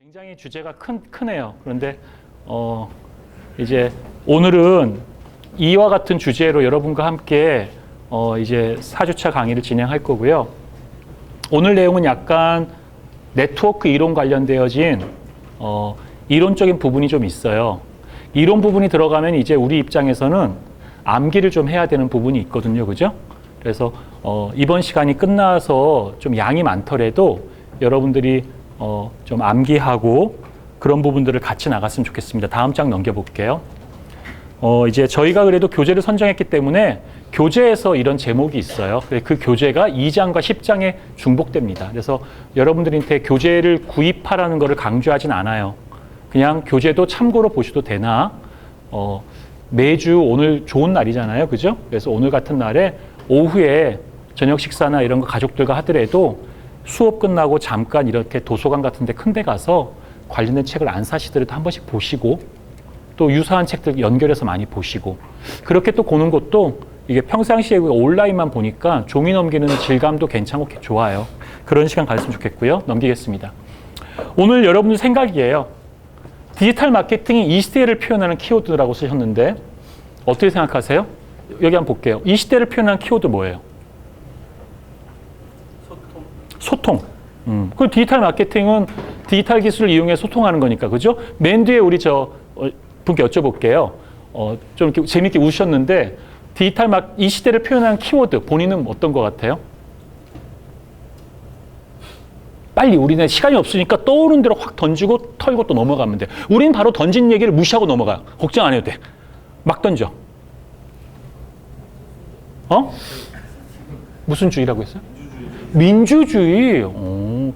굉장히 주제가 크네요. 그런데 이제 오늘은 이와 같은 주제로 여러분과 함께 이제 4주차 강의를 진행할 거고요. 오늘 내용은 약간 네트워크 이론 관련되어진 이론적인 부분이 좀 있어요. 이론 부분이 들어가면 이제 우리 입장에서는 암기를 좀 해야 되는 부분이 있거든요. 그죠? 그래서 이번 시간이 끝나서 좀 양이 많더라도 여러분들이 좀 암기하고 그런 부분들을 같이 나갔으면 좋겠습니다. 다음 장 넘겨볼게요. 이제 저희가 그래도 교재를 선정했기 때문에 교재에서 이런 제목이 있어요. 그 교재가 2장과 10장에 중복됩니다. 그래서 여러분들한테 교재를 구입하라는 것을 강조하진 않아요. 그냥 교재도 참고로 보셔도 되나, 매주 오늘 좋은 날이잖아요. 그죠? 그래서 오늘 같은 날에 오후에 저녁 식사나 이런 거 가족들과 하더라도 수업 끝나고 잠깐 이렇게 도서관 같은 데 큰 데 가서 관련된 책을 안 사시더라도 한 번씩 보시고 또 유사한 책들 연결해서 많이 보시고 그렇게 또 보는 것도 이게 평상시에 온라인만 보니까 종이 넘기는 질감도 괜찮고 좋아요. 그런 시간 가졌으면 좋겠고요. 넘기겠습니다. 오늘 여러분들 생각이에요. 디지털 마케팅이 이 시대를 표현하는 키워드라고 쓰셨는데 어떻게 생각하세요? 여기 한번 볼게요. 이 시대를 표현하는 키워드 뭐예요? 소통. 그 디지털 마케팅은 디지털 기술을 이용해 소통하는 거니까, 그죠? 맨 뒤에 우리 분께 여쭤볼게요. 좀 이렇게 재밌게 웃으셨는데, 이 시대를 표현하는 키워드, 본인은 어떤 것 같아요? 빨리 우리는 시간이 없으니까 떠오르는 대로 확 던지고 털고 또 넘어가면 돼. 우린 바로 던진 얘기를 무시하고 넘어가요. 걱정 안 해도 돼. 막 던져. 무슨 주의라고 했어요? 민주주의.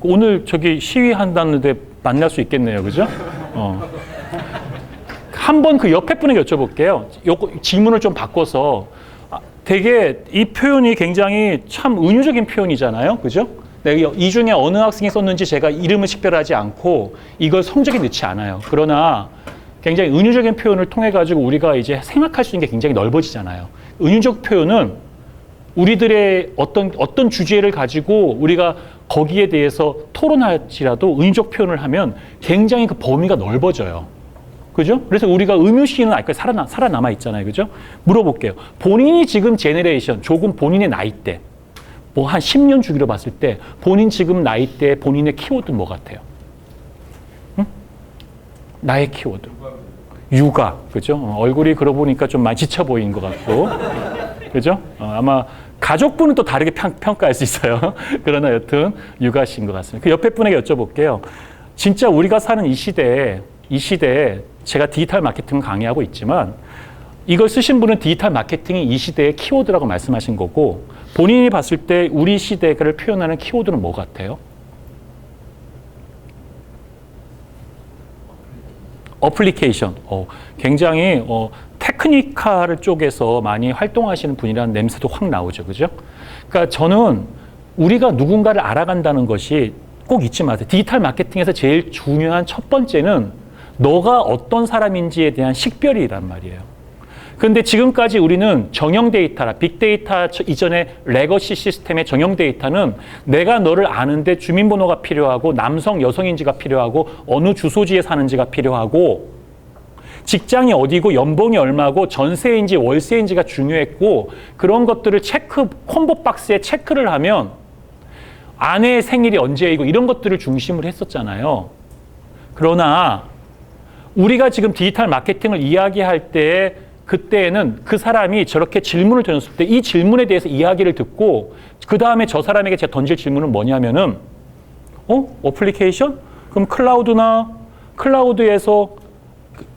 오늘 저기 시위한다는데 만날 수 있겠네요. 그죠? 한번 그 옆에 분에게 여쭤볼게요. 질문을 좀 바꿔서 되게 이 표현이 굉장히 참 은유적인 표현이잖아요. 그죠? 이 중에 어느 학생이 썼는지 제가 이름을 식별하지 않고 이걸 성적에 넣지 않아요. 그러나 굉장히 은유적인 표현을 통해 가지고 우리가 이제 생각할 수 있는 게 굉장히 넓어지잖아요. 은유적 표현은 우리들의 어떤 주제를 가지고 우리가 거기에 대해서 토론할지라도 은유적 표현을 하면 굉장히 그 범위가 넓어져요. 그죠? 그래서 우리가 음유시는 아직까지 살아남아 있잖아요. 그죠? 물어볼게요. 본인이 지금 제네레이션, 조금 본인의 나이대, 뭐 한 10년 주기로 봤을 때 본인 지금 나이대 본인의 키워드는 뭐 같아요? 응? 나의 키워드. 육아. 그죠? 얼굴이 그러고 보니까 좀 많이 지쳐 보이는 것 같고. 그죠? 아마 가족분은 또 다르게 평가할 수 있어요. 그러나 여튼 육아신 것 같습니다. 그 옆에 분에게 여쭤볼게요. 진짜 우리가 사는 이 시대에 제가 디지털 마케팅을 강의하고 있지만 이걸 쓰신 분은 디지털 마케팅이 이 시대의 키워드라고 말씀하신 거고 본인이 봤을 때 우리 시대를 표현하는 키워드는 뭐 같아요? 어플리케이션. 굉장히 테크니컬 쪽에서 많이 활동하시는 분이라는 냄새도 확 나오죠. 그죠? 그러니까 저는 우리가 누군가를 알아간다는 것이 꼭 잊지 마세요. 디지털 마케팅에서 제일 중요한 첫 번째는 너가 어떤 사람인지에 대한 식별이란 말이에요. 그런데 지금까지 우리는 정형 데이터라 빅데이터 이전에 레거시 시스템의 정형 데이터는 내가 너를 아는데 주민번호가 필요하고 남성, 여성인지가 필요하고 어느 주소지에 사는지가 필요하고 직장이 어디고 연봉이 얼마고 전세인지 월세인지가 중요했고 그런 것들을 콤보 박스에 체크를 하면 아내의 생일이 언제이고 이런 것들을 중심으로 했었잖아요. 그러나 우리가 지금 디지털 마케팅을 이야기할 때 그때에는 그 사람이 저렇게 질문을 던졌을 때 이 질문에 대해서 이야기를 듣고 그 다음에 저 사람에게 제가 던질 질문은 뭐냐면은 어플리케이션? 그럼 클라우드에서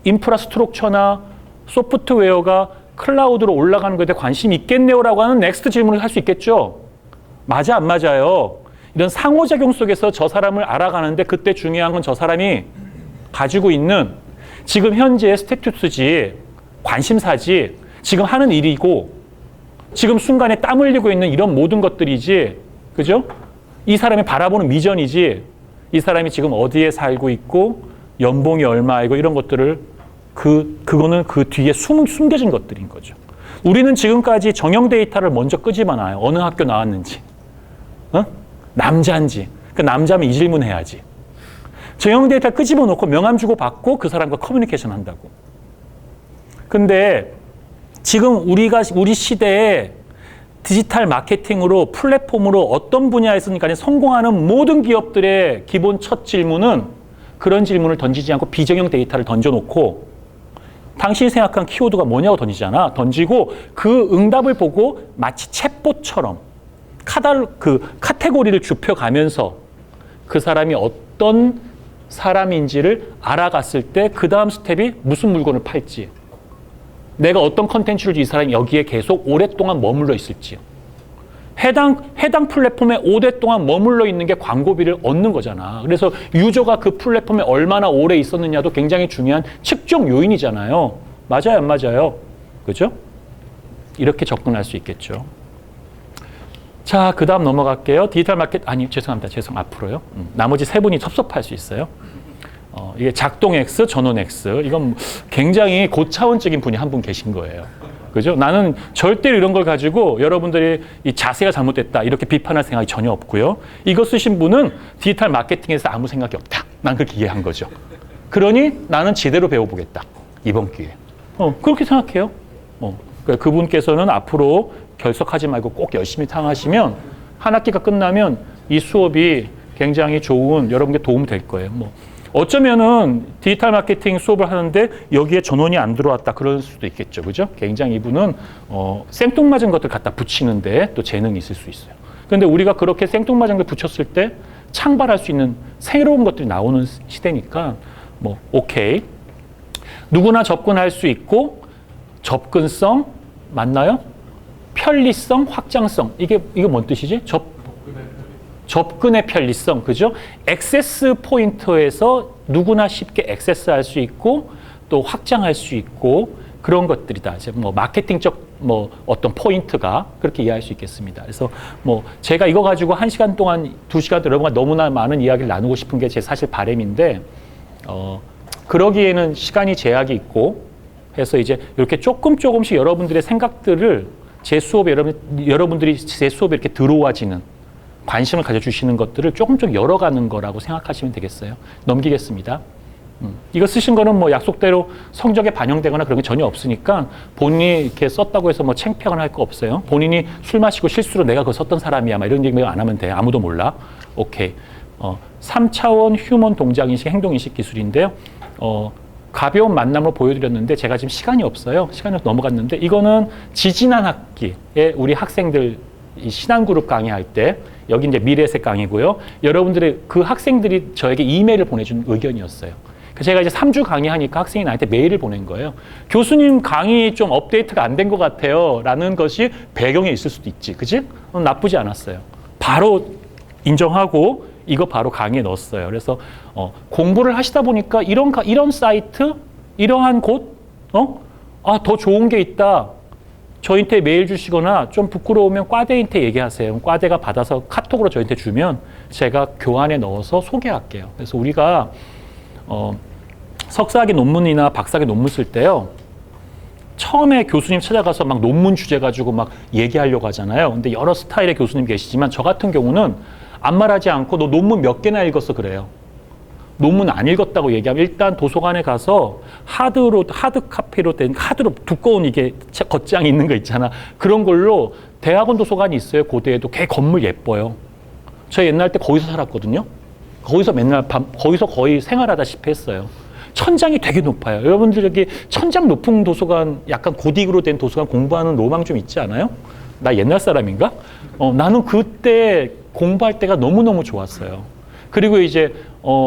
인프라스트럭처나 소프트웨어가 클라우드로 올라가는 것에 관심이 있겠네요라고 하는 넥스트 질문을 할 수 있겠죠? 맞아 안 맞아요? 이런 상호작용 속에서 저 사람을 알아가는데 그때 중요한 건 저 사람이 가지고 있는 지금 현재의 스테투스지 관심사지 지금 하는 일이고 지금 순간에 땀 흘리고 있는 이런 모든 것들이지 그죠? 이 사람이 바라보는 미전이지 이 사람이 지금 어디에 살고 있고 연봉이 얼마이고 이런 것들을 그거는 그 뒤에 숨겨진 것들인 거죠. 우리는 지금까지 정형 데이터를 먼저 끄집어 놔요. 어느 학교 나왔는지. 남자인지. 그 남자면 이 질문 해야지. 정형 데이터를 끄집어 놓고 명함 주고 받고 그 사람과 커뮤니케이션 한다고. 근데 지금 우리 시대에 디지털 마케팅으로 플랫폼으로 어떤 분야에서는 성공하는 모든 기업들의 기본 첫 질문은 그런 질문을 던지지 않고 비정형 데이터를 던져놓고 당신이 생각한 키워드가 뭐냐고 던지잖아. 던지고 그 응답을 보고 마치 챗봇처럼 카테고리를 좁혀가면서 그 사람이 어떤 사람인지를 알아갔을 때 그 다음 스텝이 무슨 물건을 팔지, 내가 어떤 컨텐츠를 이 사람이 여기에 계속 오랫동안 머물러 있을지, 해당 플랫폼에 오랫동안 머물러 있는 게 광고비를 얻는 거잖아. 그래서 유저가 그 플랫폼에 얼마나 오래 있었느냐도 굉장히 중요한 측정 요인이잖아요. 맞아요, 안 맞아요? 그죠? 이렇게 접근할 수 있겠죠. 자, 그 다음 넘어갈게요. 디지털 마케팅, 죄송합니다. 앞으로요. 나머지 세 분이 섭섭할 수 있어요. 이게 작동 X, 전원 X. 이건 굉장히 고차원적인 분이 한 분 계신 거예요. 그죠? 나는 절대로 이런 걸 가지고 여러분들이 이 자세가 잘못됐다 이렇게 비판할 생각이 전혀 없고요. 이거 쓰신 분은 디지털 마케팅에서 아무 생각이 없다. 난 그렇게 이해한 거죠. 그러니 나는 제대로 배워보겠다. 이번 기회에. 그렇게 생각해요. 그러니까 그분께서는 앞으로 결석하지 말고 꼭 열심히 탕하시면 한 학기가 끝나면 이 수업이 굉장히 좋은 여러분께 도움이 될 거예요. 어쩌면은 디지털 마케팅 수업을 하는데 여기에 전원이 안 들어왔다 그럴 수도 있겠죠. 그죠? 굉장히 이분은 생뚱맞은 것들 갖다 붙이는데 또 재능이 있을 수 있어요. 그런데 우리가 그렇게 생뚱맞은 걸 붙였을 때 창발할 수 있는 새로운 것들이 나오는 시대니까 오케이. 누구나 접근할 수 있고 접근성 맞나요? 편리성, 확장성. 이게 뭔 뜻이지? 접근의 편리성, 그죠? 액세스 포인트에서 누구나 쉽게 액세스할 수 있고 또 확장할 수 있고 그런 것들이다. 이제 마케팅적 어떤 포인트가 그렇게 이해할 수 있겠습니다. 그래서 제가 이거 가지고 1시간 동안 2시간 동안 여러분과 너무나 많은 이야기를 나누고 싶은 게 제 사실 바람인데 그러기에는 시간이 제약이 있고 해서 이제 이렇게 조금씩 여러분들의 생각들을 제 수업에 여러분들이 제 수업에 이렇게 들어와지는 관심을 가져주시는 것들을 조금 열어가는 거라고 생각하시면 되겠어요. 넘기겠습니다. 이거 쓰신 거는 약속대로 성적에 반영되거나 그런 게 전혀 없으니까 본인이 이렇게 썼다고 해서 창피하거나 할 거 없어요. 본인이 술 마시고 실수로 내가 그거 썼던 사람이야 이런 얘기 안 하면 돼. 아무도 몰라. 오케이. 3차원 휴먼 동작인식 행동인식 기술인데요. 가벼운 만남으로 보여드렸는데 제가 지금 시간이 없어요. 시간이 넘어갔는데 이거는 지지난 학기에 우리 학생들 이 신앙그룹 강의할 때 여기 이제 미래색 강의고요. 여러분들의 그 학생들이 저에게 이메일을 보내준 의견이었어요. 제가 이제 3주 강의하니까 학생이 나한테 메일을 보낸 거예요. 교수님 강의 좀 업데이트가 안 된 것 같아요. 라는 것이 배경에 있을 수도 있지. 그치? 나쁘지 않았어요. 바로 인정하고 이거 바로 강의에 넣었어요. 그래서 공부를 하시다 보니까 이런 사이트, 이러한 곳, 더 좋은 게 있다. 저한테 메일 주시거나 좀 부끄러우면 과대한테 얘기하세요. 과대가 받아서 카톡으로 저한테 주면 제가 교환에 넣어서 소개할게요. 그래서 우리가 석사학위 논문이나 박사학위 논문 쓸 때요. 처음에 교수님 찾아가서 막 논문 주제 가지고 막 얘기하려고 하잖아요. 근데 여러 스타일의 교수님 계시지만 저 같은 경우는 아무 말하지 않고 너 논문 몇 개나 읽었어 그래요. 논문 안 읽었다고 얘기하면 일단 도서관에 가서 하드 카피로 된 하드로 두꺼운 이게 겉장이 있는 거 있잖아. 그런 걸로 대학원 도서관이 있어요. 고대에도 개 건물 예뻐요. 저 옛날 때 거기서 살았거든요. 거기서 맨날 거기서 거의 생활하다시피 했어요. 천장이 되게 높아요. 여러분들 여기 천장 높은 도서관 약간 고딕으로 된 도서관 공부하는 로망 좀 있지 않아요? 나 옛날 사람인가? 나는 그때 공부할 때가 너무너무 좋았어요. 그리고 이제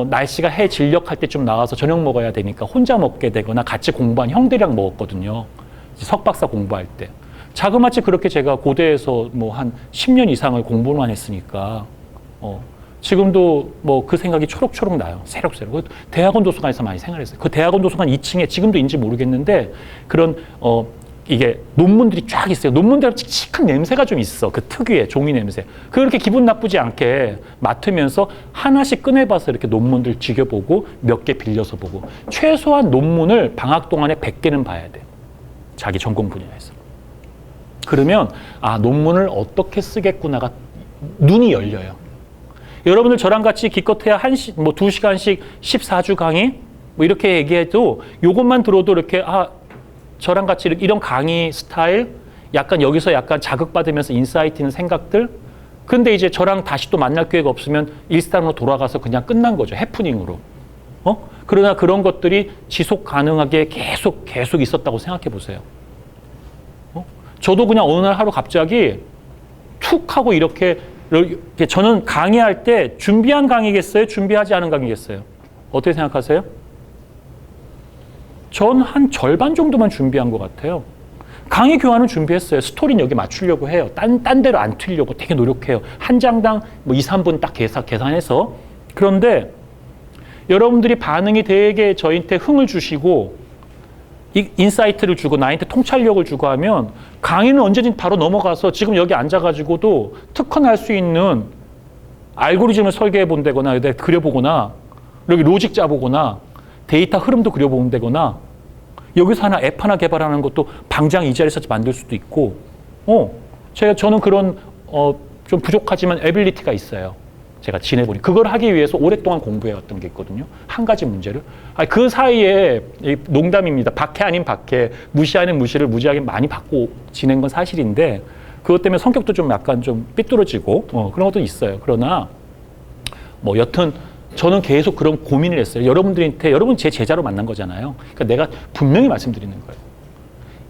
날씨가 해 진력할 때 좀 나와서 저녁 먹어야 되니까 혼자 먹게 되거나 같이 공부한 형들이랑 먹었거든요. 석박사 공부할 때. 자그마치 그렇게 제가 고대에서 한 10년 이상을 공부만 했으니까 지금도 그 생각이 초록초록 나요. 새록새록. 대학원 도서관에서 많이 생활했어요. 그 대학원 도서관 2층에 지금도 있는지 모르겠는데 그런 이게 논문들이 쫙 있어요. 논문대로 칙칙한 냄새가 좀 있어. 그 특유의 종이 냄새. 그렇게 기분 나쁘지 않게 맡으면서 하나씩 꺼내봐서 이렇게 논문들 지겨보고 몇 개 빌려서 보고 최소한 논문을 방학 동안에 100개는 봐야 돼. 자기 전공 분야에서. 그러면 논문을 어떻게 쓰겠구나가 눈이 열려요. 여러분들 저랑 같이 기껏해야 2시간씩 14주 강의 뭐 이렇게 얘기해도 요것만 들어도 이렇게 저랑 같이 이런 강의 스타일 약간 여기서 약간 자극받으면서 인사이트 있는 생각들. 근데 이제 저랑 다시 또 만날 기회가 없으면 일상으로 돌아가서 그냥 끝난 거죠. 해프닝으로. 그러나 그런 것들이 지속 가능하게 계속 있었다고 생각해 보세요. 저도 그냥 어느 날 하루 갑자기 툭 하고 이렇게 저는 강의할 때 준비한 강의겠어요? 준비하지 않은 강의겠어요? 어떻게 생각하세요? 전 한 절반 정도만 준비한 것 같아요. 강의 교환은 준비했어요. 스토리는 여기 맞추려고 해요. 딴 데로 안 튀려고 되게 노력해요. 한 장당 뭐 2, 3분 딱 계산해서. 그런데 여러분들이 반응이 되게 저희한테 흥을 주시고 인사이트를 주고 나한테 통찰력을 주고 하면 강의는 언제든 바로 넘어가서 지금 여기 앉아가지고도 특허날 수 있는 알고리즘을 설계해 본다거나 그려보거나 여기 로직 짜보거나 데이터 흐름도 그려본다거나 여기서 앱 하나 개발하는 것도 당장 이 자리에서 만들 수도 있고 저는 그런 좀 부족하지만 에빌리티가 있어요. 제가 지내보니 그걸 하기 위해서 오랫동안 공부해왔던 게 있거든요. 한 가지 문제를. 그 사이에 농담입니다. 박해 아닌 박해, 무시 아닌 무시를 무지하게 많이 받고 지낸 건 사실인데 그것 때문에 성격도 좀 약간 좀 삐뚤어지고 그런 것도 있어요. 그러나 뭐 여튼 저는 계속 그런 고민을 했어요. 여러분 제 제자로 만난 거잖아요. 그러니까 내가 분명히 말씀드리는 거예요.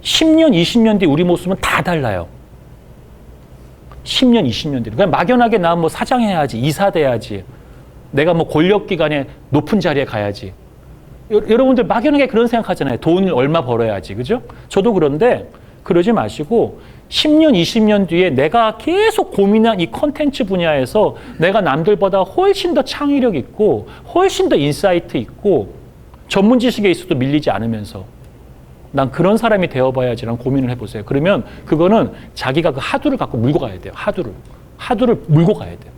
10년, 20년 뒤 우리 모습은 다 달라요. 10년, 20년 뒤. 그냥 막연하게 나 뭐 사장해야지, 이사 돼야지, 내가 뭐 권력기관에 높은 자리에 가야지. 여러분들 막연하게 그런 생각하잖아요. 돈을 얼마 벌어야지, 그죠? 저도 그런데 그러지 마시고 10년, 20년 뒤에 내가 계속 고민한 이 컨텐츠 분야에서 내가 남들보다 훨씬 더 창의력 있고 훨씬 더 인사이트 있고 전문 지식에 있어도 밀리지 않으면서 난 그런 사람이 되어봐야지라는 고민을 해보세요. 그러면 그거는 자기가 그 하두를 갖고 물고 가야 돼요. 하두를 물고 가야 돼요.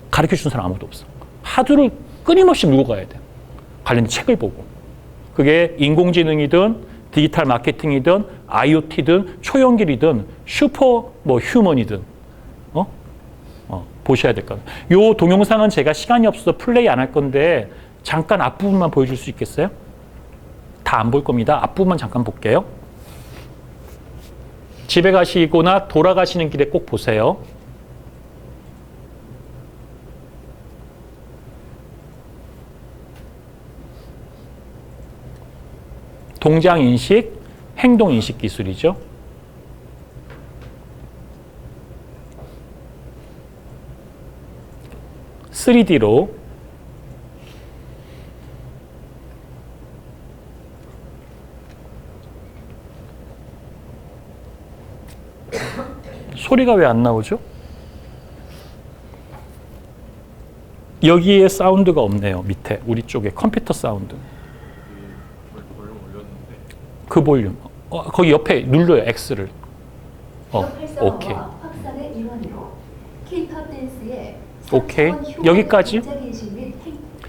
가르쳐주는 사람 아무도 없어. 하두를 끊임없이 물고 가야 돼요. 관련 책을 보고. 그게 인공지능이든 디지털 마케팅이든 IoT든 초연결이든 슈퍼 휴먼이든 보셔야 될 것 같아요. 요 동영상은 제가 시간이 없어서 플레이 안 할 건데 잠깐 앞부분만 보여줄 수 있겠어요? 다 안 볼 겁니다. 앞부분만 잠깐 볼게요. 집에 가시거나 돌아가시는 길에 꼭 보세요. 동장인식, 행동인식 기술이죠. (3D로) 소리가 왜 안 나오죠? 여기에 사운드가 없네요. 밑에 우리 쪽에 컴퓨터 사운드. 그 볼륨. 거기 옆에 눌러요. X를. 오케이. 오케이. 여기까지.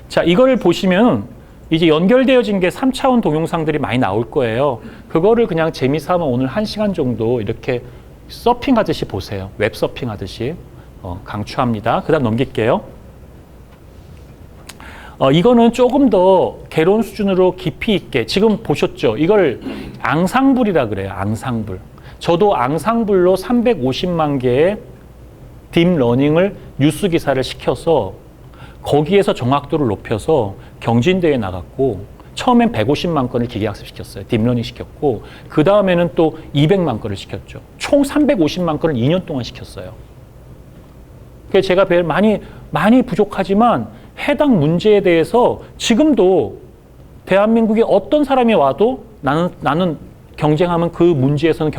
자, 이거를 보시면 이제 연결되어진 게 3차원 동영상들이 많이 나올 거예요. 그거를 그냥 재미삼아 오늘 1시간 정도 이렇게 서핑하듯이 보세요. 웹 서핑하듯이. 강추합니다. 그 다음 넘길게요. 이거는 조금 더 개론 수준으로 깊이 있게 지금 보셨죠? 이걸 앙상블이라 그래요. 앙상블. 저도 앙상블로 350만 개의 딥러닝을 뉴스 기사를 시켜서 거기에서 정확도를 높여서 경진대회에 나갔고 처음엔 150만 건을 기계학습시켰어요. 딥러닝 시켰고 그 다음에는 또 200만 건을 시켰죠. 총 350만 건을 2년 동안 시켰어요. 그래서 제가 많이 부족하지만 해당 문제에 대해서 지금도 대한민국에 어떤 사람이 와도 나는 경쟁하면 그 문제에서는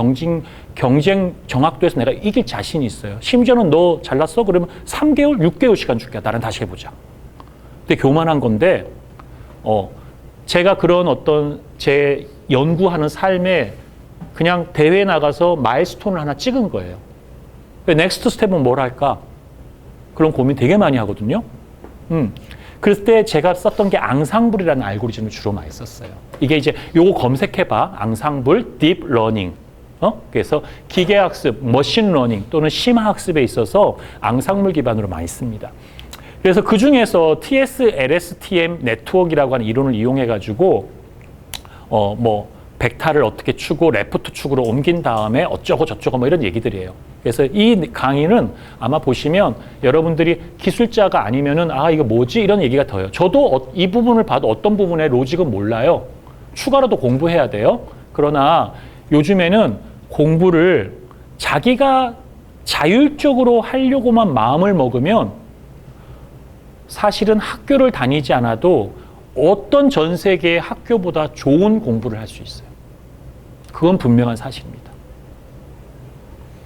경쟁 정확도에서 내가 이길 자신이 있어요. 심지어는 너 잘났어? 그러면 3개월, 6개월 시간 줄게. 나랑 다시 해보자. 근데 교만한 건데 제가 그런 어떤 제 연구하는 삶에 그냥 대회에 나가서 마일스톤을 하나 찍은 거예요. 넥스트 스텝은 뭘 할까? 그런 고민 되게 많이 하거든요. 그럴 때 제가 썼던 게 앙상블이라는 알고리즘을 주로 많이 썼어요. 이게 이제 요거 검색해봐. 앙상블 딥 러닝. 그래서 기계학습, 머신러닝 또는 심화학습에 있어서 앙상블 기반으로 많이 씁니다. 그래서 그 중에서 TS-LSTM 네트워크라고 하는 이론을 이용해가지고 뭐 벡터를 어떻게 추고 레프트 축으로 옮긴 다음에 어쩌고 저쩌고 뭐 이런 얘기들이에요. 그래서 이 강의는 아마 보시면 여러분들이 기술자가 아니면은 아 이거 뭐지 이런 얘기가 더요. 저도 이 부분을 봐도 어떤 부분의 로직은 몰라요. 추가로도 공부해야 돼요. 그러나 요즘에는 공부를 자기가 자율적으로 하려고만 마음을 먹으면 사실은 학교를 다니지 않아도 어떤 전 세계의 학교보다 좋은 공부를 할 수 있어요. 그건 분명한 사실입니다.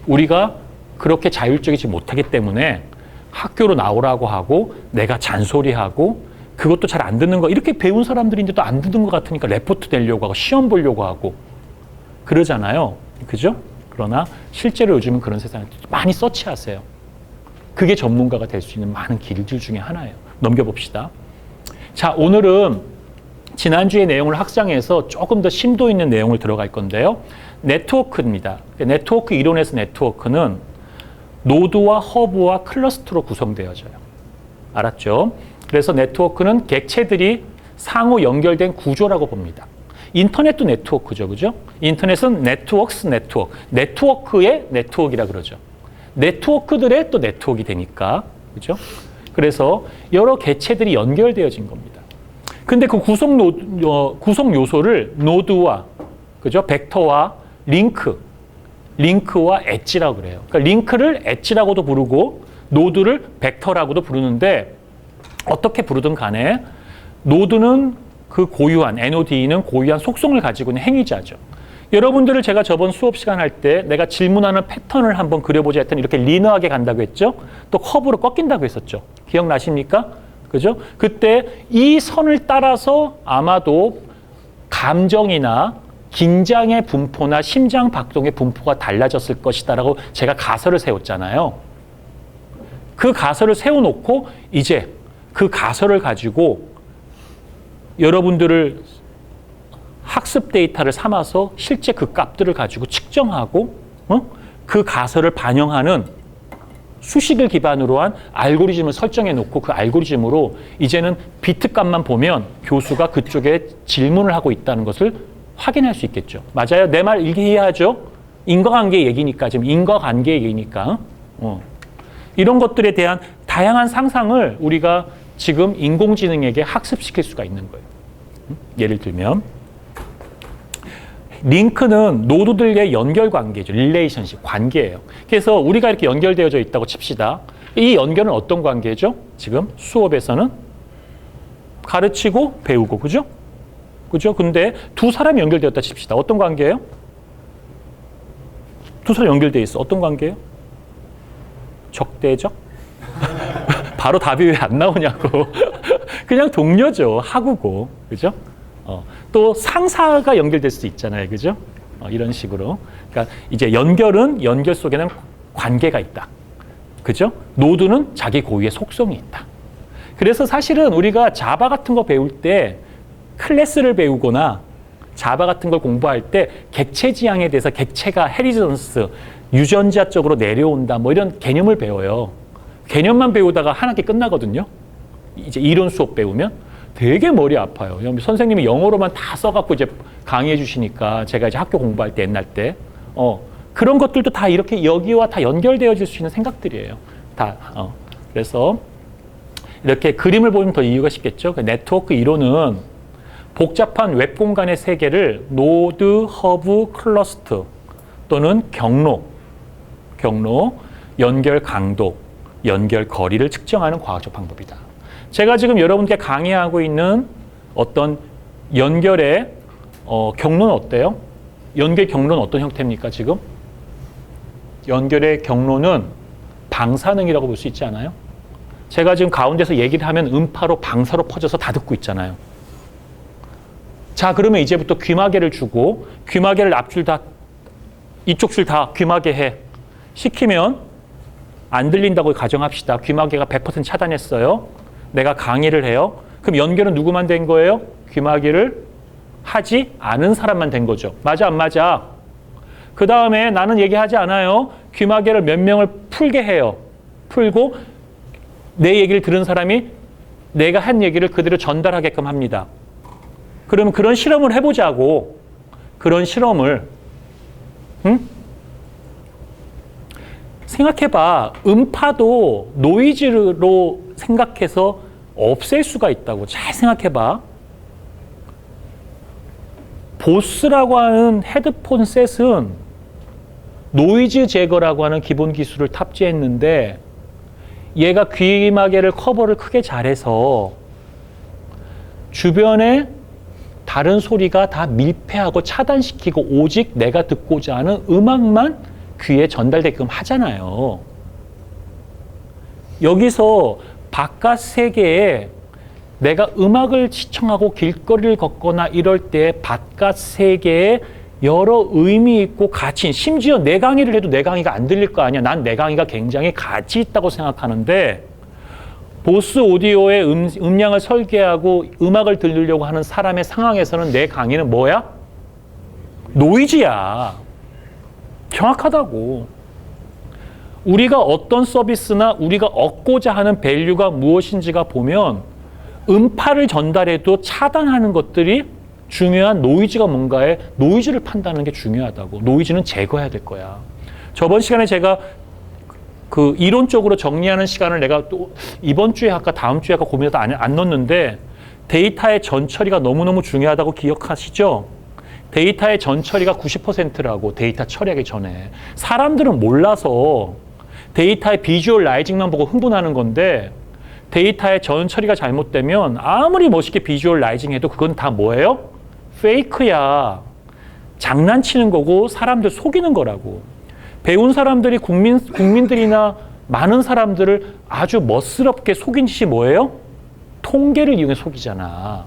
우리가 그렇게 자율적이지 못하기 때문에 학교로 나오라고 하고 내가 잔소리하고 그것도 잘 안 듣는 거 이렇게 배운 사람들인데도 안 듣는 것 같으니까 레포트 내려고 하고 시험 보려고 하고 그러잖아요. 그죠? 그러나 실제로 요즘은 그런 세상을 많이 서치하세요. 그게 전문가가 될 수 있는 많은 길들 중에 하나예요. 넘겨봅시다. 자, 오늘은 지난주의 내용을 확장해서 조금 더 심도 있는 내용을 들어갈 건데요. 네트워크입니다. 네트워크 이론에서 네트워크는 노드와 허브와 클러스터로 구성되어져요. 알았죠? 그래서 네트워크는 객체들이 상호 연결된 구조라고 봅니다. 인터넷도 네트워크죠. 그죠? 인터넷은 네트워크스 네트워크. 네트워크의 네트워크이라 그러죠. 네트워크들의 또 네트워크가 되니까. 그죠? 그래서 여러 객체들이 연결되어진 겁니다. 근데 그 구성 요소를 노드와 그죠? 벡터와 링크와 엣지라고 그래요. 그러니까 링크를 엣지라고도 부르고 노드를 벡터라고도 부르는데 어떻게 부르든 간에 노드는 그 고유한 NOD는 고유한 속성을 가지고 있는 행위자죠. 여러분들을 제가 저번 수업 시간 할 때 내가 질문하는 패턴을 한번 그려보자 했더니 이렇게 리너하게 간다고 했죠. 또 커브로 꺾인다고 했었죠. 기억나십니까? 그죠? 그때 이 선을 따라서 아마도 감정이나 긴장의 분포나 심장 박동의 분포가 달라졌을 것이다라고 제가 가설을 세웠잖아요. 그 가설을 세워놓고 이제 그 가설을 가지고 여러분들을 학습 데이터를 삼아서 실제 그 값들을 가지고 측정하고 그 가설을 반영하는 수식을 기반으로 한 알고리즘을 설정해 놓고 그 알고리즘으로 이제는 비트 값만 보면 교수가 그쪽에 질문을 하고 있다는 것을 확인할 수 있겠죠. 맞아요? 내 말 이해하죠? 인과관계 얘기니까 지금 인과관계 얘기니까 이런 것들에 대한 다양한 상상을 우리가 지금 인공지능에게 학습시킬 수가 있는 거예요. 예를 들면 링크는 노드들의 연결 관계죠. 릴레이션십, 관계예요. 그래서 우리가 이렇게 연결되어져 있다고 칩시다. 이 연결은 어떤 관계죠? 지금 수업에서는 가르치고 배우고, 그죠? 그죠? 근데 두 사람이 연결되었다 칩시다. 어떤 관계예요? 두 사람 연결되어 있어. 어떤 관계예요? 적대적? 바로 답이 왜 안 나오냐고. 그냥 동료죠. 학우고. 그죠? 또 상사가 연결될 수 있잖아요. 그죠? 이런 식으로. 그러니까 이제 연결 속에는 관계가 있다. 그죠? 노드는 자기 고유의 속성이 있다. 그래서 사실은 우리가 자바 같은 거 배울 때 클래스를 배우거나 자바 같은 걸 공부할 때 객체 지향에 대해서 객체가 헤리전스, 유전자 쪽으로 내려온다 뭐 이런 개념을 배워요. 개념만 배우다가 한 학기 끝나거든요. 이제 이론 수업 배우면 되게 머리 아파요. 선생님이 영어로만 다 써갖고 이제 강의해 주시니까 제가 이제 학교 공부할 때 옛날 때 그런 것들도 다 이렇게 여기와 다 연결되어질 수 있는 생각들이에요. 다 그래서 이렇게 그림을 보면 더 이유가 쉽겠죠. 그 네트워크 이론은 복잡한 웹 공간의 세계를 노드, 허브, 클러스터 또는 경로, 연결 강도, 연결 거리를 측정하는 과학적 방법이다. 제가 지금 여러분께 강의하고 있는 어떤 연결의 경로는 어때요? 연결 경로는 어떤 형태입니까, 지금? 연결의 경로는 방사능이라고 볼 수 있지 않아요? 제가 지금 가운데서 얘기를 하면 음파로 방사로 퍼져서 다 듣고 있잖아요. 자, 그러면 이제부터 귀마개를 주고 귀마개를 앞줄 다 이쪽 줄 다 귀마개 해. 시키면 안 들린다고 가정합시다. 귀마개가 100% 차단했어요. 내가 강의를 해요. 그럼 연결은 누구만 된 거예요? 귀마개를 하지 않은 사람만 된 거죠. 맞아, 안 맞아? 그 다음에 나는 얘기하지 않아요. 귀마개를 몇 명을 풀게 해요. 풀고 내 얘기를 들은 사람이 내가 한 얘기를 그대로 전달하게끔 합니다. 그러면 그런 실험을 해보자고. 그런 실험을. 응? 생각해봐. 음파도 노이즈로 생각해서 없앨 수가 있다고. 잘 생각해봐. 보스라고 하는 헤드폰 셋은 노이즈 제거라고 하는 기본 기술을 탑재했는데 얘가 귀마개를 커버를 크게 잘해서 주변에 다른 소리가 다 밀폐하고 차단시키고 오직 내가 듣고자 하는 음악만 귀에 전달되게끔 하잖아요. 여기서 바깥 세계에 내가 음악을 시청하고 길거리를 걷거나 이럴 때 바깥 세계에 여러 의미 있고 가치, 심지어 내 강의를 해도 내 강의가 안 들릴 거 아니야. 난 내 강의가 굉장히 가치 있다고 생각하는데 보스 오디오의 음량을 설계하고 음악을 들으려고 하는 사람의 상황에서는 내 강의는 뭐야? 노이즈야. 정확하다고. 우리가 어떤 서비스나 우리가 얻고자 하는 밸류가 무엇인지가 보면 음파를 전달해도 차단하는 것들이 중요한 노이즈가 뭔가에 노이즈를 판단하는 게 중요하다고. 노이즈는 제거해야 될 거야. 저번 시간에 제가 그 이론적으로 정리하는 시간을 내가 또 이번 주에 할까 다음 주에 할까 고민하다 안 넣었는데 데이터의 전처리가 너무너무 중요하다고 기억하시죠? 데이터의 전처리가 90%라고 데이터 처리하기 전에. 사람들은 몰라서 데이터의 비주얼 라이징만 보고 흥분하는 건데 데이터의 전처리가 잘못되면 아무리 멋있게 비주얼 라이징 해도 그건 다 뭐예요? 페이크야. 장난치는 거고 사람들 속이는 거라고. 배운 사람들이 국민들이나 많은 사람들을 아주 멋스럽게 속인 짓이 뭐예요? 통계를 이용해 속이잖아.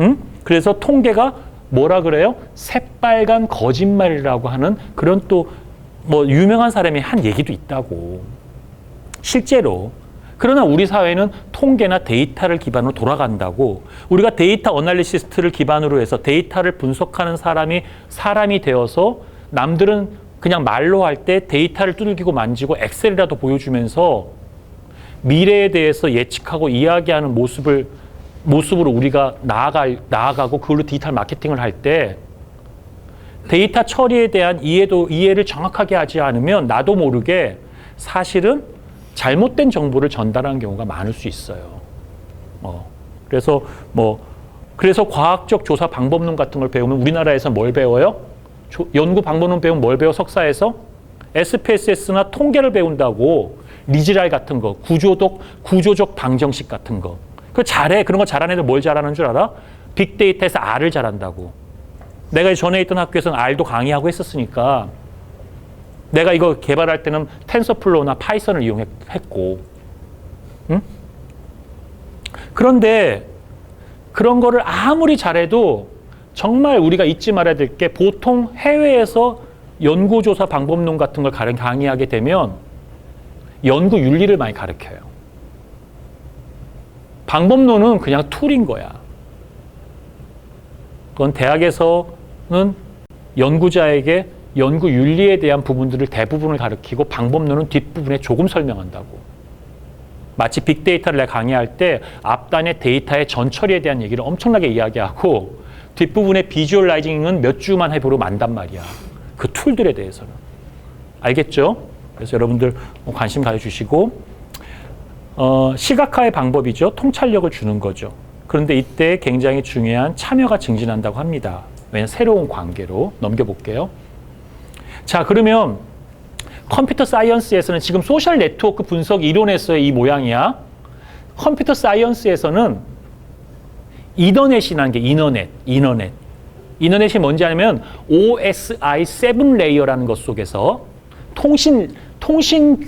응? 그래서 통계가 뭐라 그래요? 새빨간 거짓말이라고 하는 그런 또 뭐 유명한 사람이 한 얘기도 있다고. 실제로. 그러나 우리 사회는 통계나 데이터를 기반으로 돌아간다고. 우리가 데이터 어널리시스트를 기반으로 해서 데이터를 분석하는 사람이 되어서 남들은 그냥 말로 할 때 데이터를 두들기고 만지고 엑셀이라도 보여주면서 미래에 대해서 예측하고 이야기하는 모습으로 우리가 나아가고 그걸로 디지털 마케팅을 할 때 데이터 처리에 대한 이해를 정확하게 하지 않으면 나도 모르게 사실은 잘못된 정보를 전달하는 경우가 많을 수 있어요. 그래서 과학적 조사 방법론 같은 걸 배우면 우리나라에서 뭘 배워요? 연구 방법론 배우면 뭘 배워? 석사에서? SPSS나 통계를 배운다고. 리지랄 같은 거, 구조적 방정식 같은 거. 그거 잘해. 그런 거 잘하는 애들 뭘 잘하는 줄 알아? 빅데이터에서 R을 잘한다고. 내가 전에 있던 학교에서는 R도 강의하고 했었으니까 내가 이거 개발할 때는 텐서플로우나 파이썬을 이용했고. 응? 그런데 그런 거를 아무리 잘해도 정말 우리가 잊지 말아야 될 게 보통 해외에서 연구조사 방법론 같은 걸 강의하게 되면 연구 윤리를 많이 가르쳐요. 방법론은 그냥 툴인 거야. 그건 대학에서는 연구자에게 연구 윤리에 대한 부분들을 대부분을 가르치고 방법론은 뒷부분에 조금 설명한다고. 마치 빅데이터를 내가 강의할 때 앞단의 데이터의 전처리에 대한 얘기를 엄청나게 이야기하고 뒷부분의 비주얼라이징은 몇 주만 해보려 만단 말이야. 그 툴들에 대해서는. 알겠죠? 그래서 여러분들 관심 가져주시고 시각화의 방법이죠. 통찰력을 주는 거죠. 그런데 이때 굉장히 중요한 참여가 증진한다고 합니다. 왜냐하면 새로운 관계로 넘겨볼게요. 자, 그러면 컴퓨터 사이언스에서는 지금 소셜 네트워크 분석 이론에서의 이 모양이야. 컴퓨터 사이언스에서는 이더넷이라는 게 이너넷이 뭔지 아니면 OSI 7 레이어라는 것 속에서 통신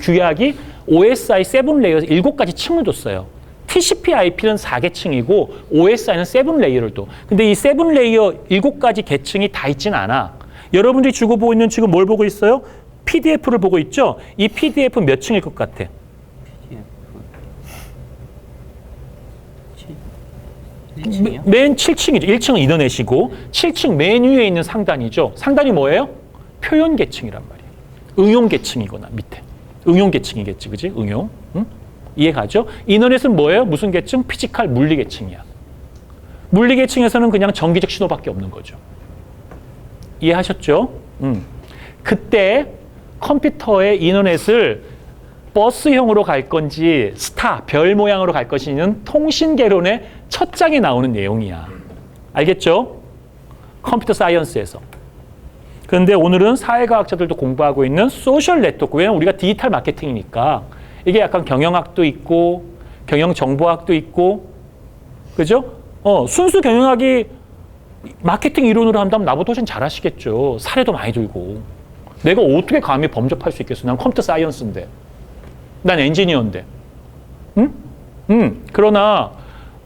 규약이 OSI 7 레이어에서 7가지 층을 뒀어요. TCP/IP는 4개 층이고 OSI는 7 레이어를 둬. 근데 이 7 레이어 7가지 계층이 다 있진 않아. 여러분들이 주고 보고 있는 지금 뭘 보고 있어요? PDF를 보고 있죠? 이 PDF 몇 층일 것 같아? 맨 7층이죠. 1층은 이더넷이고 7층 맨 위에 있는 상단이죠. 상단이 뭐예요? 표현 계층이란 말이에요. 응용 계층이거나 밑에. 응용 계층이겠지, 그지? 응용. 응? 이해가죠? 인터넷은 뭐예요? 무슨 계층? 피지컬 물리 계층이야. 물리 계층에서는 그냥 전기적 신호밖에 없는 거죠. 이해하셨죠? 그때 컴퓨터의 인터넷을 버스형으로 갈 건지 스타, 별 모양으로 갈 것이는 통신개론의 첫 장에 나오는 내용이야. 알겠죠? 컴퓨터 사이언스에서. 그런데 오늘은 사회과학자들도 공부하고 있는 소셜 네트워크. 왜냐면 우리가 디지털 마케팅이니까 이게 약간 경영학도 있고 경영정보학도 있고 그죠? 순수 경영학이 마케팅 이론으로 한다면 나보다 훨씬 잘하시겠죠. 사례도 많이 들고. 내가 어떻게 감히 범접할 수 있겠어? 난 컴퓨터 사이언스인데. 난 엔지니어인데. 그러나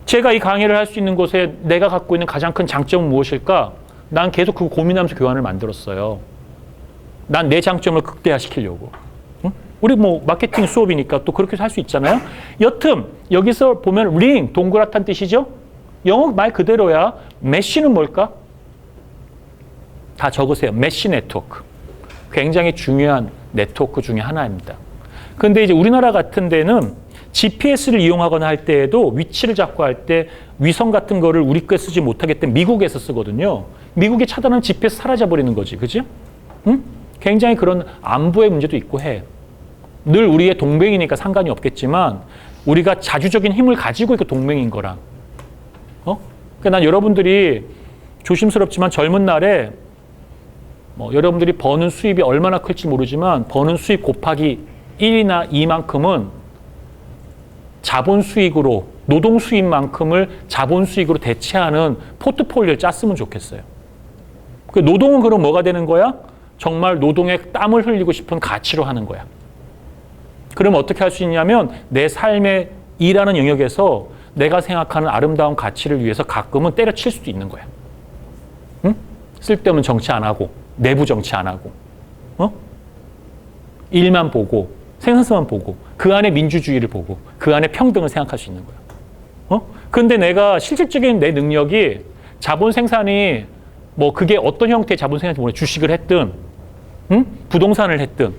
제가 이 강의를 할 수 있는 곳에 내가 갖고 있는 가장 큰 장점은 무엇일까? 난 계속 그거 고민하면서 교환을 만들었어요. 난 내 장점을 극대화시키려고. 우리 뭐 마케팅 수업이니까 또 그렇게 할 수 있잖아요. 여튼 여기서 보면 링, 동그랗다는 뜻이죠. 영어 말 그대로야. 메쉬는 뭘까? 다 적으세요. 메쉬 네트워크. 굉장히 중요한 네트워크 중에 하나입니다. 그런데 이제 우리나라 같은 데는 GPS를 이용하거나 할 때에도 위치를 잡고 할 때 위성 같은 거를 우리 거 쓰지 못하기 때문에 미국에서 쓰거든요. 미국이 차단하면 GPS 사라져버리는 거지. 그지? 응? 굉장히 그런 안보의 문제도 있고 해. 늘 우리의 동맹이니까 상관이 없겠지만 우리가 자주적인 힘을 가지고 있고 동맹인 거랑. 그러니까 난 여러분들이 조심스럽지만 젊은 날에 여러분들이 버는 수입이 얼마나 클지 모르지만 버는 수입 곱하기 1이나 2만큼은 자본 수익으로 노동 수입만큼을 자본 수익으로 대체하는 포트폴리오를 짰으면 좋겠어요. 그 노동은 그럼 뭐가 되는 거야? 정말 노동에 땀을 흘리고 싶은 가치로 하는 거야. 그럼 어떻게 할 수 있냐면 내 삶의 일하는 영역에서 내가 생각하는 아름다운 가치를 위해서 가끔은 때려칠 수도 있는 거야. 응? 쓸데없는 정치 안 하고 내부 정치 안 하고 일만 보고 생산성만 보고 그 안에 민주주의를 보고 그 안에 평등을 생각할 수 있는 거야. 근데 내가 실질적인 내 능력이 자본 생산이 뭐 그게 어떤 형태의 자본 생산인지 모르겠어. 주식을 했든 부동산을 했든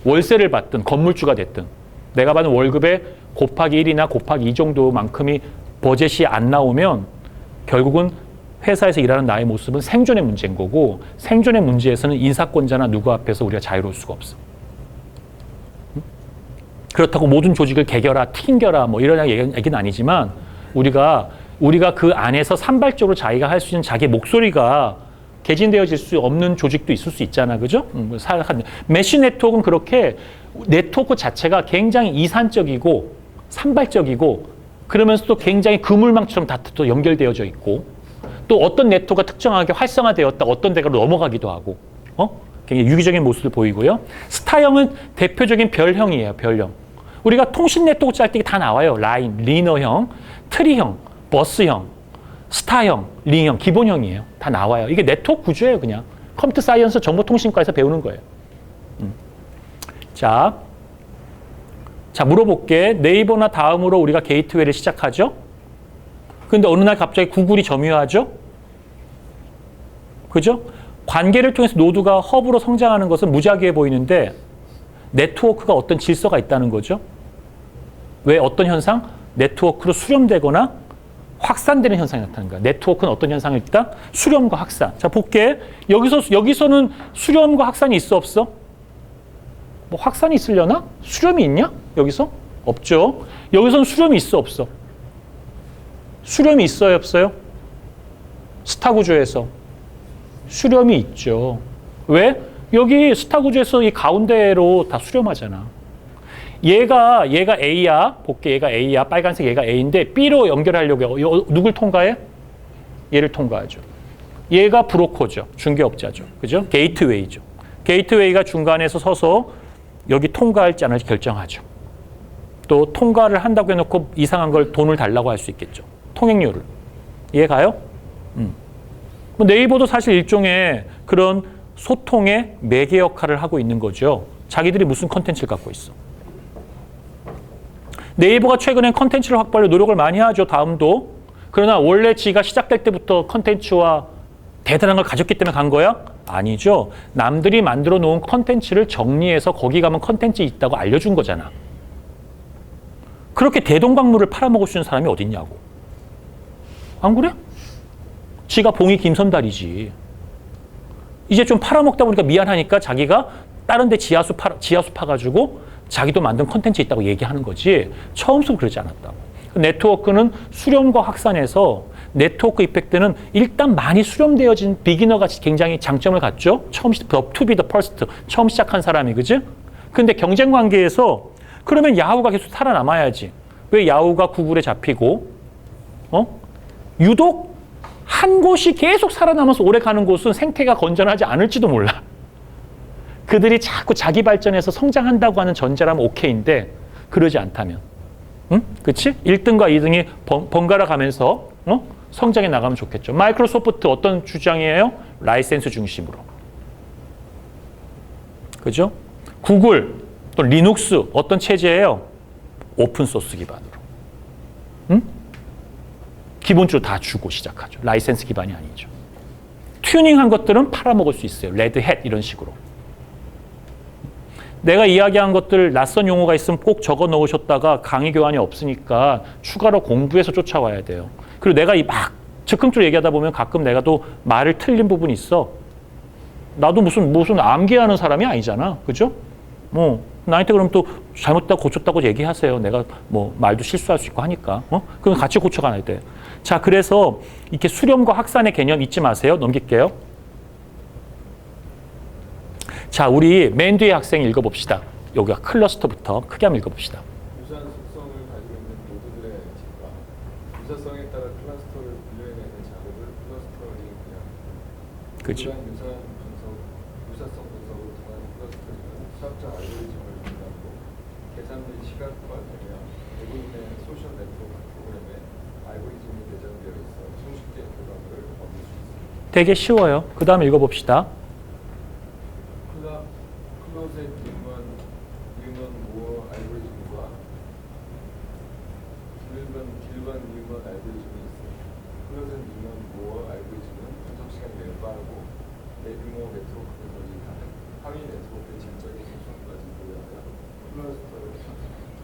월세를 받든 건물주가 됐든 내가 받는 월급의 곱하기 1이나 곱하기 2 정도만큼이 버젯이 안 나오면 결국은 회사에서 일하는 나의 모습은 생존의 문제인 거고 생존의 문제에서는 인사권자나 누구 앞에서 우리가 자유로울 수가 없어. 그렇다고 모든 조직을 개겨라, 튕겨라 뭐 이런 얘기는 아니지만 우리가 그 안에서 산발적으로 자기가 할 수 있는 자기 목소리가 개진되어질 수 없는 조직도 있을 수 있잖아. 그죠? 메쉬 네트워크는 그렇게 네트워크 자체가 굉장히 이산적이고 산발적이고 그러면서 또 굉장히 그물망처럼 다 또 연결되어져 있고 또 어떤 네트워크가 특정하게 활성화되었다 어떤 데가 넘어가기도 하고 굉장히 유기적인 모습을 보이고요. 스타형은 대표적인 별형이에요. 별형. 우리가 통신 네트워크 짤 때 다 나와요. 라인, 리너형, 트리형, 버스형, 스타형, 링형, 기본형이에요. 다 나와요. 이게 네트워크 구조예요. 그냥 컴퓨터 사이언스 정보통신과에서 배우는 거예요. 자, 물어볼게. 네이버나 다음으로 우리가 게이트웨이를 시작하죠. 근데 어느 날 갑자기 구글이 점유하죠. 그죠? 관계를 통해서 노드가 허브로 성장하는 것은 무작위해 보이는데 네트워크가 어떤 질서가 있다는 거죠. 왜 어떤 현상? 네트워크로 수렴되거나 확산되는 현상이 나타나는 거야. 네트워크는 어떤 현상이 있다? 수렴과 확산. 자, 볼게. 여기서는 수렴과 확산이 있어, 없어? 뭐 확산이 있으려나? 수렴이 있냐? 여기서? 없죠. 여기서는 수렴이 있어, 없어? 수렴이 있어요, 없어요? 스타 구조에서. 수렴이 있죠. 왜? 여기 스타 구조에서 이 가운데로 다 수렴하잖아. 얘가 A야. 볼게. 얘가 A야. 빨간색 얘가 A인데 B로 연결하려고 누굴 통과해? 얘를 통과하죠. 얘가 브로커죠. 중개업자죠. 그죠? 게이트웨이죠. 게이트웨이가 중간에서 서서 여기 통과할지 안 할지 결정하죠. 또 통과를 한다고 해놓고 이상한 걸 돈을 달라고 할 수 있겠죠. 통행료를. 이해가요? 네이버도 사실 일종의 그런 소통의 매개 역할을 하고 있는 거죠. 자기들이 무슨 컨텐츠를 갖고 있어. 네이버가 최근엔 컨텐츠를 확보하려고 노력을 많이 하죠. 다음도. 그러나 원래 지가 시작될 때부터 컨텐츠와 대단한 걸 가졌기 때문에 간 거야? 아니죠. 남들이 만들어 놓은 컨텐츠를 정리해서 거기 가면 컨텐츠 있다고 알려준 거잖아. 그렇게 대동강물을 팔아먹을 수 있는 사람이 어딨냐고. 안 그래? 지가 봉이 김선달이지. 이제 좀 팔아먹다 보니까 미안하니까 자기가 다른 데 지하수 파가지고 자기도 만든 콘텐츠 있다고 얘기하는 거지. 처음부터 그러지 않았다고. 네트워크는 수렴과 확산해서 네트워크 이펙트는 일단 많이 수렴되어진 비기너가 굉장히 장점을 갖죠. to be the first. 처음 시작한 사람이, 그지? 근데 경쟁 관계에서 그러면 야후가 계속 살아남아야지. 왜 야후가 구글에 잡히고, 유독 한 곳이 계속 살아남아서 오래 가는 곳은 생태가 건전하지 않을지도 몰라. 그들이 자꾸 자기 발전해서 성장한다고 하는 전제라면 오케이인데, 그러지 않다면. 응? 그치? 1등과 2등이 번갈아 가면서, 성장해 나가면 좋겠죠. 마이크로소프트 어떤 주장이에요? 라이센스 중심으로. 그죠? 구글, 또 리눅스 어떤 체제예요? 오픈소스 기반으로. 응? 기본적으로 다 주고 시작하죠. 라이센스 기반이 아니죠. 튜닝한 것들은 팔아먹을 수 있어요. 레드햇 이런 식으로. 내가 이야기한 것들 낯선 용어가 있으면 꼭 적어 놓으셨다가 강의 교환이 없으니까 추가로 공부해서 쫓아와야 돼요. 그리고 내가 막 즉흥적으로 얘기하다 보면 가끔 내가 또 말을 틀린 부분이 있어. 나도 무슨 암기하는 사람이 아니잖아. 그죠? 나한테 그럼 또 잘못했다고 고쳤다고 얘기하세요. 내가 말도 실수할 수 있고 하니까. 그럼 같이 고쳐가야 돼. 자, 그래서 이렇게 수렴과 확산의 개념 잊지 마세요. 넘길게요. 자, 우리 맨 뒤에 학생 읽어봅시다. 여기가 클러스터부터 크게 한번 읽어봅시다. 유사한 속성을 가지고 있는 노드들의 집과 유사성에 따라 클러스터를 분류해내는 작업을 클러스터링이라고 합니다. 그렇죠. 유사성 분석을 통한 클러스터링은 수학적 알고리즘을 준비하고 계산 및 시각화 되며 대부분의 소셜 네트워크 프로그램에 알고리즘이 내장되어 있어 형식적 결과물을 얻을 수 있습니다. 되게 쉬워요. 그 다음 읽어봅시다. 클로셋 뉴먼 모어 알고리즘과 길건 뉴먼 알고리즘이 있습니다. 클로셋 뉴먼 모어 알고리즘은 분석 시간이 매우 빠르고 대규모 네트워크 분석이 가능, 하위 네트워크의 질적인 속성까지 고려하여 클러스터를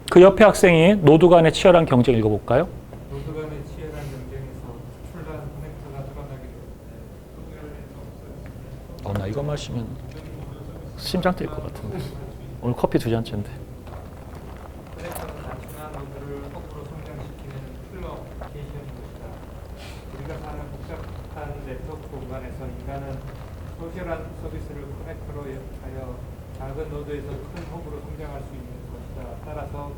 그 옆에 학생이 노드 간의 치열한 경쟁 읽어볼까요? 노드 간의 치열한 경쟁에서 출란 커넥터가 드러나게 되었는데 소멸에서 없어졌습니다. 나 이거 마시면 심장 뛸 것 같은데. 오늘 커피 2잔째인데. 커넥터는 단순한 노드를 거꾸로 성장시키는 플러게이션인 것이다. 우리가 사는 복잡한 네트워크 공간에서 인간은 소셜한 서비스를 커넥터로 하여 작은 노드에서 큰 허브로 성장할 수 있는 것이다. 따라서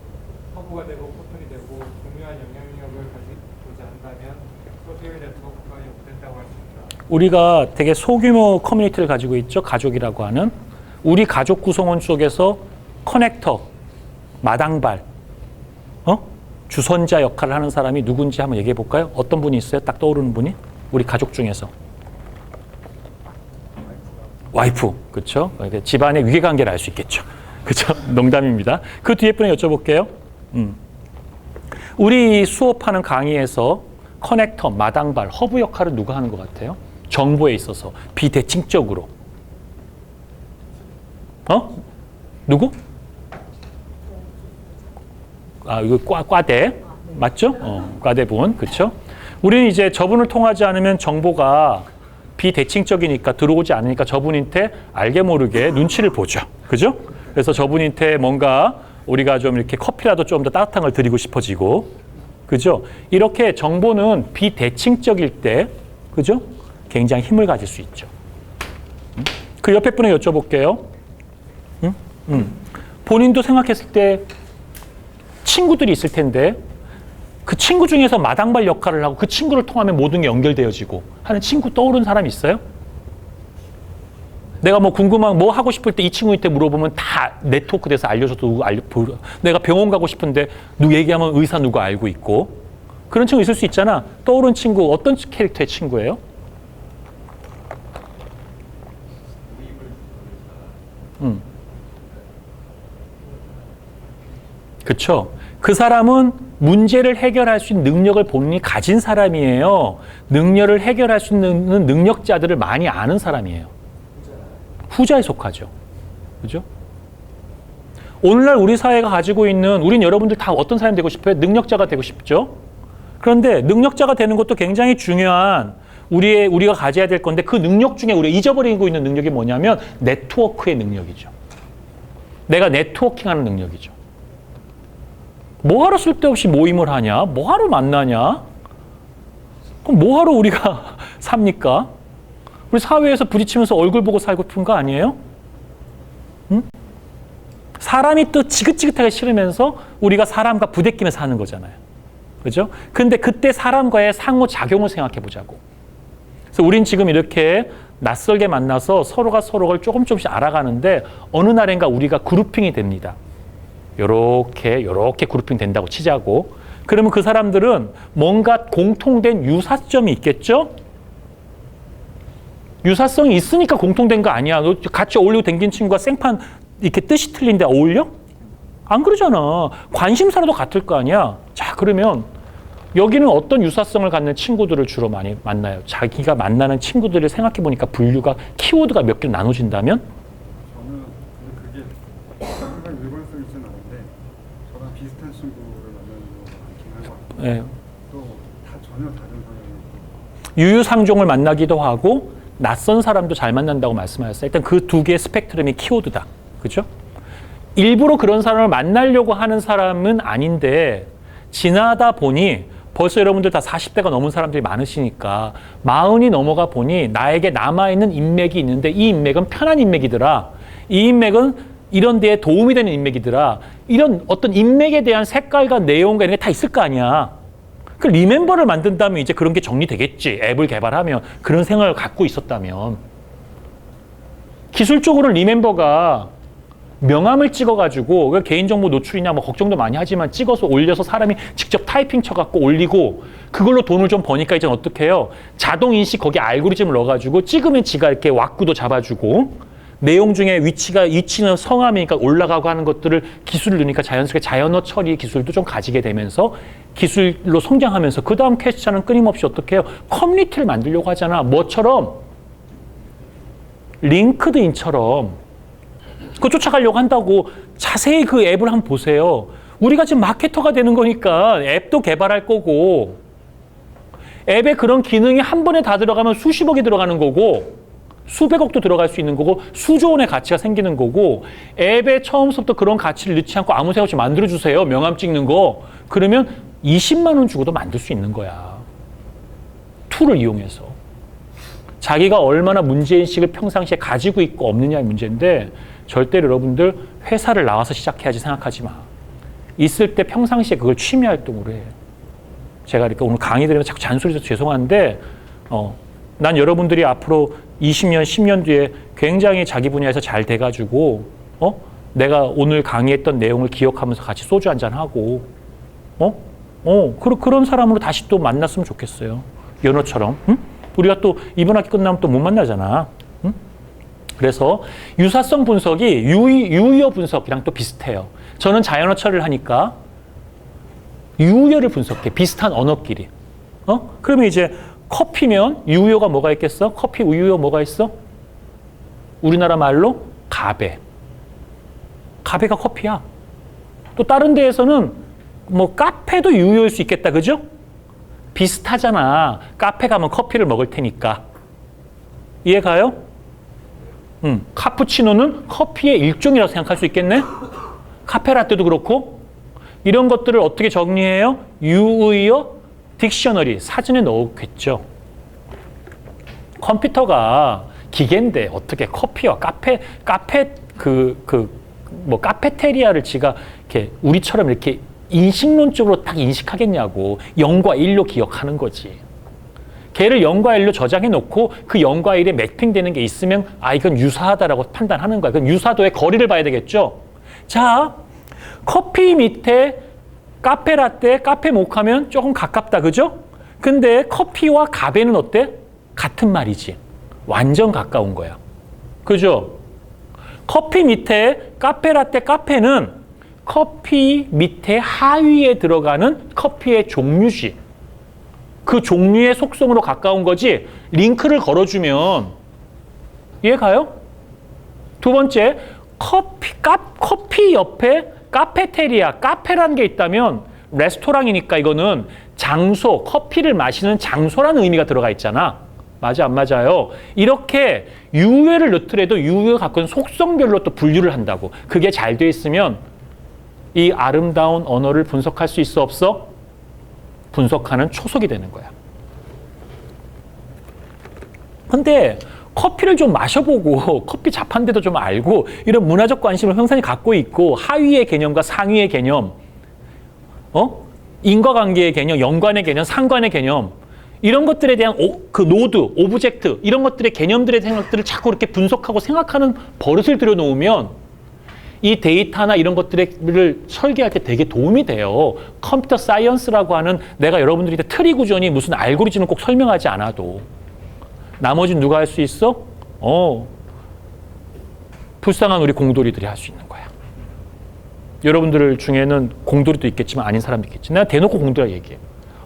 허브가 되고 포털이 되고 중요한 영향력을 가지고자 한다면 소셜 네트워크가 요구된다고 할 수 있다. 우리가 되게 소규모 커뮤니티를 가지고 있죠. 가족이라고 하는. 우리 가족 구성원 쪽에서 커넥터, 마당발, 주선자 역할을 하는 사람이 누군지 한번 얘기해 볼까요? 어떤 분이 있어요? 딱 떠오르는 분이? 우리 가족 중에서. 와이프, 그렇죠? 집안의 위계관계를 알 수 있겠죠. 그렇죠? 농담입니다. 그 뒤에 분에 여쭤볼게요. 우리 수업하는 강의에서 커넥터, 마당발, 허브 역할을 누가 하는 것 같아요? 정보에 있어서 비대칭적으로. 누구? 이거 과대. 맞죠? 과대분. 그렇죠? 우리는 이제 저분을 통하지 않으면 정보가 비대칭적이니까 들어오지 않으니까 저분한테 알게 모르게 눈치를 보죠. 그죠? 그래서 저분한테 뭔가 우리가 좀 이렇게 커피라도 좀 더 따뜻한 걸 드리고 싶어지고. 그죠? 이렇게 정보는 비대칭적일 때, 그죠? 굉장히 힘을 가질 수 있죠. 그 옆에 분에 여쭤볼게요. 본인도 생각했을 때 친구들이 있을 텐데 그 친구 중에서 마당발 역할을 하고 그 친구를 통하면 모든 게 연결되어지고 하는 친구 떠오르는 사람 있어요? 내가 궁금한 뭐 하고 싶을 때 이 친구한테 물어보면 다 네트워크 돼서 알려줘도 내가 병원 가고 싶은데 누구 얘기하면 의사 누구 알고 있고 그런 친구 있을 수 있잖아. 떠오르는 친구 어떤 캐릭터의 친구예요? 그렇죠. 그 사람은 문제를 해결할 수 있는 능력을 본인이 가진 사람이에요. 능력을 해결할 수 있는 능력자들을 많이 아는 사람이에요. 후자에 속하죠. 그죠? 오늘날 우리 사회가 가지고 있는, 우린 여러분들 다 어떤 사람이 되고 싶어요? 능력자가 되고 싶죠? 그런데 능력자가 되는 것도 굉장히 중요한 우리가 가져야 될 건데, 그 능력 중에 우리가 잊어버리고 있는 능력이 뭐냐면 네트워크의 능력이죠. 내가 네트워킹하는 능력이죠. 뭐하러 쓸데없이 모임을 하냐? 뭐하러 만나냐? 그럼 뭐하러 우리가 삽니까? 우리 사회에서 부딪히면서 얼굴 보고 살고 싶은 거 아니에요? 응? 사람이 또 지긋지긋하게 싫으면서 우리가 사람과 부대끼면서 사는 거잖아요. 그죠? 근데 그때 사람과의 상호작용을 생각해 보자고. 그래서 우린 지금 이렇게 낯설게 만나서 서로가 서로를 조금씩 알아가는데, 어느 날인가 우리가 그룹핑이 됩니다. 요렇게 그룹핑 된다고 치자고. 그러면 그 사람들은 뭔가 공통된 유사점이 있겠죠? 유사성이 있으니까 공통된 거 아니야. 너 같이 어울리고 댕긴 친구가 생판 이렇게 뜻이 틀린데 어울려? 안 그러잖아. 관심사라도 같을 거 아니야. 자, 그러면 여기는 어떤 유사성을 갖는 친구들을 주로 많이 만나요? 자기가 만나는 친구들을 생각해 보니까 분류가, 키워드가 몇 개로 나눠진다면? 저는 근데 그게 항상 일관성 있지는 않은데, 저랑 비슷한 친구를 만나는 경우가 많긴 할 것 같고, 네. 또 다 전혀 다른 성향이 유유상종을 만나기도 하고 낯선 사람도 잘 만난다고 말씀하셨어요. 일단 그 두 개의 스펙트럼이 키워드다. 그죠? 일부러 그런 사람을 만나려고 하는 사람은 아닌데, 지나다 보니 벌써 여러분들 다 40대가 넘은 사람들이 많으시니까 40이 넘어가 보니 나에게 남아있는 인맥이 있는데, 이 인맥은 편한 인맥이더라. 이 인맥은 이런 데에 도움이 되는 인맥이더라. 이런 어떤 인맥에 대한 색깔과 내용과 이런 게 다 있을 거 아니야. 그 리멤버를 만든다면 이제 그런 게 정리되겠지. 앱을 개발하면, 그런 생각을 갖고 있었다면. 기술적으로 리멤버가 명함을 찍어가지고, 개인정보 노출이냐 뭐 걱정도 많이 하지만 찍어서 올려서 사람이 직접 타이핑 쳐갖고 올리고, 그걸로 돈을 좀 버니까 이제 어떻게 해요? 자동인식 거기 알고리즘을 넣어가지고 찍으면 지가 이렇게 왁구도 잡아주고, 내용 중에 위치는 성함이니까 올라가고 하는 것들을 기술을 넣으니까 자연스럽게 자연어 처리 기술도 좀 가지게 되면서 기술로 성장하면서, 그 다음 퀘스천은 끊임없이 어떻게 해요? 커뮤니티를 만들려고 하잖아. 뭐처럼? 링크드인처럼. 그거 쫓아가려고 한다고. 자세히 그 앱을 한번 보세요. 우리가 지금 마케터가 되는 거니까 앱도 개발할 거고, 앱에 그런 기능이 한 번에 다 들어가면 수십억이 들어가는 거고, 수백억도 들어갈 수 있는 거고, 수조 원의 가치가 생기는 거고, 앱에 처음부터 그런 가치를 넣지 않고 아무 생각 없이 만들어주세요. 명함 찍는 거. 그러면 20만 원 주고도 만들 수 있는 거야. 툴을 이용해서. 자기가 얼마나 문제인식을 평상시에 가지고 있고 없느냐의 문제인데, 절대로 여러분들 회사를 나와서 시작해야지 생각하지 마. 있을 때 평상시에 그걸 취미 활동으로 해. 제가 이렇게 오늘 강의 드리면서 자꾸 잔소리해서 죄송한데, 난 여러분들이 앞으로 20년, 10년 뒤에 굉장히 자기 분야에서 잘 돼가지고, 내가 오늘 강의했던 내용을 기억하면서 같이 소주 한잔하고, 그런 사람으로 다시 또 만났으면 좋겠어요. 연어처럼. 응? 우리가 또 이번 학기 끝나면 또 못 만나잖아. 응? 그래서 유사성 분석이 유의어 분석이랑 또 비슷해요. 저는 자연어 처리를 하니까 유의어를 분석해. 비슷한 언어끼리. 그러면 이제 커피면 유효가 뭐가 있겠어? 커피 유효 뭐가 있어? 우리나라 말로 가베. 가베가 커피야. 또 다른 데에서는 뭐 카페도 유효일 수 있겠다. 그죠? 비슷하잖아. 카페 가면 커피를 먹을 테니까. 이해 가요? 카푸치노는 커피의 일종이라고 생각할 수 있겠네? 카페라떼도 그렇고. 이런 것들을 어떻게 정리해요? 유의어 딕셔너리, 사전에 넣겠죠. 컴퓨터가 기계인데 어떻게 커피와 카페테리아를 지가 이렇게 우리처럼 이렇게 인식론적으로 딱 인식하겠냐고. 0과 1로 기억하는 거지. 걔를 0과 1로 저장해 놓고 그 0과 1에 매핑되는 게 있으면 이건 유사하다라고 판단하는 거야. 그럼 유사도의 거리를 봐야 되겠죠. 자, 커피 밑에 카페라떼, 카페 모카면 조금 가깝다. 그죠? 근데 커피와 가베는 어때? 같은 말이지. 완전 가까운 거야. 그죠? 커피 밑에 카페라떼, 카페는 커피 밑에 하위에 들어가는 커피의 종류지. 그 종류의 속성으로 가까운 거지. 링크를 걸어주면 이해 가요? 두 번째, 커피 옆에 카페테리아, 카페라는 게 있다면 레스토랑이니까 이거는 장소, 커피를 마시는 장소라는 의미가 들어가 있잖아. 맞아, 안 맞아요? 이렇게 유해를 넣더라도 유해가 갖고 있는 속성별로 또 분류를 한다고. 그게 잘 돼 있으면 이 아름다운 언어를 분석할 수 있어, 없어? 분석하는 초석이 되는 거야. 근데 커피를 좀 마셔보고 커피 자판대도 좀 알고 이런 문화적 관심을 형성이 갖고 있고 하위의 개념과 상위의 개념, 인과관계의 개념, 연관의 개념, 상관의 개념 이런 것들에 대한 그 노드, 오브젝트 이런 것들의 개념들의 생각들을 자꾸 이렇게 분석하고 생각하는 버릇을 들여놓으면 이 데이터나 이런 것들을 설계할 때 되게 도움이 돼요. 컴퓨터 사이언스라고 하는 내가 여러분들이 트리 구조니 무슨 알고리즘을 꼭 설명하지 않아도 나머지는 누가 할 수 있어? 불쌍한 우리 공돌이들이 할 수 있는 거야. 여러분들 중에는 공돌이도 있겠지만 아닌 사람도 있겠지. 내가 대놓고 공돌이라 얘기해.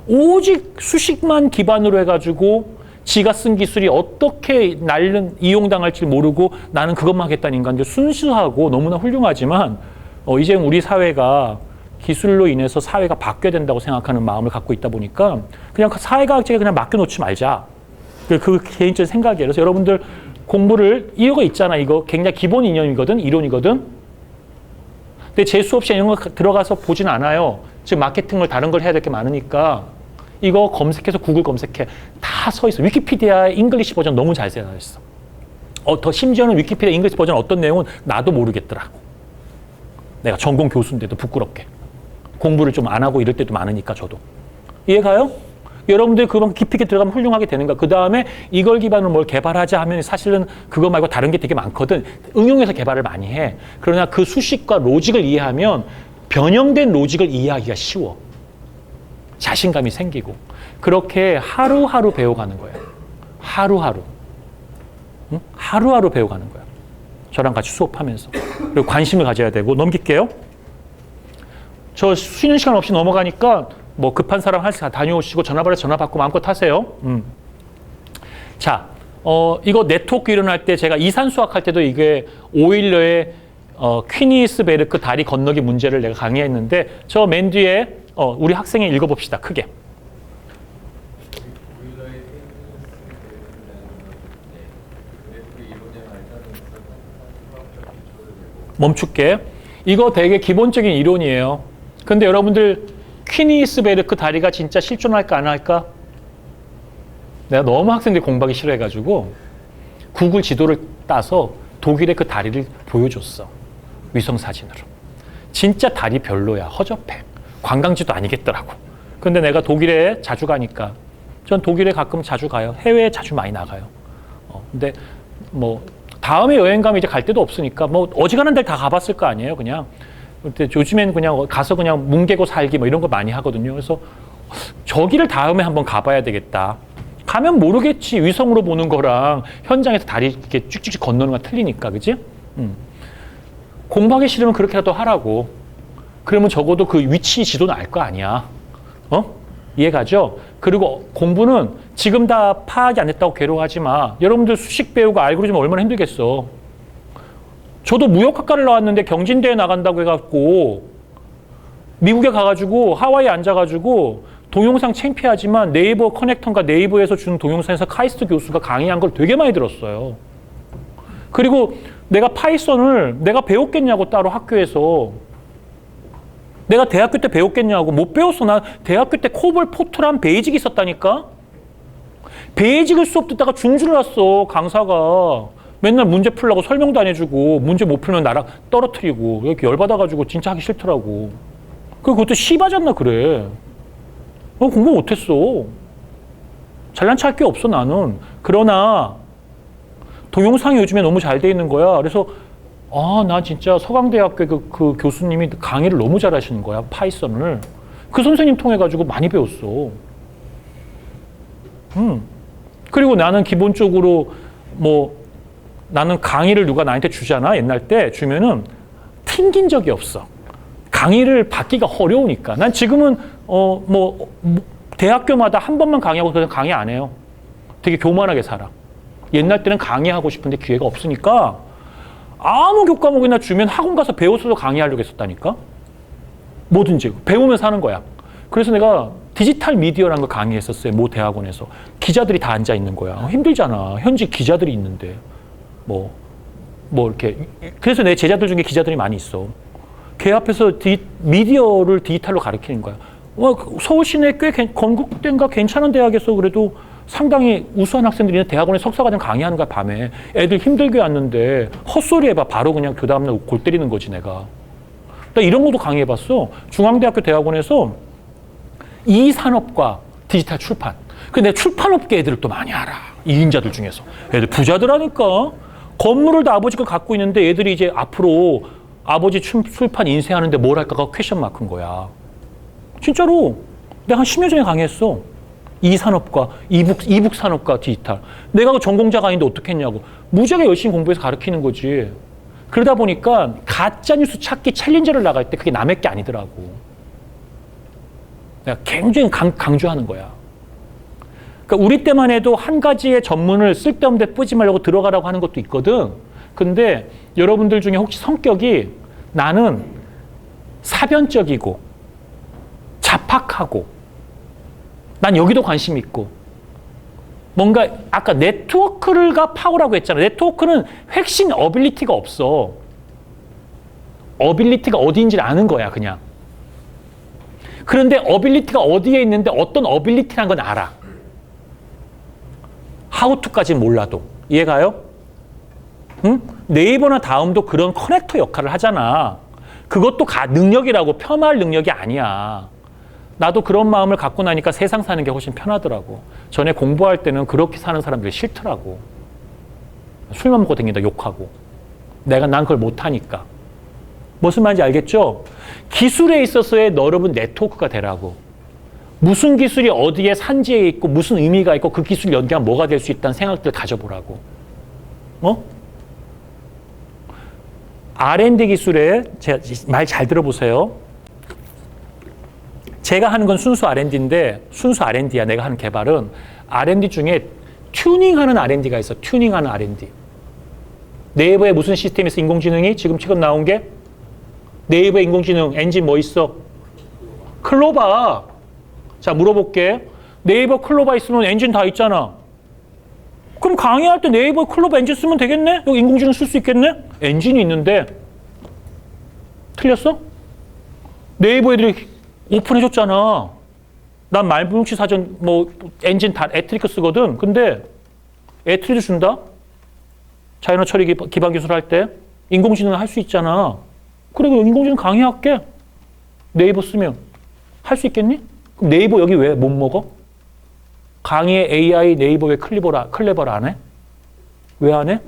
오직 수식만 기반으로 해가지고 지가 쓴 기술이 어떻게 이용당할지 모르고 나는 그것만 하겠다는 인간들 순수하고 너무나 훌륭하지만 이제 우리 사회가 기술로 인해서 사회가 바뀌어야 된다고 생각하는 마음을 갖고 있다 보니까 그냥 사회과학자에 그냥 맡겨놓지 말자. 그 개인적인 생각이에요. 그래서 여러분들 공부를 이유가 있잖아. 이거 굉장히 기본 이념이거든. 이론이거든. 근데 재수 없이 이런 거 들어가서 보진 않아요. 지금 마케팅을 다른 걸 해야 될 게 많으니까 이거 검색해서 구글 검색해. 다 서 있어. 위키피디아 잉글리시 버전 너무 잘 되어 있어. 더 심지어는 위키피디아 잉글리시 버전 어떤 내용은 나도 모르겠더라고. 내가 전공 교수인데도 부끄럽게. 공부를 좀 안 하고 이럴 때도 많으니까 저도. 이해가요? 여러분들이 그만 깊이 있게 들어가면 훌륭하게 되는 거야. 그 다음에 이걸 기반으로 뭘 개발하자 하면 사실은 그거 말고 다른 게 되게 많거든. 응용해서 개발을 많이 해. 그러나 그 수식과 로직을 이해하면 변형된 로직을 이해하기가 쉬워. 자신감이 생기고. 그렇게 하루하루 배워가는 거야. 하루하루. 응? 하루하루 배워가는 거야. 저랑 같이 수업하면서. 그리고 관심을 가져야 되고. 넘길게요. 저 쉬는 시간 없이 넘어가니까 뭐 급한 사람 할수 다녀오시고 전화 받고 마음껏 하세요. 자, 이거 네트워크 이론할 때 제가 이산 수학할 때도 이게 오일러의 퀴니스베르크 다리 건너기 문제를 내가 강의했는데 저 맨 뒤에 우리 학생이 읽어봅시다. 크게. 멈출게. 이거 되게 기본적인 이론이에요. 근데 여러분들 퀴니스베르크 다리가 진짜 실존할까 안 할까? 내가 너무 학생들이 공부하기 싫어해가지고 구글 지도를 따서 독일의 그 다리를 보여줬어. 위성 사진으로. 진짜 다리 별로야. 허접해. 관광지도 아니겠더라고. 근데 내가 독일에 자주 가니까 전 독일에 가끔 자주 가요. 해외에 자주 많이 나가요. 근데 뭐 다음에 여행 가면 이제 갈 데도 없으니까 뭐 어지간한 데를 다 가봤을 거 아니에요. 그냥. 근데 요즘엔 그냥 가서 그냥 뭉개고 살기 뭐 이런 거 많이 하거든요. 그래서 저기를 다음에 한번 가봐야 되겠다. 가면 모르겠지. 위성으로 보는 거랑 현장에서 다리 이렇게 쭉쭉쭉 건너는 거 틀리니까, 그지? 공부하기 싫으면 그렇게라도 하라고. 그러면 적어도 그 위치 지도는 알 거 아니야. 이해가죠? 그리고 공부는 지금 다 파악이 안 됐다고 괴로워하지 마. 여러분들 수식 배우고 알고리즘 얼마나 힘들겠어. 저도 무역학과를 나왔는데 경진대회 나간다고 해갖고 미국에 가가지고 하와이에 앉아가지고 동영상 창피하지만 네이버 커넥턴과 네이버에서 준 동영상에서 카이스트 교수가 강의한 걸 되게 많이 들었어요. 그리고 내가 파이썬을 내가 배웠겠냐고 따로 학교에서. 내가 대학교 때 배웠겠냐고. 못 배웠어. 나 대학교 때 코볼 포트란 베이직이 있었다니까. 베이직을 수업 듣다가 준 줄 알았어. 강사가. 맨날 문제 풀라고 설명도 안 해주고 문제 못 풀면 나랑 떨어뜨리고 이렇게 열받아가지고 진짜 하기 싫더라고. 그리고 그것도 씨바잖나 그래. 공부 못했어. 잘난 체 할 게 없어 나는. 그러나 동영상이 요즘에 너무 잘 돼 있는 거야. 그래서 나 진짜 서강대학교 그 교수님이 강의를 너무 잘하시는 거야. 파이썬을. 그 선생님 통해 가지고 많이 배웠어. 그리고 나는 기본적으로 나는 강의를 누가 나한테 주잖아. 옛날 때 주면은 튕긴 적이 없어. 강의를 받기가 어려우니까. 난 지금은 대학교마다 한 번만 강의하고 그냥 강의 안 해요. 되게 교만하게 살아. 옛날 때는 강의하고 싶은데 기회가 없으니까 아무 교과목이나 주면 학원 가서 배워서 강의하려고 했었다니까. 뭐든지 배우면서 하는 거야. 그래서 내가 디지털 미디어라는 거 강의했었어요. 모 대학원에서. 기자들이 다 앉아 있는 거야. 힘들잖아. 현직 기자들이 있는데. 뭐 이렇게. 그래서 내 제자들 중에 기자들이 많이 있어. 걔 앞에서 미디어를 디지털로 가르치는 거야. 서울 시내 꽤 건국대인가 괜찮은 대학에서 그래도 상당히 우수한 학생들이 있는 대학원에 석사과정 강의하는 거야, 밤에. 애들 힘들게 왔는데 헛소리 해봐. 바로 그냥 그 다음날 골 때리는 거지, 내가. 나 이런 것도 강의해봤어. 중앙대학교 대학원에서 이산업과 디지털 출판. 근데 내가 출판업계 애들을 또 많이 알아. 이인자들 중에서. 애들 부자들하니까. 건물을 다 아버지가 갖고 있는데 애들이 이제 앞으로 아버지 출판 인쇄하는데 뭘 할까가 퀘션 마크인 거야. 진짜로. 내가 한 10년 전에 강의했어. 이산업과 이북 산업과 디지털. 내가 그 전공자가 아닌데 어떻게 했냐고. 무지하게 열심히 공부해서 가르치는 거지. 그러다 보니까 가짜뉴스 찾기 챌린저를 나갈 때 그게 남의 게 아니더라고. 내가 굉장히 강조하는 거야. 그러니까 우리 때만 해도 한 가지의 전문을 쓸데없는 데 뿌지 말라고 들어가라고 하는 것도 있거든. 근데 여러분들 중에 혹시 성격이 나는 사변적이고 자팍하고 난 여기도 관심 있고 뭔가 아까 네트워크가 파워라고 했잖아. 네트워크는 핵심 어빌리티가 없어. 어빌리티가 어디인지를 아는 거야, 그냥. 그런데 어빌리티가 어디에 있는데 어떤 어빌리티란 건 알아. 하우투까지는 몰라도. 이해가요? 응? 네이버나 다음도 그런 커넥터 역할을 하잖아. 그것도 능력이라고, 폄하할 능력이 아니야. 나도 그런 마음을 갖고 나니까 세상 사는 게 훨씬 편하더라고. 전에 공부할 때는 그렇게 사는 사람들이 싫더라고. 술만 먹고 다닌다 욕하고. 난 그걸 못하니까. 무슨 말인지 알겠죠? 기술에 있어서의 여러분 네트워크가 되라고. 무슨 기술이 어디에 산지에 있고 무슨 의미가 있고 그 기술 연계하면 뭐가 될 수 있다는 생각들 가져보라고. R&D 기술에 말 잘 들어보세요. 제가 하는 건 순수 R&D인데 순수 R&D야. 내가 하는 개발은 R&D 중에 튜닝하는 R&D가 있어. 튜닝하는 R&D. 네이버에 무슨 시스템이 있어? 인공지능이 지금 나온 게 네이버 인공지능 엔진 뭐 있어? 클로바. 자, 물어볼게. 네이버 클로바 있으면 엔진 다 있잖아. 그럼 강의할 때 네이버 클로바 엔진 쓰면 되겠네? 여기 인공지능 쓸 수 있겠네? 엔진이 있는데 틀렸어? 네이버 애들이 오픈해줬잖아. 난 말뭉치 사전 엔진 다 애트리크 쓰거든. 근데 애트리도 준다? 자연어 처리 기반 기술 할 때 인공지능 할 수 있잖아. 그래, 인공지능 강의할게. 네이버 쓰면 할 수 있겠니? 그럼 네이버 여기 왜 못 먹어? 강의에 AI 네이버 왜 클레버를 안 해? 왜 안 해?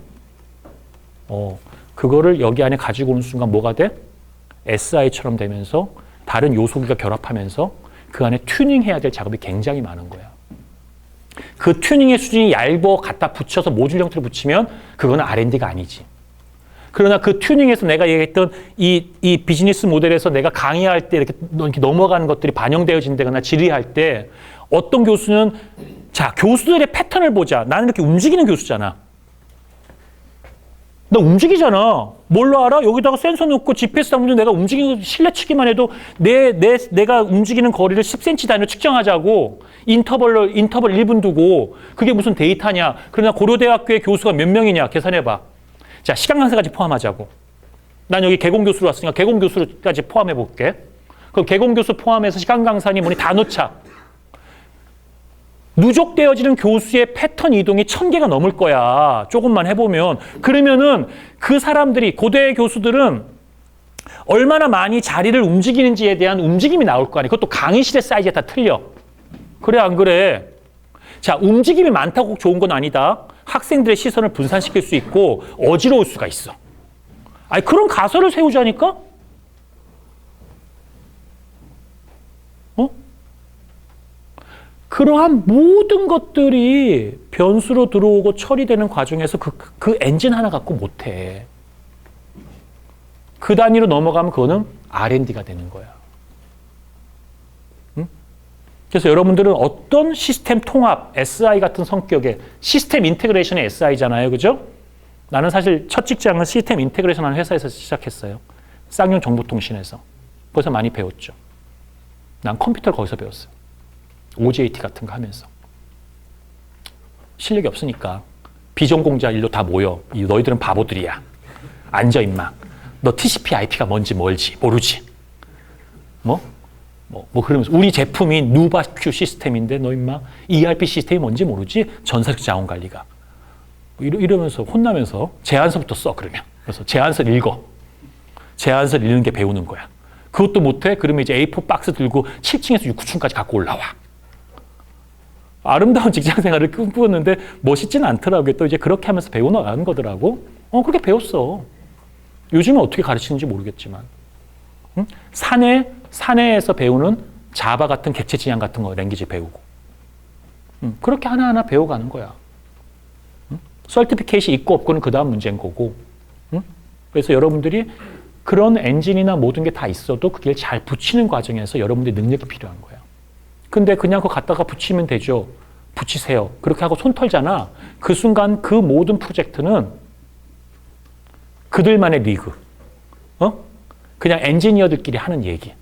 그거를 여기 안에 가지고 오는 순간 뭐가 돼? SI처럼 되면서 다른 요소기가 결합하면서 그 안에 튜닝해야 될 작업이 굉장히 많은 거야. 그 튜닝의 수준이 얇어 갖다 붙여서 모듈 형태로 붙이면 그거는 R&D가 아니지. 그러나 그 튜닝에서 내가 얘기했던 이 비즈니스 모델에서 내가 강의할 때 이렇게 넘어가는 것들이 반영되어진다거나 질의할 때 어떤 교수는 자, 교수들의 패턴을 보자. 나는 이렇게 움직이는 교수잖아. 나 움직이잖아. 뭘로 알아? 여기다가 센서 넣고 GPS 담으면 내가 움직이는 거 실내 치기만 해도 내가 움직이는 거리를 10cm 단위로 측정하자고 인터벌 1분 두고 그게 무슨 데이터냐. 그러나 고려대학교의 교수가 몇 명이냐 계산해봐. 자, 시간 강사까지 포함하자고. 난 여기 개공교수로 왔으니까 개공교수까지 포함해 볼게. 그럼 개공교수 포함해서 시간 강사니 뭐니 다 넣자. 누적되어지는 교수의 패턴 이동이 1000개가 넘을 거야. 조금만 해보면. 그러면은 그 사람들이, 고대 교수들은 얼마나 많이 자리를 움직이는지에 대한 움직임이 나올 거 아니야. 그것도 강의실의 사이즈가 다 틀려. 그래, 안 그래? 자, 움직임이 많다고 꼭 좋은 건 아니다. 학생들의 시선을 분산시킬 수 있고 어지러울 수가 있어. 아니, 그런 가설을 세우자니까? 그러한 모든 것들이 변수로 들어오고 처리되는 과정에서 그 엔진 하나 갖고 못해. 그 단위로 넘어가면 그거는 R&D가 되는 거야. 응? 그래서 여러분들은 어떤 시스템 통합, SI 같은 성격의 시스템 인테그레이션의 SI잖아요. 그죠? 나는 사실 첫 직장은 시스템 인테그레이션 하는 회사에서 시작했어요. 쌍용 정보통신에서. 거기서 많이 배웠죠. 난 컴퓨터를 거기서 배웠어요. OJT 같은 거 하면서. 실력이 없으니까 비전공자 일로 다 모여. 너희들은 바보들이야. 앉아 임마. 너 TCP IP가 뭔지 뭘지 모르지. 뭐 그러면서 우리 제품이 누바큐 시스템인데 너 임마 ERP 시스템이 뭔지 모르지? 전사적 자원 관리가. 이러면서 혼나면서 제안서부터 써 그러면. 그래서 제안서를 읽어. 제안서를 읽는 게 배우는 거야. 그것도 못해? 그러면 이제 A4 박스 들고 7층에서 9층까지 갖고 올라와. 아름다운 직장 생활을 꿈꾸었는데 멋있지는 않더라고요. 또 이제 그렇게 하면서 배워나가는 거더라고. 그렇게 배웠어. 요즘은 어떻게 가르치는지 모르겠지만. 응? 사내에서 배우는 자바 같은 객체 지향 같은 거 랭귀지 배우고. 그렇게 하나하나 배워가는 거야. 서티피케이시 있고 없고는 그 다음 문제인 거고. 그래서 여러분들이 그런 엔진이나 모든 게 다 있어도 그게 잘 붙이는 과정에서 여러분들의 능력이 필요한 거야. 근데 그냥 그거 갖다가 붙이면 되죠. 붙이세요. 그렇게 하고 손 털잖아. 그 순간 그 모든 프로젝트는 그들만의 리그. 그냥 엔지니어들끼리 하는 얘기.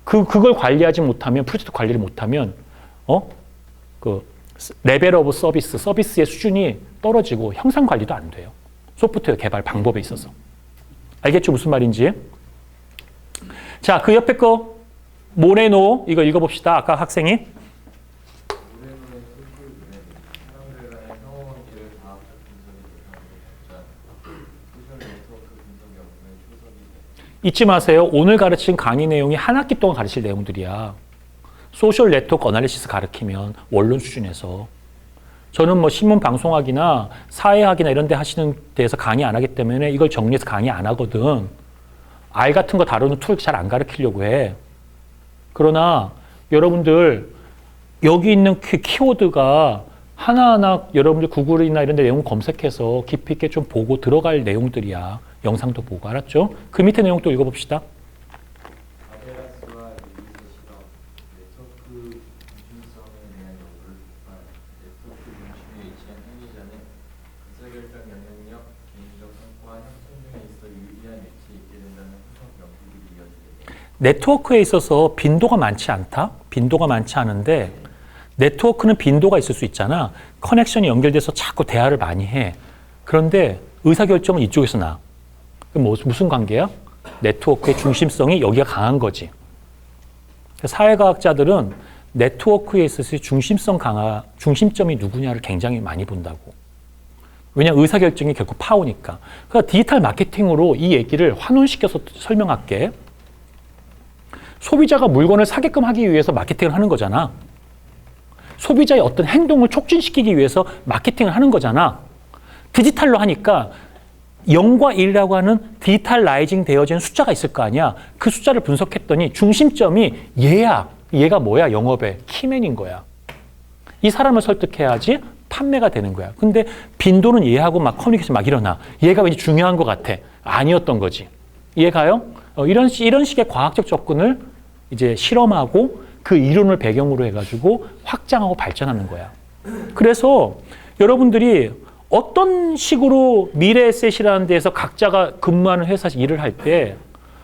그걸 관리하지 못하면, 프로젝트 관리를 못하면, 그 레벨 오브 서비스의 수준이 떨어지고 형상 관리도 안 돼요. 소프트웨어 개발 방법에 있어서. 알겠죠? 무슨 말인지? 자, 그 옆에 거 모레노 이거 읽어봅시다. 아까 학생이. 잊지 마세요. 오늘 가르친 강의 내용이 한 학기 동안 가르칠 내용들이야. 소셜 네트워크 어널리시스 가르치면 원론 수준에서. 저는 뭐 신문 방송학이나 사회학이나 이런 데 하시는 데에서 강의 안 하기 때문에 이걸 정리해서 강의 안 하거든. R 같은 거 다루는 툴 잘 안 가르치려고 해. 그러나 여러분들 여기 있는 키워드가 하나하나 여러분들 구글이나 이런 데 내용 검색해서 깊이 있게 좀 보고 들어갈 내용들이야. 영상도 보고. 알았죠? 그 밑에 내용 또 읽어봅시다. 아데라스와 유리세 실험, 네트워크 중심성에 대한 연구를 통한 네트워크 중심에 위치한 행위자는 의사결정 영향력, 개인적 성과와 형성 등에 있어 유리한 위치에 있게 된다는 후속 연구들이 이어지게 됩니다. 네트워크에 있어서 빈도가 많지 않다? 빈도가 많지 않은데 네트워크는 빈도가 있을 수 있잖아. 커넥션이 연결돼서 자꾸 대화를 많이 해. 그런데 의사결정은 이쪽에서 나. 그럼 무슨 관계야? 네트워크의 중심성이 여기가 강한 거지. 사회과학자들은 네트워크에 있어서 중심점이 누구냐를 굉장히 많이 본다고. 왜냐하면 의사결정이 결국 파워니까. 그러니까 디지털 마케팅으로 이 얘기를 환원시켜서 설명할게. 소비자가 물건을 사게끔 하기 위해서 마케팅을 하는 거잖아. 소비자의 어떤 행동을 촉진시키기 위해서 마케팅을 하는 거잖아. 디지털로 하니까 0과 1이라고 하는 디지털라이징 되어진 숫자가 있을 거 아니야. 그 숫자를 분석했더니 중심점이 얘야. 얘가 뭐야? 영업의 키맨인 거야. 이 사람을 설득해야지 판매가 되는 거야. 근데 빈도는 얘하고 막 커뮤니케이션 막 일어나. 얘가 왠지 중요한 것 같아. 아니었던 거지. 이해가요? 이런 식의 과학적 접근을 이제 실험하고 그 이론을 배경으로 해가지고 확장하고 발전하는 거야. 그래서 여러분들이 어떤 식으로 미래 에셋이라는 데에서 각자가 근무하는 회사에서 일을 할 때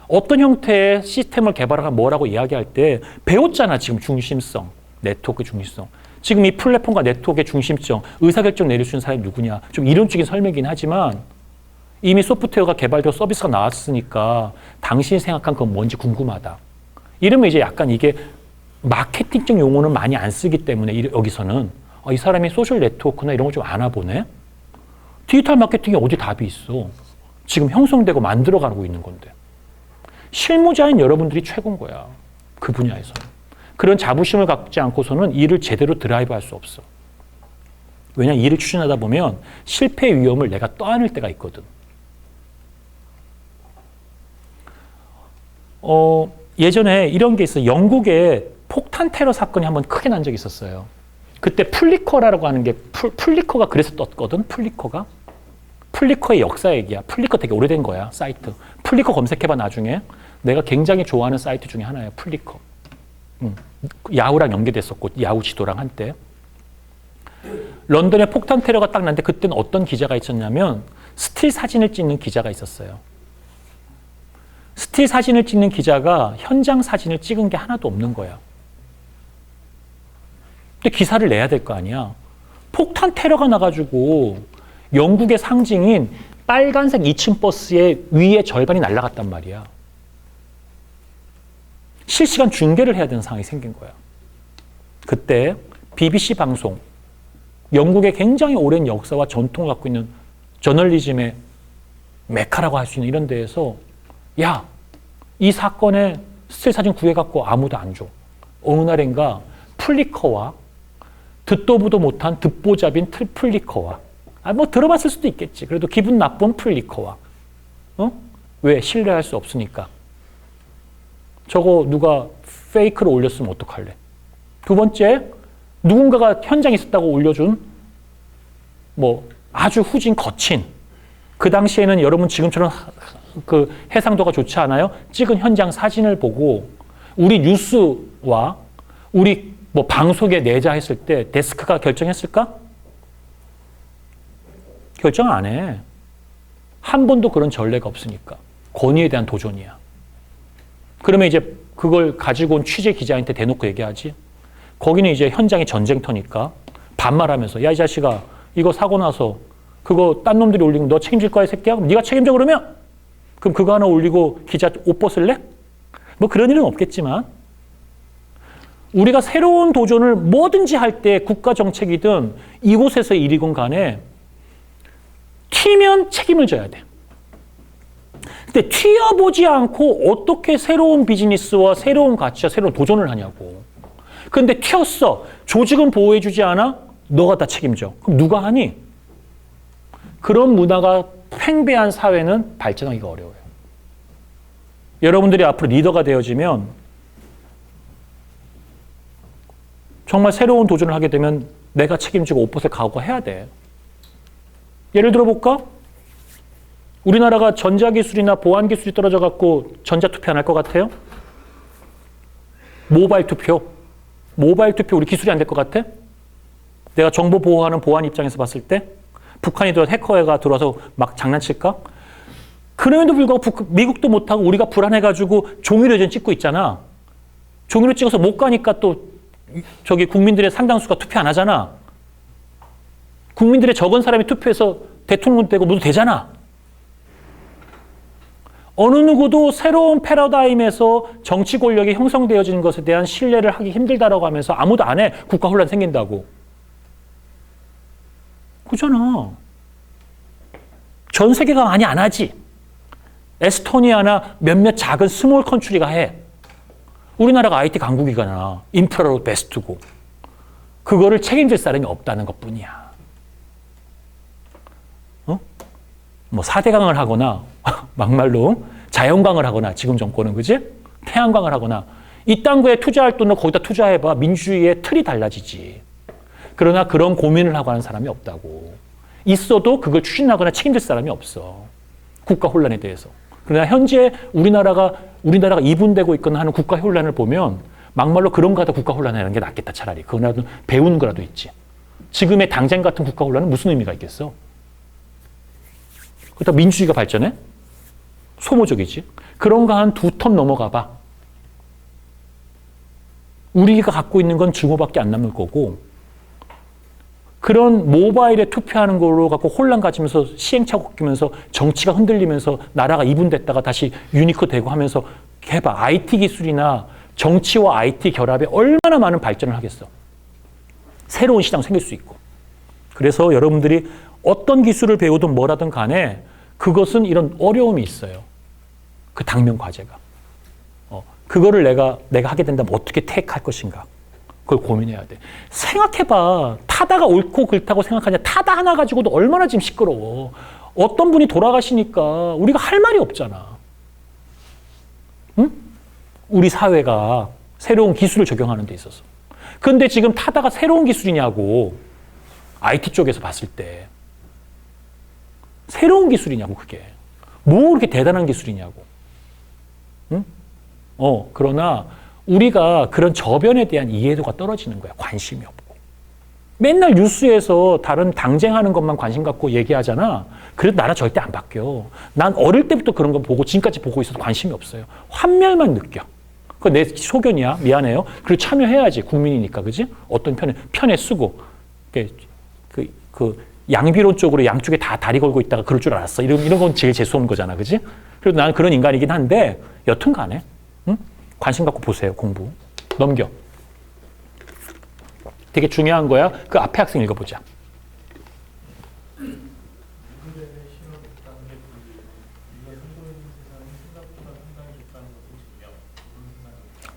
어떤 형태의 시스템을 개발하고 뭐라고 이야기할 때 배웠잖아. 지금 중심성, 네트워크 중심성. 지금 이 플랫폼과 네트워크의 중심성, 의사결정 내릴 수 있는 사람이 누구냐. 좀 이론적인 설명이긴 하지만 이미 소프트웨어가 개발되고 서비스가 나왔으니까 당신이 생각한 건 뭔지 궁금하다. 이러면 이제 약간 이게 마케팅적 용어는 많이 안 쓰기 때문에 여기서는 이 사람이 소셜 네트워크나 이런 거 좀 아나 보네. 디지털 마케팅에 어디 답이 있어. 지금 형성되고 만들어가고 있는 건데. 실무자인 여러분들이 최고인 거야. 그 분야에서. 그런 자부심을 갖지 않고서는 일을 제대로 드라이브할 수 없어. 왜냐하면 일을 추진하다 보면 실패 위험을 내가 떠안을 때가 있거든. 예전에 이런 게 있어요. 영국에 폭탄 테러 사건이 한번 크게 난 적이 있었어요. 그때 플리커라고 하는 게 플리커가 그래서 떴거든. 플리커의 역사 얘기야. 플리커 되게 오래된 거야. 사이트. 플리커 검색해봐 나중에. 내가 굉장히 좋아하는 사이트 중에 하나예요. 플리커. 야후랑 연계됐었고 야후 지도랑 한때. 런던에 폭탄 테러가 딱 났는데 그때는 어떤 기자가 있었냐면 스틸 사진을 찍는 기자가 있었어요. 스틸 사진을 찍는 기자가 현장 사진을 찍은 게 하나도 없는 거야. 근데 기사를 내야 될 거 아니야. 폭탄 테러가 나가지고 영국의 상징인 빨간색 2층 버스의 위에 절반이 날아갔단 말이야. 실시간 중계를 해야 되는 상황이 생긴 거야. 그때 BBC 방송, 영국의 굉장히 오랜 역사와 전통을 갖고 있는 저널리즘의 메카라고 할 수 있는 이런 데에서 야, 이 사건의 스틸 사진 구해갖고 아무도 안 줘. 어느 날인가 플리커와 듣도 보도 못한 듣보잡인 플리커와 뭐 들어봤을 수도 있겠지. 그래도 기분 나쁜 플리커와 왜? 신뢰할 수 없으니까. 저거 누가 페이크로 올렸으면 어떡할래? 두 번째, 누군가가 현장에 있었다고 올려준 뭐 아주 후진 거친 그 당시에는 여러분 지금처럼 그 해상도가 좋지 않아요? 찍은 현장 사진을 보고 우리 뉴스와 우리 뭐 방송에 내자 했을 때 데스크가 결정했을까? 결정 안 해. 한 번도 그런 전례가 없으니까. 권위에 대한 도전이야. 그러면 이제 그걸 가지고 온 취재 기자한테 대놓고 얘기하지. 거기는 이제 현장이 전쟁터니까 반말하면서 야, 이 자식아, 이거 사고 나서 그거 딴 놈들이 올리면 너 책임질 거야, 이 새끼야? 그럼 네가 책임져 그러면? 그럼 그거 하나 올리고 기자 옷 벗을래? 뭐 그런 일은 없겠지만 우리가 새로운 도전을 뭐든지 할 때 국가 정책이든 이곳에서 일이건 간에 튀면 책임을 져야 돼. 근데 튀어보지 않고 어떻게 새로운 비즈니스와 새로운 가치와 새로운 도전을 하냐고. 근데 튀었어. 조직은 보호해주지 않아? 너가 다 책임져. 그럼 누가 하니? 그런 문화가 팽배한 사회는 발전하기가 어려워요. 여러분들이 앞으로 리더가 되어지면 정말 새로운 도전을 하게 되면 내가 책임지고 옷 벗을 각오해야 돼. 예를 들어 볼까? 우리나라가 전자기술이나 보안기술이 떨어져 갖고 전자투표 안 할 것 같아요? 모바일 투표 우리 기술이 안 될 것 같아? 내가 정보 보호하는 보안 입장에서 봤을 때 북한이 들어서 해커가 들어와서 막 장난칠까? 그럼에도 불구하고 미국도 못하고 우리가 불안해가지고 종이로 이제 찍고 있잖아. 종이로 찍어서 못 가니까 또 저기 국민들의 상당수가 투표 안 하잖아. 국민들의 적은 사람이 투표해서 대통령 되고 모두 되잖아. 어느 누구도 새로운 패러다임에서 정치 권력이 형성되어지는 것에 대한 신뢰를 하기 힘들다라고 하면서 아무도 안 해. 국가 혼란 생긴다고. 그잖아. 전 세계가 많이 안 하지. 에스토니아나 몇몇 작은 스몰 컨트리가 해. 우리나라가 IT 강국이거나 인프라로 베스트고 그거를 책임질 사람이 없다는 것뿐이야. 뭐 4대강을 하거나 막말로 자연강을 하거나 지금 정권은 그지? 태양광을 하거나 이딴 거에 투자할 돈을 거기다 투자해봐. 민주주의의 틀이 달라지지. 그러나 그런 고민을 하고 하는 사람이 없다고. 있어도 그걸 추진하거나 책임질 사람이 없어. 국가 혼란에 대해서. 그러나 현재 우리나라가 이분되고 있거나 하는 국가 혼란을 보면 막말로 그런 거 하다 국가 혼란이라는 게 낫겠다 차라리. 그거라도 배우는 거라도 있지. 지금의 당장 같은 국가 혼란은 무슨 의미가 있겠어? 그렇다고 민주주의가 발전해? 소모적이지. 그런 거 한 2텀 넘어가 봐. 우리가 갖고 있는 건 증오밖에 안 남을 거고 그런 모바일에 투표하는 걸로 갖고 혼란 가지면서 시행착오 끼면서 정치가 흔들리면서 나라가 이분됐다가 다시 유니크 되고 하면서 해봐. IT 기술이나 정치와 IT 결합에 얼마나 많은 발전을 하겠어. 새로운 시장 생길 수 있고. 그래서 여러분들이 어떤 기술을 배우든 뭐라든 간에 그것은 이런 어려움이 있어요. 그 당면 과제가. 그거를 내가 하게 된다면 어떻게 택할 것인가. 그걸 고민해야 돼. 생각해봐. 타다가 옳고 그렇다고 생각하냐. 타다 하나 가지고도 얼마나 지금 시끄러워. 어떤 분이 돌아가시니까 우리가 할 말이 없잖아. 응? 우리 사회가 새로운 기술을 적용하는 데 있어서. 근데 지금 타다가 새로운 기술이냐고. IT 쪽에서 봤을 때. 새로운 기술이냐고 그게. 뭐 그렇게 대단한 기술이냐고. 응? 그러나 우리가 그런 저변에 대한 이해도가 떨어지는 거야. 관심이 없고. 맨날 뉴스에서 다른 당쟁하는 것만 관심 갖고 얘기하잖아. 그래도 나라 절대 안 바뀌어. 난 어릴 때부터 그런 거 보고 지금까지 보고 있어도 관심이 없어요. 환멸만 느껴. 그거 내 소견이야. 미안해요. 그리고 참여해야지. 국민이니까. 그지? 어떤 편에 쓰고. 양비론 쪽으로 양쪽에 다 다리 걸고 있다가 그럴 줄 알았어. 이런 건 제일 재수없는 거잖아. 그지? 그래도 나는 그런 인간이긴 한데 여튼 간에 응? 관심 갖고 보세요. 공부. 넘겨. 되게 중요한 거야. 그 앞에 학생 읽어보자.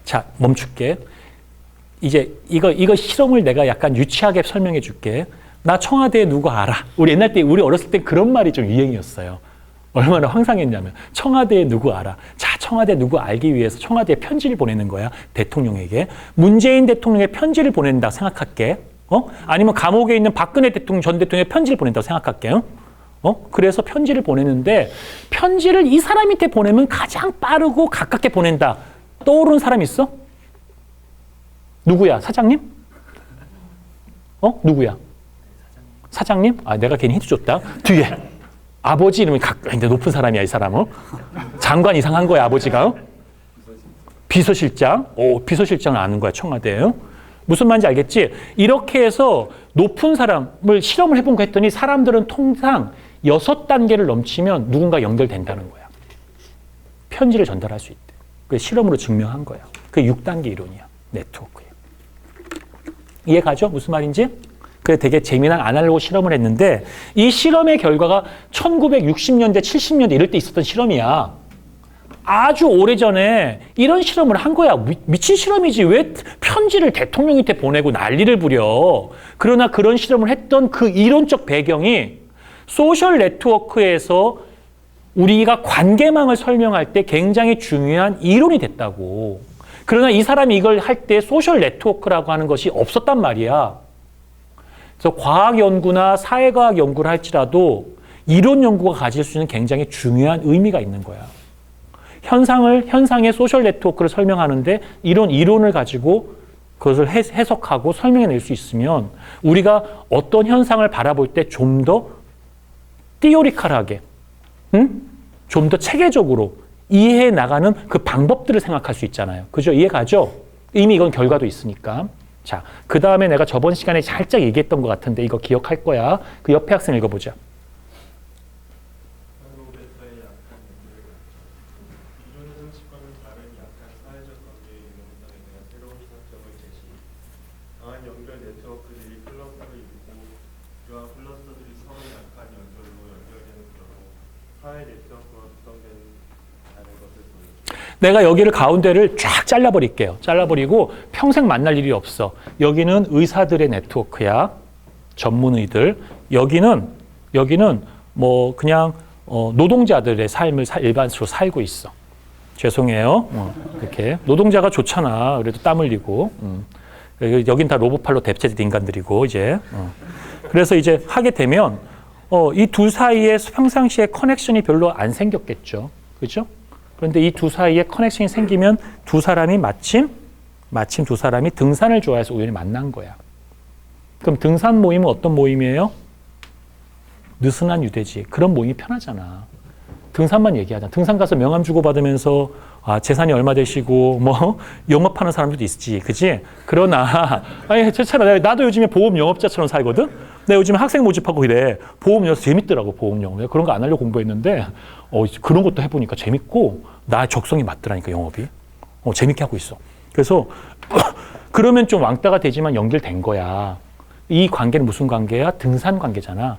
자, 멈출게. 이제 이거 실험을 내가 약간 유치하게 설명해 줄게. 나 청와대 누구 알아? 우리 옛날 때, 우리 어렸을 때 그런 말이 좀 유행이었어요. 얼마나 황당했냐면 청와대에 누구 알아? 자, 청와대 누구 알기 위해서 청와대에 편지를 보내는 거야. 대통령에게. 문재인 대통령의 편지를 보낸다 생각할게. 아니면 감옥에 있는 박근혜 대통령 전 대통령의 편지를 보낸다고 생각할게. 그래서 편지를 보내는데 편지를 이 사람한테 보내면 가장 빠르고 가깝게 보낸다. 떠오르는 사람 있어? 누구야? 사장님? 누구야? 사장님? 아, 내가 괜히 힌트 줬다. 뒤에. 아버지 이름이 굉장히 높은 사람이야, 이 사람은. 장관 이상한 거야, 아버지가. 비서실장. 비서실장을 아는 거야, 청와대에. 무슨 말인지 알겠지? 이렇게 해서 높은 사람을 실험을 해본 거 했더니 사람들은 통상 6단계를 넘치면 누군가 연결된다는 거야. 편지를 전달할 수 있대. 그 실험으로 증명한 거야. 그게 6단계 이론이야. 네트워크에. 이해가죠? 무슨 말인지? 그래 되게 재미난 아날로그 실험을 했는데 이 실험의 결과가 1960년대, 70년대 이럴 때 있었던 실험이야. 아주 오래전에 이런 실험을 한 거야. 미친 실험이지. 왜 편지를 대통령한테 보내고 난리를 부려. 그러나 그런 실험을 했던 그 이론적 배경이 소셜 네트워크에서 우리가 관계망을 설명할 때 굉장히 중요한 이론이 됐다고. 그러나 이 사람이 이걸 할 때 소셜 네트워크라고 하는 것이 없었단 말이야. 그래서 과학 연구나 사회과학 연구를 할지라도 이론 연구가 가질 수 있는 굉장히 중요한 의미가 있는 거야. 현상의 소셜 네트워크를 설명하는데 이런 이론을 가지고 그것을 해석하고 설명해낼 수 있으면 우리가 어떤 현상을 바라볼 때 좀 더 티오리컬하게, 좀 더 체계적으로 이해해 나가는 그 방법들을 생각할 수 있잖아요. 그죠? 이해가죠? 이미 이건 결과도 있으니까. 자, 그 다음에 내가 저번 시간에 살짝 얘기했던 것 같은데 이거 기억할 거야. 그 옆에 학생 읽어보자. 내가 여기를 가운데를 쫙 잘라버릴게요. 잘라버리고 평생 만날 일이 없어. 여기는 의사들의 네트워크야. 전문의들. 여기는 뭐 그냥 노동자들의 삶을 일반적으로 살고 있어. 죄송해요. 이렇게 노동자가 좋잖아. 그래도 땀 흘리고. 여긴 다 로봇팔로 대체된 인간들이고 이제. 그래서 이제 하게 되면 이 둘 사이에 평상시에 커넥션이 별로 안 생겼겠죠. 그렇죠? 그런데 이 두 사이에 커넥션이 생기면 두 사람이 마침 두 사람이 등산을 좋아해서 우연히 만난 거야. 그럼 등산 모임은 어떤 모임이에요? 느슨한 유대지. 그런 모임이 편하잖아. 등산만 얘기하잖아. 등산 가서 명함 주고받으면서 재산이 얼마 되시고 뭐 영업하는 사람들도 있지. 그지? 그러나 아니 차라리 나도 요즘에 보험 영업자처럼 살거든. 내가 요즘에 학생 모집하고 이래. 보험 영업 재밌더라고. 보험 영업. 그런 거 안 하려고 공부했는데 그런 것도 해보니까 재밌고 나 적성이 맞더라니까 영업이. 재밌게 하고 있어. 그래서 그러면 좀 왕따가 되지만 연결된 거야. 이 관계는 무슨 관계야? 등산 관계잖아.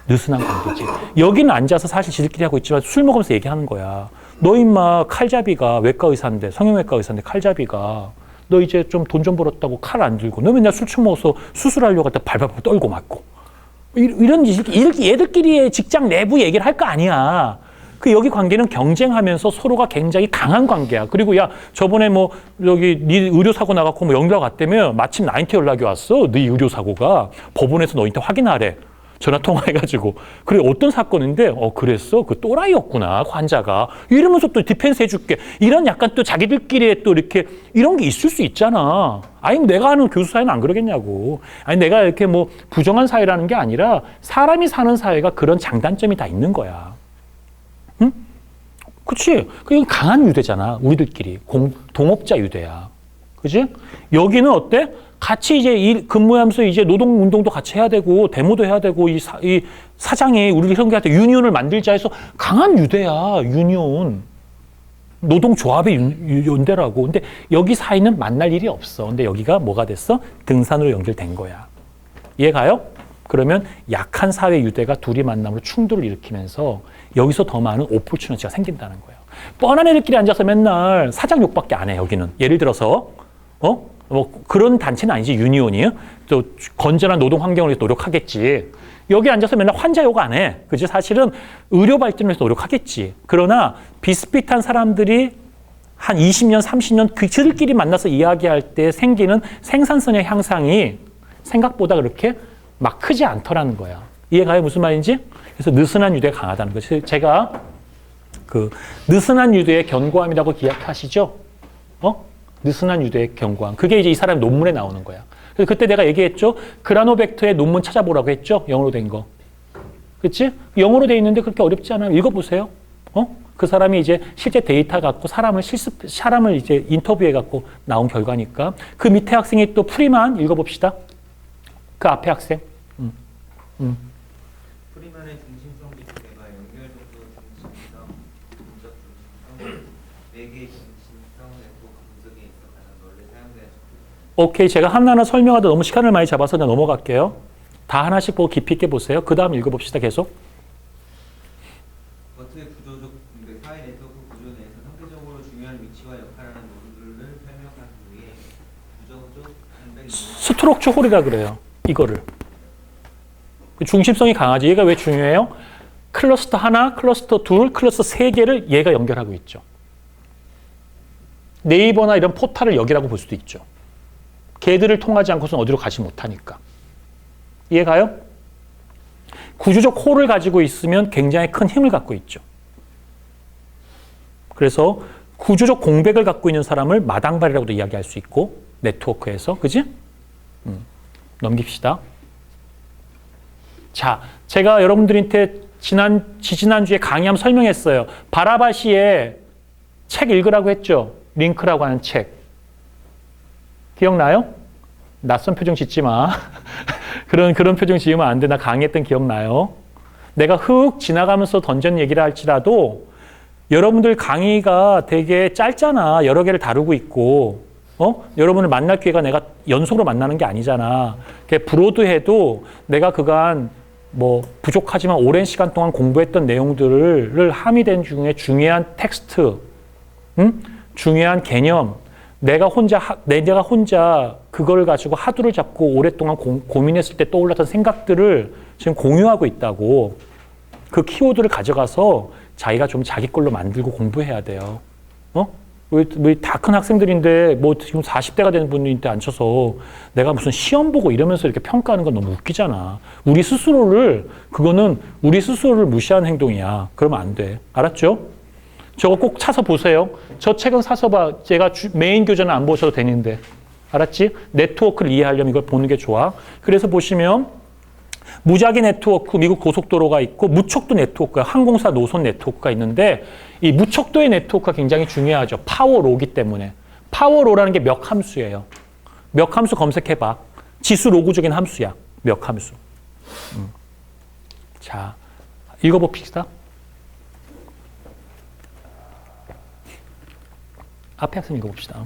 느슨한 관계지. 여기는 앉아서 사실 지들끼리 하고 있지만 술 먹으면서 얘기하는 거야. 너 임마 칼잡이가 외과 의사인데 성형외과 의사인데 칼잡이가 너 이제 좀 돈 좀 벌었다고 칼 안 들고 너 맨날 술 처먹어서 수술하려고 갖다 발발발 떨고 맞고 이런 얘들끼리의 직장 내부 얘기를 할 거 아니야. 그 여기 관계는 경쟁하면서 서로가 굉장히 강한 관계야. 그리고 야 저번에 뭐 여기 네 의료사고 나갖고 뭐 연락 왔다며 마침 나한테 연락이 왔어. 네 의료사고가 법원에서 너한테 확인하래. 전화 통화해가지고. 그래, 어떤 사건인데, 그랬어? 그 또라이였구나, 환자가. 이러면서 또 디펜스 해줄게. 이런 약간 또 자기들끼리 또 이렇게 이런 게 있을 수 있잖아. 아니, 내가 아는 교수 사회는 안 그러겠냐고. 아니, 내가 이렇게 뭐 부정한 사회라는 게 아니라 사람이 사는 사회가 그런 장단점이 다 있는 거야. 응? 그치? 그게 강한 유대잖아. 우리들끼리. 동업자 유대야. 그치? 여기는 어때? 같이 이제 근무하면서 이제 노동 운동도 같이 해야 되고 데모도 해야 되고 이 사장이 우리 형제한테 유니온을 만들자 해서 강한 유대야. 유니온. 노동조합의 연대라고. 근데 여기 사이는 만날 일이 없어. 근데 여기가 뭐가 됐어? 등산으로 연결된 거야. 이해가요? 그러면 약한 사회 유대가 둘이 만남으로 충돌을 일으키면서 여기서 더 많은 오퍼추니티가 생긴다는 거예요. 뻔한 애들끼리 앉아서 맨날 사장 욕밖에 안 해. 여기는. 예를 들어서 뭐 그런 단체는 아니지. 유니온이 또 건전한 노동 환경을 위해서 노력하겠지. 여기 앉아서 맨날 환자 욕 안 해. 그지? 사실은 의료 발전을 위해서 노력하겠지. 그러나 비슷비슷한 사람들이 한 20년, 30년 그들끼리 만나서 이야기할 때 생기는 생산성의 향상이 생각보다 그렇게 막 크지 않더라는 거야. 이해가요? 무슨 말인지? 그래서 느슨한 유대가 강하다는 거죠. 제가 그 느슨한 유대의 견고함이라고 기억하시죠? 느슨한 유대의 견고함. 그게 이제 이 사람 논문에 나오는 거야. 그래서 그때 내가 얘기했죠. 그라노벡터의 논문 찾아보라고 했죠. 영어로 된 거. 그치? 영어로 돼 있는데 그렇게 어렵지 않아요. 읽어보세요. 그 사람이 이제 실제 데이터 갖고 사람을 이제 인터뷰해 갖고 나온 결과니까. 그 밑에 학생이 또 프리만 읽어봅시다. 그 앞에 학생. 프리만의 중심성 기준에가 연결 정도 중심성, 분석 중심성, 매개 중심성 네트워크 분석에 있어 가장 널리 사용되는 오케이. 제가 하나하나 설명하다 너무 시간을 많이 잡아서 그냥 넘어갈게요. 다 하나씩 보고 깊이 있게 보세요. 그 다음 읽어봅시다. 계속. 버트의 구조적 사회 네트워크 구조 내에서 상대적으로 중요한 위치와 역할하는 노드를 설명한 후에 구조적 행동이 스트럭처 홀이라 그래요. 이거를. 중심성이 강하지. 얘가 왜 중요해요? 클러스터 하나, 클러스터 둘, 클러스터 세 개를 얘가 연결하고 있죠. 네이버나 이런 포탈을 여기라고 볼 수도 있죠. 걔들을 통하지 않고서는 어디로 가지 못하니까. 이해가요? 구조적 홀을 가지고 있으면 굉장히 큰 힘을 갖고 있죠. 그래서 구조적 공백을 갖고 있는 사람을 마당발이라고도 이야기할 수 있고 네트워크에서. 그지? 넘깁시다. 자, 제가 여러분들한테 지지난주에 강의함 설명했어요. 바라바시의 책 읽으라고 했죠. 링크라고 하는 책. 기억나요? 낯선 표정 짓지 마. 그런 표정 지으면 안 돼. 나 강의했던 기억나요? 내가 훅 지나가면서 던전 얘기를 할지라도 여러분들 강의가 되게 짧잖아. 여러 개를 다루고 있고. 여러분을 만날 기회가 내가 연속으로 만나는 게 아니잖아. 브로드해도 내가 그간 뭐 부족하지만 오랜 시간 동안 공부했던 내용들을 함의된 중에 중요한 텍스트, 중요한 개념, 내가 혼자 그걸 가지고 하두를 잡고 오랫동안 고민했을 때 떠올랐던 생각들을 지금 공유하고 있다고. 그 키워드를 가져가서 자기가 좀 자기 걸로 만들고 공부해야 돼요. 우리 다 큰 학생들인데 뭐 지금 40대가 되는 분인데 앉혀서 내가 무슨 시험 보고 이러면서 이렇게 평가하는 건 너무 웃기잖아. 그거는 우리 스스로를 무시하는 행동이야. 그러면 안 돼. 알았죠? 저거 꼭 사서 보세요. 저 책은 사서 봐. 제가 메인 교재는 안 보셔도 되는데. 알았지? 네트워크를 이해하려면 이걸 보는 게 좋아. 그래서 보시면 무작위 네트워크, 미국 고속도로가 있고 무척도 네트워크가, 항공사 노선 네트워크가 있는데 이 무척도의 네트워크가 굉장히 중요하죠. 파워로기 때문에. 파워로라는 게 몇 함수예요. 몇 함수 검색해봐. 지수 로그적인 함수야. 몇 함수. 자, 읽어봅시다. 앞에 학생 읽어봅시다.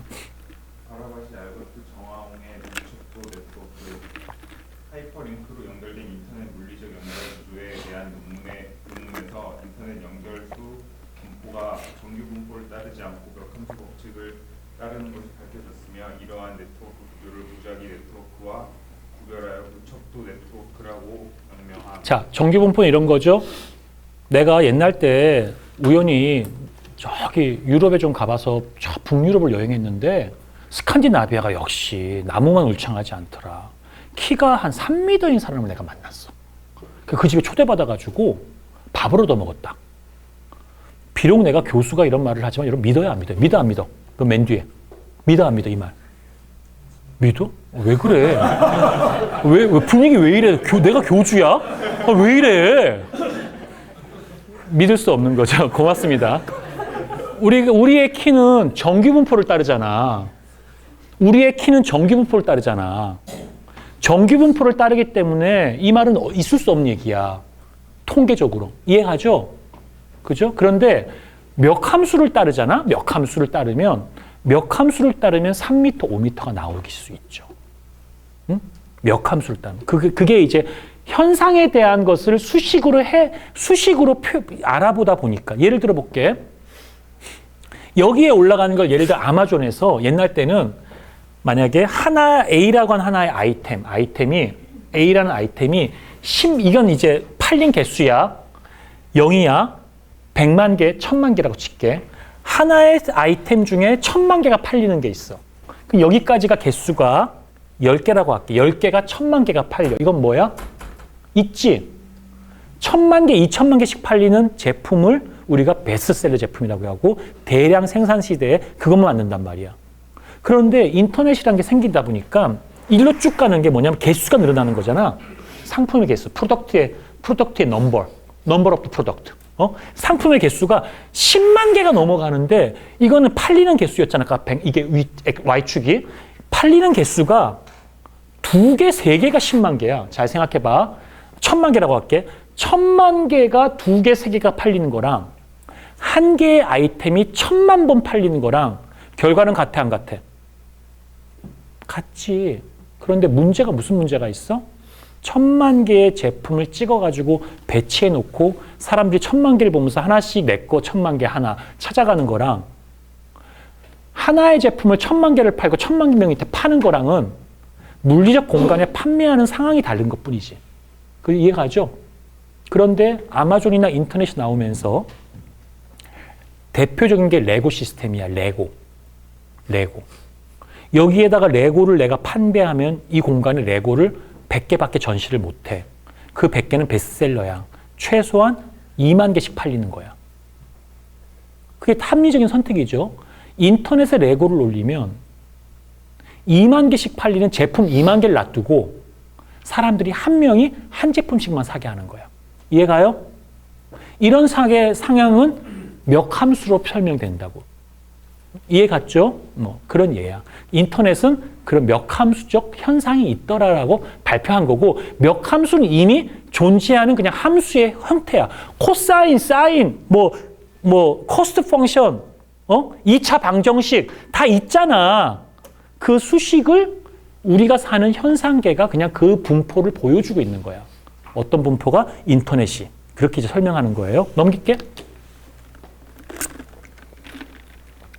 바라바시 알버트 정화홍의 무척도 네트워크 하이퍼링크로 연결된 인터넷 물리적 연결 구조에 대한 논문에서 인터넷 연결수 분포가 정규 분포를 따르지 않고 몇 함수 법칙을 따르는 것이 밝혀졌으며 이러한 네트워크 구조를 무작위 네트워크와 구별하여 무척도 네트워크라고 명명함. 자, 정규 분포는 이런 거죠. 내가 옛날 때 우연히 저기 유럽에 좀 가봐서 저 북유럽을 여행했는데 스칸디나비아가 역시 나무만 울창하지 않더라. 키가 한 3m인 사람을 내가 만났어. 그 집에 초대받아가지고 밥을 얻어먹었다. 비록 내가 교수가 이런 말을 하지만 여러분 믿어야 안 믿어요? 믿어 안 믿어? 그 맨 뒤에 믿어 안 믿어 이 말? 믿어? 왜 그래? 왜 분위기 왜 이래? 내가 교주야? 아, 왜 이래? 믿을 수 없는 거죠. 고맙습니다. 우리의 키는 정규분포를 따르잖아. 우리의 키는 정규분포를 따르잖아. 정규분포를 따르기 때문에 이 말은 있을 수 없는 얘기야. 통계적으로. 이해하죠? 그죠? 그런데 몇 함수를 따르잖아? 몇 함수를 따르면 3m, 5m가 나올 수 있죠. 응? 몇 함수를 따르면. 그게 이제 현상에 대한 것을 수식으로 알아보다 보니까. 예를 들어 볼게. 여기에 올라가는 걸 예를 들어 아마존에서 옛날 때는 만약에 A라고 하는 하나의 아이템이 A라는 아이템이 이건 이제 팔린 개수야. 0이야. 100만 개, 1000만 개라고 칠게. 하나의 아이템 중에 1000만 개가 팔리는 게 있어. 그럼 여기까지가 개수가 10개라고 할게. 10개가 1000만 개가 팔려. 이건 뭐야? 있지? 1000만 개, 2000만 개씩 팔리는 제품을 우리가 베스트셀러 제품이라고 하고 대량 생산 시대에 그것만 만든단 말이야. 그런데 인터넷이라는 게 생기다 보니까 일로 쭉 가는 게 뭐냐면 개수가 늘어나는 거잖아. 상품의 개수, 프로덕트의 넘버 오브 프로덕트. 상품의 개수가 10만 개가 넘어가는데 이거는 팔리는 개수였잖아. 이게 Y축이. 팔리는 개수가 2개, 3개가 10만 개야. 잘 생각해봐. 1000만 개라고 할게. 1000만 개가 2개, 3개가 팔리는 거랑 한 개의 아이템이 1000만 번 팔리는 거랑 결과는 같아, 안 같아? 같지. 그런데 문제가 무슨 문제가 있어? 1000만 개의 제품을 찍어가지고 배치해 놓고 사람들이 1000만 개를 보면서 하나씩 내 거 1000만 개 하나 찾아가는 거랑 하나의 제품을 1000만 개를 팔고 1000만 명한테 파는 거랑은 물리적 공간에 판매하는 상황이 다른 것 뿐이지. 그 이해가죠? 그런데 아마존이나 인터넷이 나오면서 대표적인 게 레고 시스템이야. 레고. 여기에다가 레고를 내가 판매하면 이 공간에 레고를 100개밖에 전시를 못해. 그 100개는 베스트셀러야. 최소한 2만 개씩 팔리는 거야. 그게 합리적인 선택이죠. 인터넷에 레고를 올리면 2만 개씩 팔리는 제품 2만 개를 놔두고 사람들이 한 명이 한 제품씩만 사게 하는 거야. 이해가요? 이런 상향은 몇 함수로 설명된다고. 이해 갔죠? 그런 예야. 인터넷은 그런 몇 함수적 현상이 있더라라고 발표한 거고 몇 함수는 이미 존재하는 그냥 함수의 형태야. 코사인, 사인, 코스트 펑션, 2차 방정식 다 있잖아. 그 수식을 우리가 사는 현상계가 그냥 그 분포를 보여주고 있는 거야. 어떤 분포가? 인터넷이. 그렇게 이제 설명하는 거예요. 넘길게.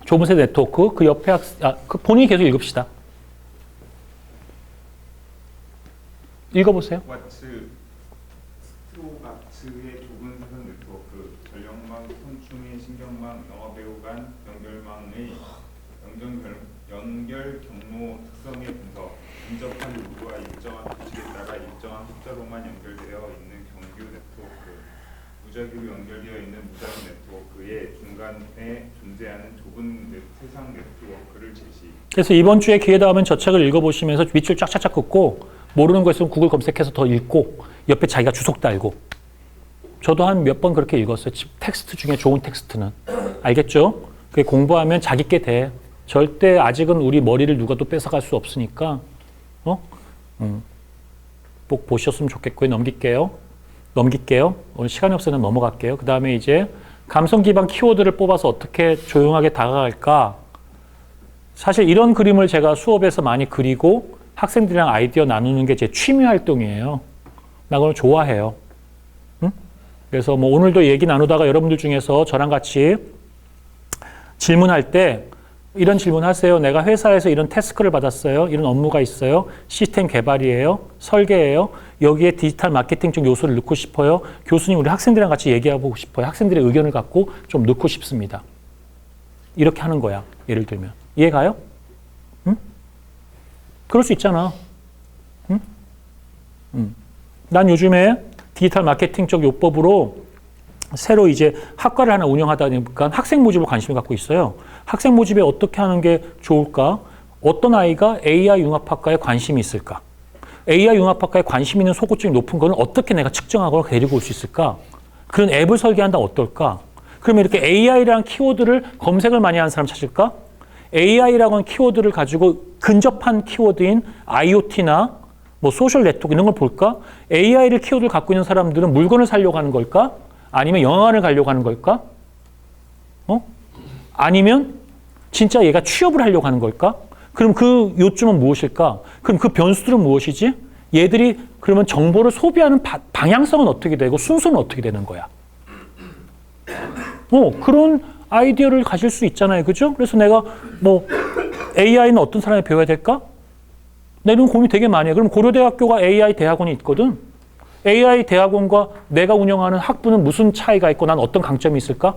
좁은 세대 네트워크, 그 옆에 본인이 계속 읽읍시다. 읽어보세요. 스트로가츠의 좁은 세대 네트워크, 전력망, 손충의 신경망, 영화배우 간 연결망의 연결 경로 특성의 분석, 인접한 노드와 일정한 규칙에 따라 일정한 숫자로만 연결되어 있는 정규 네트워크, 무작위로 연결되어 있는 무작위 네트워크의 중간에 존재하는 좁은 세상 네트워크를 제시. 그래서 이번 주에 기회 닿으면 저 책을 읽어보시면서 밑줄 쫙쫙쫙 긋고 모르는 거 있으면 구글 검색해서 더 읽고 옆에 자기가 주석 달고. 저도 한 몇 번 그렇게 읽었어요. 텍스트 중에 좋은 텍스트는. 알겠죠? 그게 공부하면 자기 게 돼. 절대 아직은 우리 머리를 누가 또 뺏어갈 수 없으니까 꼭 보셨으면 좋겠고요. 넘길게요. 오늘 시간이 없어서 넘어갈게요. 그 다음에 이제 감성 기반 키워드를 뽑아서 어떻게 조용하게 다가갈까? 사실 이런 그림을 제가 수업에서 많이 그리고 학생들이랑 아이디어 나누는 게 제 취미 활동이에요. 나 그걸 좋아해요. 그래서 오늘도 얘기 나누다가 여러분들 중에서 저랑 같이 질문할 때 이런 질문하세요. 내가 회사에서 이런 태스크를 받았어요. 이런 업무가 있어요. 시스템 개발이에요. 설계예요. 여기에 디지털 마케팅 쪽 요소를 넣고 싶어요. 교수님, 우리 학생들이랑 같이 얘기해보고 싶어요. 학생들의 의견을 갖고 좀 넣고 싶습니다. 이렇게 하는 거야. 예를 들면. 이해가요? 응? 그럴 수 있잖아. 응? 난 요즘에 디지털 마케팅 쪽 요법으로 새로 이제 학과를 하나 운영하다 보니까 학생 모집을 관심을 갖고 있어요. 학생 모집에 어떻게 하는 게 좋을까? 어떤 아이가 AI 융합학과에 관심이 있을까? AI 융합학과에 관심 있는 소구증이 높은 거는 어떻게 내가 측정하거나 데리고 올 수 있을까? 그런 앱을 설계한다면 어떨까? 그러면 이렇게 AI라는 키워드를 검색을 많이 하는 사람 찾을까? AI라고 하는 키워드를 가지고 근접한 키워드인 IoT나 뭐 소셜 네트워크 이런 걸 볼까? AI를 키워드를 갖고 있는 사람들은 물건을 사려고 하는 걸까? 아니면 영화관을 가려고 하는 걸까? 아니면 진짜 얘가 취업을 하려고 하는 걸까? 그럼 그 요점은 무엇일까? 그럼 그 변수들은 무엇이지? 얘들이 그러면 정보를 소비하는 방향성은 어떻게 되고 순서는 어떻게 되는 거야? 그런 아이디어를 가질 수 있잖아요. 그죠? 그래서 내가 뭐 AI는 어떤 사람이 배워야 될까? 내는 고민 되게 많이 해. 그럼 고려대학교가 AI 대학원이 있거든. AI 대학원과 내가 운영하는 학부는 무슨 차이가 있고 난 어떤 강점이 있을까?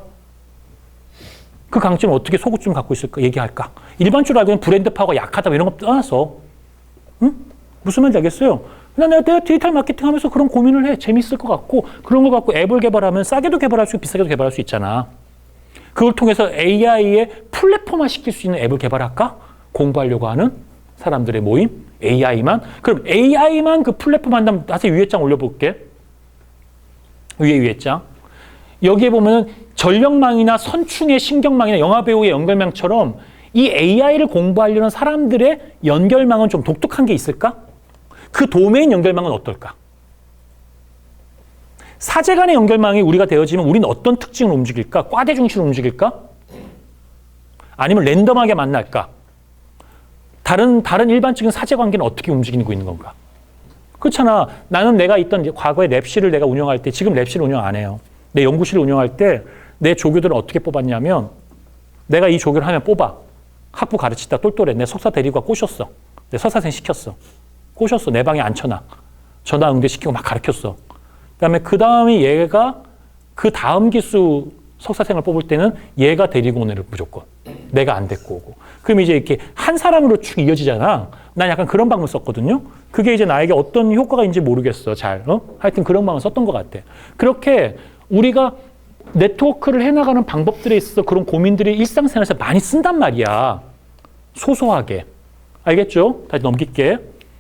그 강점을 어떻게 소구점 갖고 있을까? 얘기할까? 일반적으로 알고 있는 브랜드 파워가 약하다 이런 거 떠나서 응? 무슨 말인지 알겠어요? 그냥 내가 디지털 마케팅 하면서 그런 고민을 해. 재밌을 것 같고 그런 거 갖고 앱을 개발하면 싸게도 개발할 수 있고 비싸게도 개발할 수 있잖아. 그걸 통해서 AI의 플랫폼화 시킬 수 있는 앱을 개발할까? 공부하려고 하는 사람들의 모임? AI만? 그럼 AI만 그 플랫폼 한다면 다시 위에 장 올려볼게. 위에 장. 여기에 보면은 전력망이나 선충의 신경망이나 영화배우의 연결망처럼 이 AI를 공부하려는 사람들의 연결망은 좀 독특한 게 있을까? 그 도메인 연결망은 어떨까? 사제 간의 연결망이 우리가 되어지면 우리는 어떤 특징을 움직일까? 과대 중심으로 움직일까? 아니면 랜덤하게 만날까? 다른 일반적인 사제 관계는 어떻게 움직이고 있는 건가? 그렇잖아. 나는 내가 있던 과거에 랩실을 내가 운영할 때 지금 랩실 운영 안 해요. 내 연구실을 운영할 때 내 조교들은 어떻게 뽑았냐면 내가 이 조교를 하면 뽑아. 학부 가르치다 똘똘해. 내 석사 데리고 꼬셨어. 내 석사생 시켰어. 꼬셨어. 내 방에 앉혀놔. 전화 응대시키고 막 가르쳤어. 그 다음에 얘가 그 다음 기수 석사생을 뽑을 때는 얘가 데리고 오는 애를 무조건. 내가 안 데리고 오고. 그럼 이제 이렇게 한 사람으로 쭉 이어지잖아. 난 약간 그런 방법을 썼거든요. 그게 이제 나에게 어떤 효과가 있는지 모르겠어. 하여튼 그런 방법을 썼던 것 같아. 그렇게 우리가 네트워크를 해나가는 방법들에 있어서 그런 고민들이 일상생활에서 많이 쓴단 말이야. 소소하게. 알겠죠? 다시 넘길게.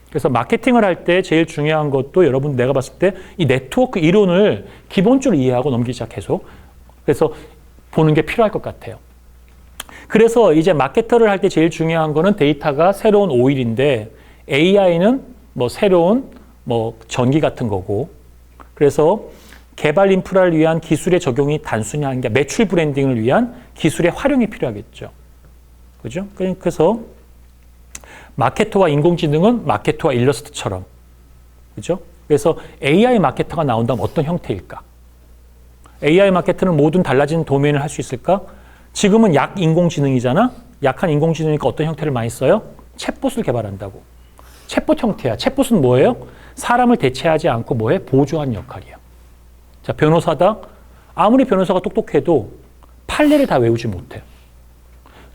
그래서 마케팅을 할 때 제일 중요한 것도 여러분 내가 봤을 때 이 네트워크 이론을 기본적으로 이해하고 넘기기 시작해서 그래서 보는 게 필요할 것 같아요. 그래서 이제 마케터를 할 때 제일 중요한 거는 데이터가 새로운 오일인데 AI는 뭐 새로운 뭐 전기 같은 거고 그래서 개발 인프라를 위한 기술의 적용이 단순히 하는 게 매출 브랜딩을 위한 기술의 활용이 필요하겠죠. 그죠? 그래서 마케터와 인공지능은 마케터와 일러스트처럼. 그죠? 그래서 AI 마케터가 나온다면 어떤 형태일까? AI 마케터는 모든 달라진 도메인을 할 수 있을까? 지금은 약 인공지능이잖아? 약한 인공지능이니까 어떤 형태를 많이 써요? 챗봇을 개발한다고. 챗봇 형태야. 챗봇은 뭐예요? 사람을 대체하지 않고 뭐해? 보조하는 역할이야. 자, 변호사다? 아무리 변호사가 똑똑해도 판례를 다 외우지 못해요.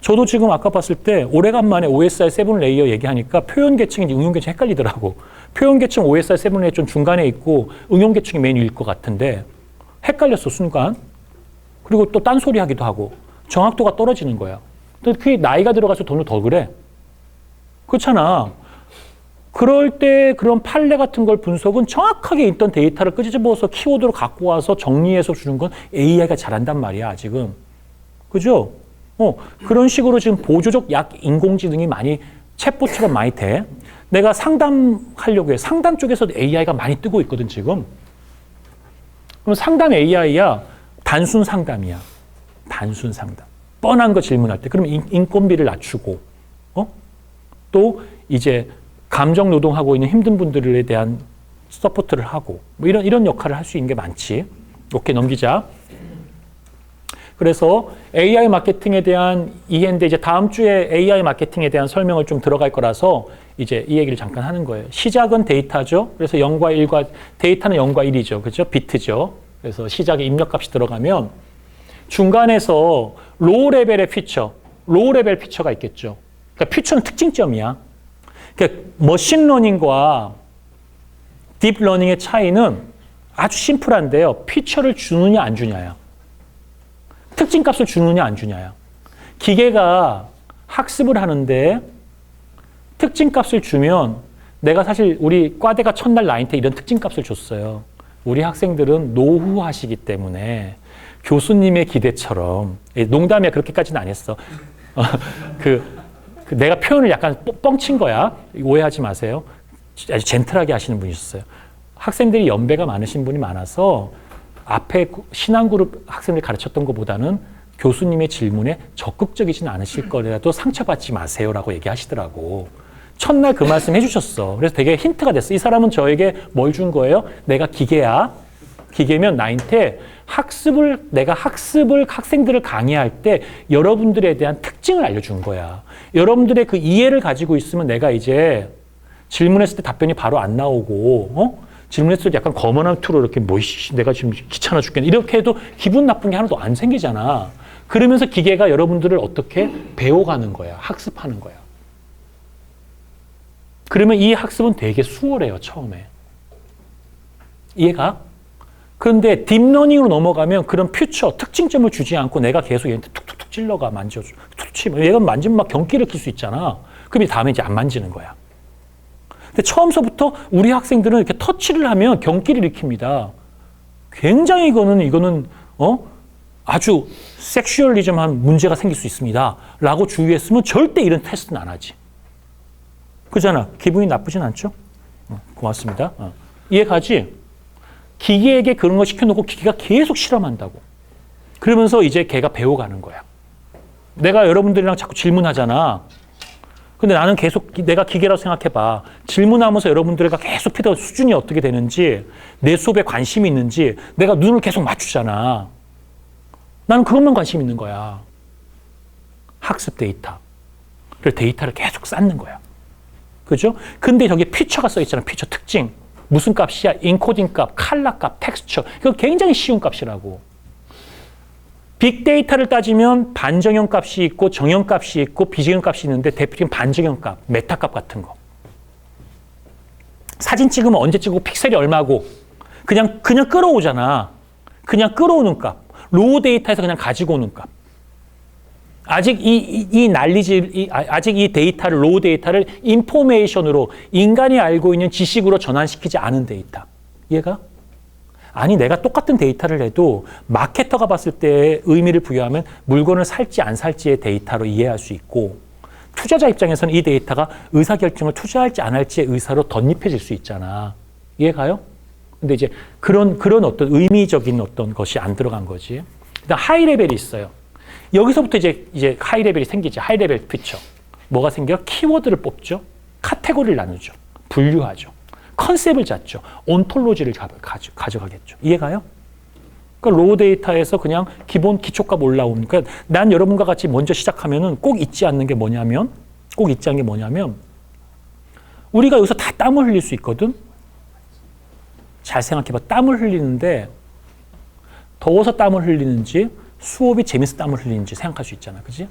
저도 지금 아까 봤을 때 오래간만에 OSR 7레이어 얘기하니까 표현계층인지 응용계층 헷갈리더라고. 표현계층 OSR 7레이어 좀 중간에 있고 응용계층이 맨 위일 것 같은데 헷갈렸어, 순간. 그리고 또 딴소리 하기도 하고 정확도가 떨어지는 거야. 근데 그게 나이가 들어가서 더 그래. 그렇잖아. 그럴 때 그런 판례 같은 걸 분석은 정확하게 있던 데이터를 끄집어서 키워드로 갖고 와서 정리해서 주는 건 AI가 잘한단 말이야, 아직은. 그죠? 그런 식으로 지금 보조적 약 인공지능이 많이 챗봇처럼 많이 돼. 내가 상담하려고 해. 상담 쪽에서 AI가 많이 뜨고 있거든, 지금. 그럼 상담 AI야. 단순 상담이야. 단순 상담. 뻔한 거 질문할 때. 그럼 인건비를 낮추고, 또 이제 감정 노동하고 있는 힘든 분들에 대한 서포트를 하고, 뭐 이런 역할을 할 수 있는 게 많지. 오케이, 넘기자. 그래서 AI 마케팅에 대한 이해인데 이제 다음 주에 AI 마케팅에 대한 설명을 좀 들어갈 거라서 이제 이 얘기를 잠깐 하는 거예요. 시작은 데이터죠. 그래서 0과 1과 데이터는 0과 1이죠. 그렇죠? 비트죠. 그래서 시작에 입력값이 들어가면 중간에서 로우 레벨의 피처, 로우 레벨 피처가 있겠죠. 그러니까 피처는 특징점이야. 그러니까 머신러닝과 딥러닝의 차이는 아주 심플한데요. 피처를 주느냐 안 주냐야. 특징값을 주느냐 안 주냐야. 기계가 학습을 하는데 특징값을 주면 내가 사실 우리 과대가 첫날 나한테 이런 특징값을 줬어요. 우리 학생들은 노후하시기 때문에 교수님의 기대처럼 농담이야 그렇게까지는 안 했어. 내가 표현을 약간 뻥친 거야. 오해하지 마세요. 아주 젠틀하게 하시는 분이셨어요. 학생들이 연배가 많으신 분이 많아서 앞에 신앙그룹 학생들 가르쳤던 것보다는 교수님의 질문에 적극적이진 않으실 거라도 상처받지 마세요라고 얘기하시더라고. 첫날 그 말씀 해주셨어. 그래서 되게 힌트가 됐어. 이 사람은 저에게 뭘 준 거예요? 내가 기계야. 기계면 나한테 내가 학습을 학생들을 강의할 때 여러분들에 대한 특징을 알려준 거야. 여러분들의 그 이해를 가지고 있으면 내가 이제 질문했을 때 답변이 바로 안 나오고, 질문했을 때 약간 거만한 투로 이렇게 내가 지금 귀찮아 죽겠네. 이렇게 해도 기분 나쁜 게 하나도 안 생기잖아. 그러면서 기계가 여러분들을 어떻게 배워가는 거야. 학습하는 거야. 그러면 이 학습은 되게 수월해요, 처음에. 이해가? 그런데 딥러닝으로 넘어가면 그런 퓨처, 특징점을 주지 않고 내가 계속 얘한테 툭툭툭 찔러가, 만져줘. 툭툭 치면 얘가 만지면 막 경기를 킬 수 있잖아. 그럼 다음에 이제 안 만지는 거야. 근데 처음서부터 우리 학생들은 이렇게 터치를 하면 경기를 일으킵니다. 굉장히 이거는 아주 섹슈얼리즘한 문제가 생길 수 있습니다. 라고 주의했으면 절대 이런 테스트는 안 하지. 그잖아. 기분이 나쁘진 않죠? 고맙습니다. 이해가지? 기계에게 그런 거 시켜놓고 기계가 계속 실험한다고. 그러면서 이제 걔가 배워가는 거야. 내가 여러분들이랑 자꾸 질문하잖아. 근데 나는 계속 내가 기계라고 생각해봐. 질문하면서 여러분들과 계속 피드 수준이 어떻게 되는지, 내 수업에 관심이 있는지 내가 눈을 계속 맞추잖아. 나는 그것만 관심 있는 거야. 학습 데이터. 그래서 데이터를 계속 쌓는 거야. 그죠? 근데 저기 피처가 써 있잖아. 피처 특징. 무슨 값이야? 인코딩 값, 칼라 값, 텍스처. 이거 굉장히 쉬운 값이라고. 빅데이터를 따지면 반정형 값이 있고 정형 값이 있고 비정형 값이 있는데 대표적인 반정형 값, 메타 값 같은 거. 사진 찍으면 언제 찍고 픽셀이 얼마고 그냥 끌어오잖아. 그냥 끌어오는 값. 로우 데이터에서 그냥 가지고 오는 값. 아직 아직 이 데이터를, 로우 데이터를 인포메이션으로 인간이 알고 있는 지식으로 전환시키지 않은 데이터. 이해가? 아니, 내가 똑같은 데이터를 해도 마케터가 봤을 때 의미를 부여하면 물건을 살지 안 살지의 데이터로 이해할 수 있고, 투자자 입장에서는 이 데이터가 의사결정을 투자할지 안 할지의 의사로 덧입혀질 수 있잖아. 이해가요? 근데 이제 그런 어떤 의미적인 어떤 것이 안 들어간 거지. 일단 하이 레벨이 있어요. 여기서부터 이제 하이 레벨이 생기죠. 하이 레벨 피처. 뭐가 생겨? 키워드를 뽑죠. 카테고리를 나누죠. 분류하죠. 컨셉을 잡죠. 온톨로지를 가져가겠죠. 이해가요? 그러니까 로우 데이터에서 그냥 기본 기초값 올라오니까 난 여러분과 같이 먼저 시작하면은 꼭 잊지 않는 게 뭐냐면 우리가 여기서 다 땀을 흘릴 수 있거든. 잘 생각해봐. 땀을 흘리는데 더워서 땀을 흘리는지 수업이 재밌어 땀을 흘리는지 생각할 수 있잖아. 그지?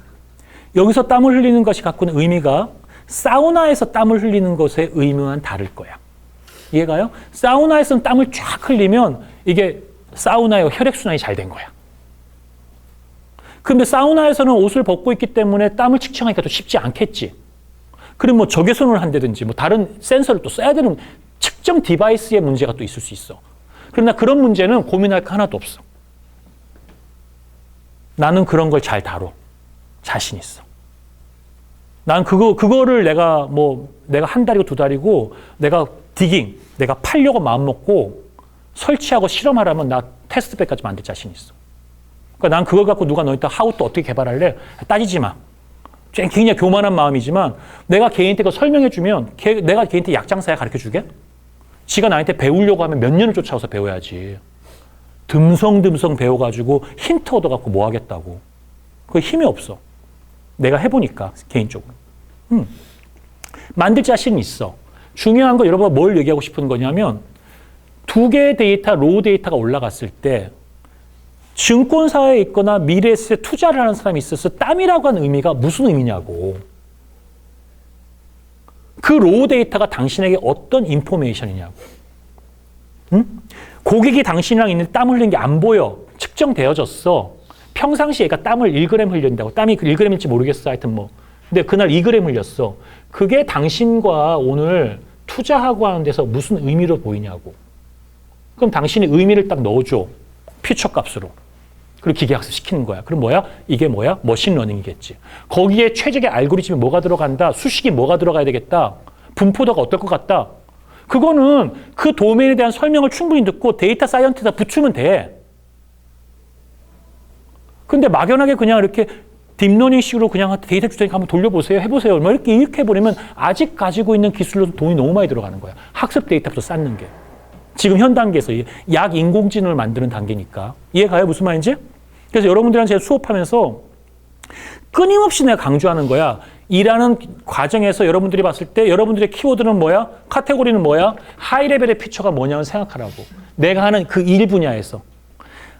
여기서 땀을 흘리는 것이 갖고 있는 의미가 사우나에서 땀을 흘리는 것의 의미와는 다를 거야. 이해가요? 사우나에서는 땀을 쫙 흘리면 이게 사우나의 혈액순환이 잘 된 거야. 근데 사우나에서는 옷을 벗고 있기 때문에 땀을 측정하기가 더 쉽지 않겠지. 그럼 뭐 적외선을 한다든지 뭐 다른 센서를 또 써야 되는 측정 디바이스의 문제가 또 있을 수 있어. 그러나 그런 문제는 고민할 거 하나도 없어. 나는 그런 걸 잘 다뤄. 자신 있어. 난 그거를 내가 한 달이고 두 달이고 내가 내가 팔려고 마음 먹고 설치하고 실험하라면 나 테스트bed까지 만들 자신 있어. 그러니까 난 그걸 갖고 누가 너희한테 하우 또 어떻게 개발할래? 따지지 마. 굉장히 교만한 마음이지만 내가 걔한테 그거 설명해주면 내가 걔한테 약장사야 가르쳐주게? 지가 나한테 배우려고 하면 몇 년을 쫓아와서 배워야지. 듬성듬성 배워가지고 힌트 얻어갖고 뭐 하겠다고. 그 힘이 없어. 내가 해보니까 개인적으로. 만들 자신은 있어. 중요한 거 여러분가 뭘 얘기하고 싶은 거냐면 두 개의 데이터, 로우 데이터가 올라갔을 때 증권사에 있거나 미래에셋에 투자를 하는 사람이 있어서 땀이라고 하는 의미가 무슨 의미냐고. 그 로우 데이터가 당신에게 어떤 인포메이션이냐고. 그 고객이 당신이랑 있는데 땀 흘린 게 안 보여. 측정되어졌어. 평상시에 얘가 땀을 1g 흘린다고. 땀이 1g일지 모르겠어. 하여튼 뭐. 근데 그날 2g 흘렸어. 그게 당신과 오늘 투자하고 하는 데서 무슨 의미로 보이냐고. 그럼 당신이 의미를 딱 넣어줘. 퓨처 값으로. 그리고 기계학습 시키는 거야. 그럼 뭐야? 이게 뭐야? 머신러닝이겠지. 거기에 최적의 알고리즘이 뭐가 들어간다? 수식이 뭐가 들어가야 되겠다? 분포도가 어떨 것 같다? 그거는 그 도메인에 대한 설명을 충분히 듣고 데이터 사이언티스트에다 붙이면 돼. 근데 막연하게 그냥 이렇게 딥러닝식으로 그냥 데이터 주제니까 한번 돌려보세요. 해보세요. 뭐 이렇게 해버리면 아직 가지고 있는 기술로도 돈이 너무 많이 들어가는 거야. 학습 데이터부터 쌓는 게. 지금 현 단계에서 약 인공지능을 만드는 단계니까. 이해가요? 무슨 말인지? 그래서 여러분들이랑 제가 수업하면서 끊임없이 내가 강조하는 거야. 일하는 과정에서 여러분들이 봤을 때 여러분들의 키워드는 뭐야? 카테고리는 뭐야? 하이 레벨의 피처가 뭐냐고 생각하라고. 내가 하는 그 일 분야에서.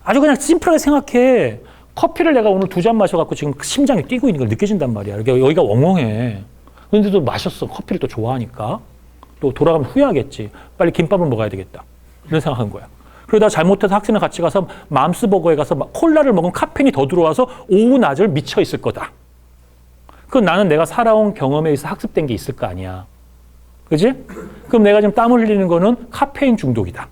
아주 그냥 심플하게 생각해. 커피를 내가 오늘 2잔 마셔갖고 지금 심장이 뛰고 있는 걸 느껴진단 말이야. 여기가 엉엉해. 그런데도 마셨어. 커피를 또 좋아하니까. 또 돌아가면 후회하겠지. 빨리 김밥을 먹어야 되겠다. 이런 생각한 거야. 그러다 잘못해서 학생이랑 같이 가서 맘스버거에 가서 콜라를 먹으면 카페인이 더 들어와서 오후 낮을 미쳐 있을 거다. 그건 나는 내가 살아온 경험에 의해서 학습된 게 있을 거 아니야. 그지? 그럼 내가 지금 땀을 흘리는 거는 카페인 중독이다.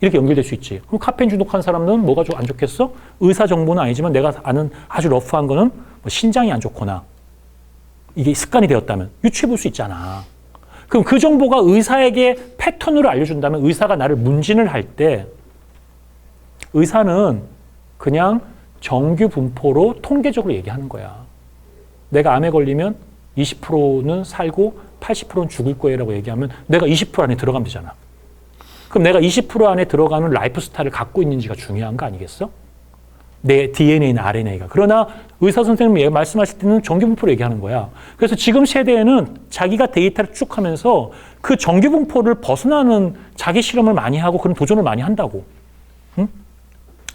이렇게 연결될 수 있지. 그럼 카페인 중독한 사람은 뭐가 안 좋겠어? 의사 정보는 아니지만 내가 아는 아주 러프한 거는 뭐 신장이 안 좋거나 이게 습관이 되었다면 유추해 볼 수 있잖아. 그럼 그 정보가 의사에게 패턴으로 알려준다면 의사가 나를 문진을 할 때 의사는 그냥 정규 분포로 통계적으로 얘기하는 거야. 내가 암에 걸리면 20%는 살고 80%는 죽을 거예요라고 얘기하면 내가 20% 안에 들어가면 되잖아. 그럼 내가 20% 안에 들어가는 라이프 스타일을 갖고 있는지가 중요한 거 아니겠어? 내 DNA나 RNA가. 그러나 의사 선생님이 말씀하실 때는 정규 분포로 얘기하는 거야. 그래서 지금 세대에는 자기가 데이터를 쭉 하면서 그 정규 분포를 벗어나는 자기 실험을 많이 하고 그런 도전을 많이 한다고. 응?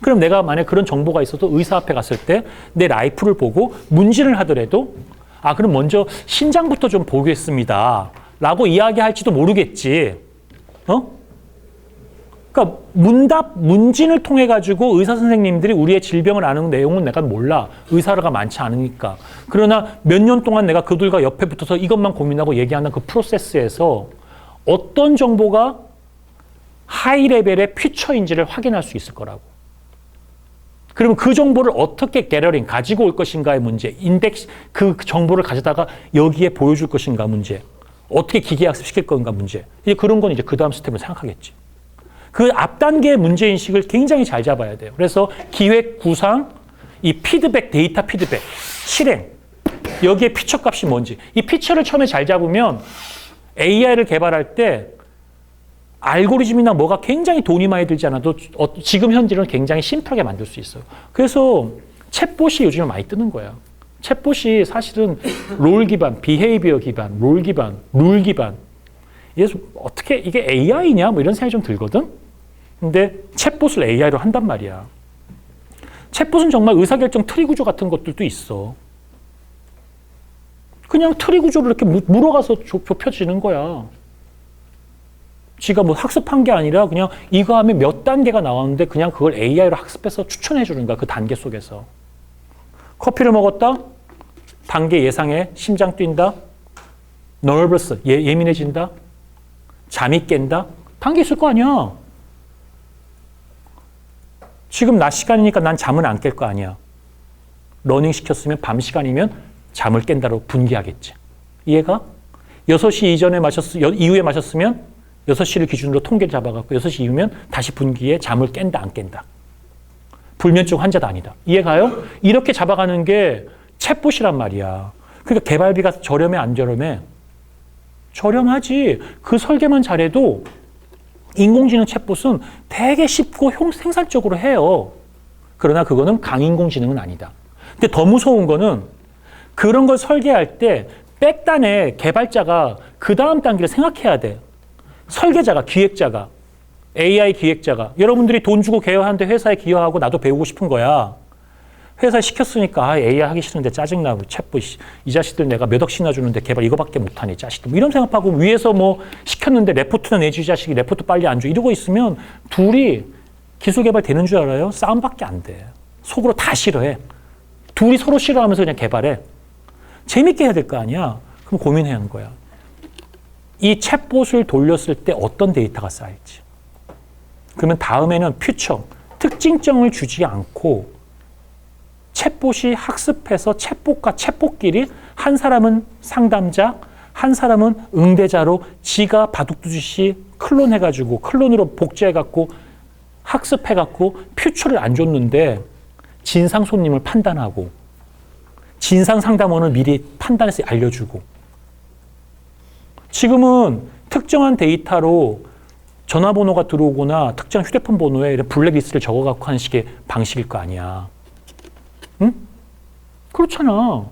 그럼 내가 만약 그런 정보가 있어도 의사 앞에 갔을 때 내 라이프를 보고 문진을 하더라도 아 그럼 먼저 신장부터 좀 보겠습니다. 라고 이야기할지도 모르겠지. 그러니까 문진을 통해 가지고 의사 선생님들이 우리의 질병을 아는 내용은 내가 몰라. 의사가 많지 않으니까. 그러나 몇 년 동안 내가 그들과 옆에 붙어서 이것만 고민하고 얘기하는 그 프로세스에서 어떤 정보가 하이 레벨의 퓨처인지를 확인할 수 있을 거라고. 그러면 그 정보를 어떻게 게러링 가지고 올 것인가의 문제, 인덱스 그 정보를 가져다가 여기에 보여줄 것인가 문제, 어떻게 기계학습 시킬 건가 문제. 이제 그런 건 이제 그 다음 스텝을 생각하겠지. 그 앞 단계의 문제 인식을 굉장히 잘 잡아야 돼요. 그래서 기획, 구상, 이 피드백, 데이터 피드백, 실행. 여기에 피처 값이 뭔지. 이 피처를 처음에 잘 잡으면 AI를 개발할 때 알고리즘이나 뭐가 굉장히 돈이 많이 들지 않아도 지금 현재는 굉장히 심플하게 만들 수 있어요. 그래서 챗봇이 요즘에 많이 뜨는 거야. 챗봇이 사실은 롤 기반, 비헤이비어 기반, 롤 기반, 룰 기반. 그래서 어떻게 이게 AI냐? 뭐 이런 생각이 좀 들거든? 근데 챗봇을 AI로 한단 말이야. 챗봇은 정말 의사결정 트리 구조 같은 것들도 있어. 그냥 트리 구조를 이렇게 물어가서 좁혀지는 거야. 지가 뭐 학습한 게 아니라 그냥 이거 하면 몇 단계가 나왔는데 그냥 그걸 AI로 학습해서 추천해 주는 거야. 그 단계 속에서. 커피를 먹었다? 단계 예상해. 심장 뛴다? nervous, 예민해진다? 잠이 깬다? 단계 있을 거 아니야. 지금 낮 시간이니까 난 잠은 안 깰 거 아니야. 러닝 시켰으면 밤 시간이면 잠을 깬다로 분기하겠지. 이해가? 6시 이후에 마셨으면 6시를 기준으로 통계를 잡아갖고 6시 이후면 다시 분기에 잠을 깬다, 안 깬다. 불면증 환자도 아니다. 이해가요? 이렇게 잡아가는 게 챗봇이란 말이야. 그러니까 개발비가 저렴해, 안 저렴해? 저렴하지. 그 설계만 잘해도 인공지능 챗봇은 되게 쉽고 생산적으로 해요. 그러나 그거는 강인공지능은 아니다. 근데 더 무서운 거는 그런 걸 설계할 때 백단에 개발자가 그 다음 단계를 생각해야 돼. 설계자가, 기획자가, AI 기획자가 여러분들이 돈 주고 개발하는데 회사에 기여하고 나도 배우고 싶은 거야. 회사에 시켰으니까 아, AI 하기 싫은데 짜증나. 챗봇 이 자식들 내가 몇 억씩이나 주는데 개발 이거밖에 못하니 자식들. 뭐 이런 생각하고 위에서 뭐 시켰는데 레포트는 내지 이 자식이 레포트 빨리 안 줘. 이러고 있으면 둘이 기술 개발 되는 줄 알아요? 싸움밖에 안 돼. 속으로 다 싫어해. 둘이 서로 싫어하면서 그냥 개발해. 재밌게 해야 될 거 아니야. 그럼 고민해야 하는 거야. 이 챗봇을 돌렸을 때 어떤 데이터가 쌓일지. 그러면 다음에는 퓨처, 특징점을 주지 않고 챗봇이 학습해서 챗봇과 챗봇끼리 한 사람은 상담자, 한 사람은 응대자로 지가 바둑두듯이 클론해가지고 클론으로 복제해갖고 학습해갖고 퓨처를 안 줬는데 진상 손님을 판단하고 진상 상담원을 미리 판단해서 알려주고 지금은 특정한 데이터로 전화번호가 들어오거나 특정 휴대폰 번호에 이런 블랙리스트를 적어갖고 하는 식의 방식일 거 아니야. 응? 그렇잖아.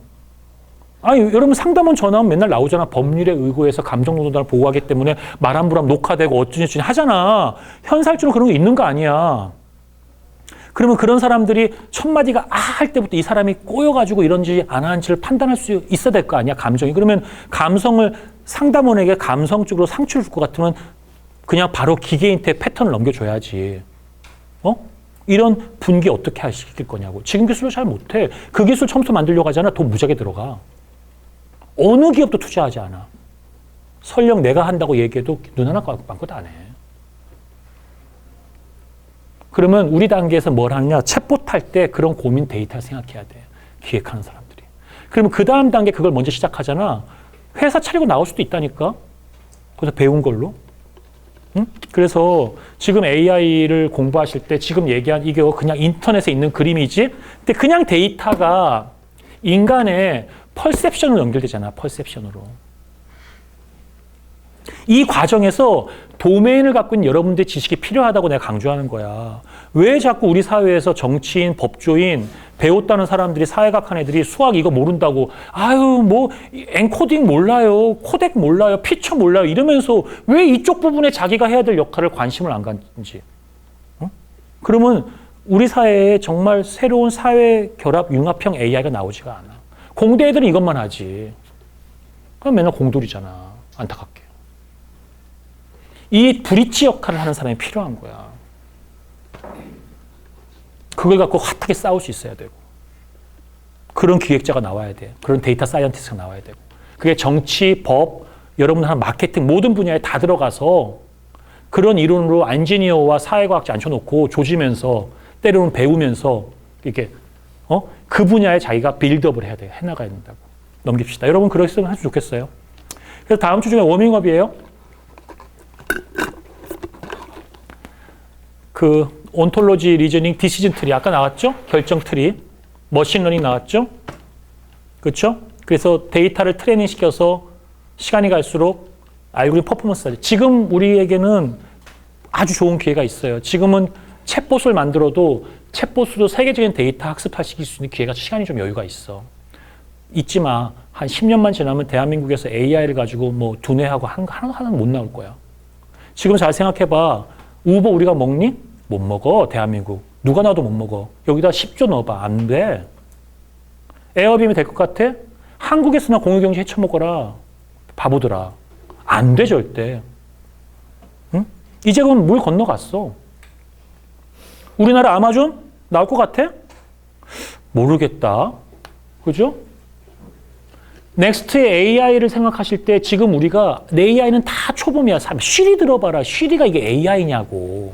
아니, 여러분 상담원 전화하면 맨날 나오잖아. 법률에 의거해서 감정노동자를 보호하기 때문에 말 함부로 하면 녹화되고 어쩌니 하잖아. 현실적으로 그런 게 있는 거 아니야. 그러면 그런 사람들이 첫 마디가 아 할 때부터 이 사람이 꼬여가지고 이런지 안 하는지를 판단할 수 있어야 될 거 아니야. 감정이. 그러면 감성을 상담원에게 감성적으로 상처를 줄 것 같으면 그냥 바로 기계한테 패턴을 넘겨줘야지. 이런 분기 어떻게 시킬 거냐고. 지금 기술로 잘 못해. 그 기술 처음부터 만들려고 하잖아. 돈 무지하게 들어가. 어느 기업도 투자하지 않아. 설령 내가 한다고 얘기해도 눈 하나 감고도 안 해. 그러면 우리 단계에서 뭘 하느냐. 챗봇 할 때 그런 고민 데이터를 생각해야 돼. 기획하는 사람들이. 그러면 그 다음 단계 그걸 먼저 시작하잖아. 회사 차리고 나올 수도 있다니까. 그래서 배운 걸로. 응? 그래서 지금 AI를 공부하실 때 지금 얘기한 이게 그냥 인터넷에 있는 그림이지. 근데 그냥 데이터가 인간의 퍼셉션으로 연결되잖아. 퍼셉션으로. 이 과정에서 도메인을 갖고 있는 여러분들의 지식이 필요하다고 내가 강조하는 거야. 왜 자꾸 우리 사회에서 정치인, 법조인, 배웠다는 사람들이 사회학한 애들이 수학 이거 모른다고 아유 뭐 엔코딩 몰라요, 코덱 몰라요, 피처 몰라요 이러면서 왜 이쪽 부분에 자기가 해야 될 역할을 관심을 안 갖는지. 그러면 우리 사회에 정말 새로운 사회 결합 융합형 AI가 나오지가 않아. 공대 애들은 이것만 하지. 그럼 맨날 공돌이잖아. 안타깝게. 이 브릿지 역할을 하는 사람이 필요한 거야. 그걸 갖고 핫하게 싸울 수 있어야 되고. 그런 기획자가 나와야 돼. 그런 데이터 사이언티스트가 나와야 되고. 그게 정치, 법, 여러분 하는 마케팅 모든 분야에 다 들어가서 그런 이론으로 엔지니어와 사회과학자 앉혀놓고 조지면서 때로는 배우면서 이렇게 그 분야에 자기가 빌드업을 해야 돼요. 해나가야 된다고. 넘깁시다. 여러분 그랬으면 하면 좋겠어요. 그래서 다음 주 중에 워밍업이에요. 그 온톨로지 리저닝 디시전 트리 아까 나왔죠? 결정 트리. 머신러닝 나왔죠? 그렇죠? 그래서 데이터를 트레이닝 시켜서 시간이 갈수록 알고리즘 퍼포먼스가 지금 우리에게는 아주 좋은 기회가 있어요. 지금은 챗봇을 만들어도 챗봇으로 세계적인 데이터 학습하실 수 있는 기회가 시간이 좀 여유가 있어. 잊지 마. 한 10년만 지나면 대한민국에서 AI를 가지고 뭐 두뇌하고 하나는 못 나올 거야. 지금 잘 생각해봐. 우버 우리가 먹니? 못 먹어. 대한민국. 누가 나도 못 먹어. 여기다 10조 넣어봐. 안 돼. 에어비면 될 것 같아? 한국에서나 공유경제 헤쳐먹어라. 바보들아. 안 돼 절대. 응? 이제 그럼 물 건너갔어. 우리나라 아마존? 나올 것 같아? 모르겠다. 그죠? 넥스트의 AI를 생각하실 때 지금 우리가 내 AI는 다 초범이야. 쉬리 들어봐라. 쉬리가 이게 AI냐고.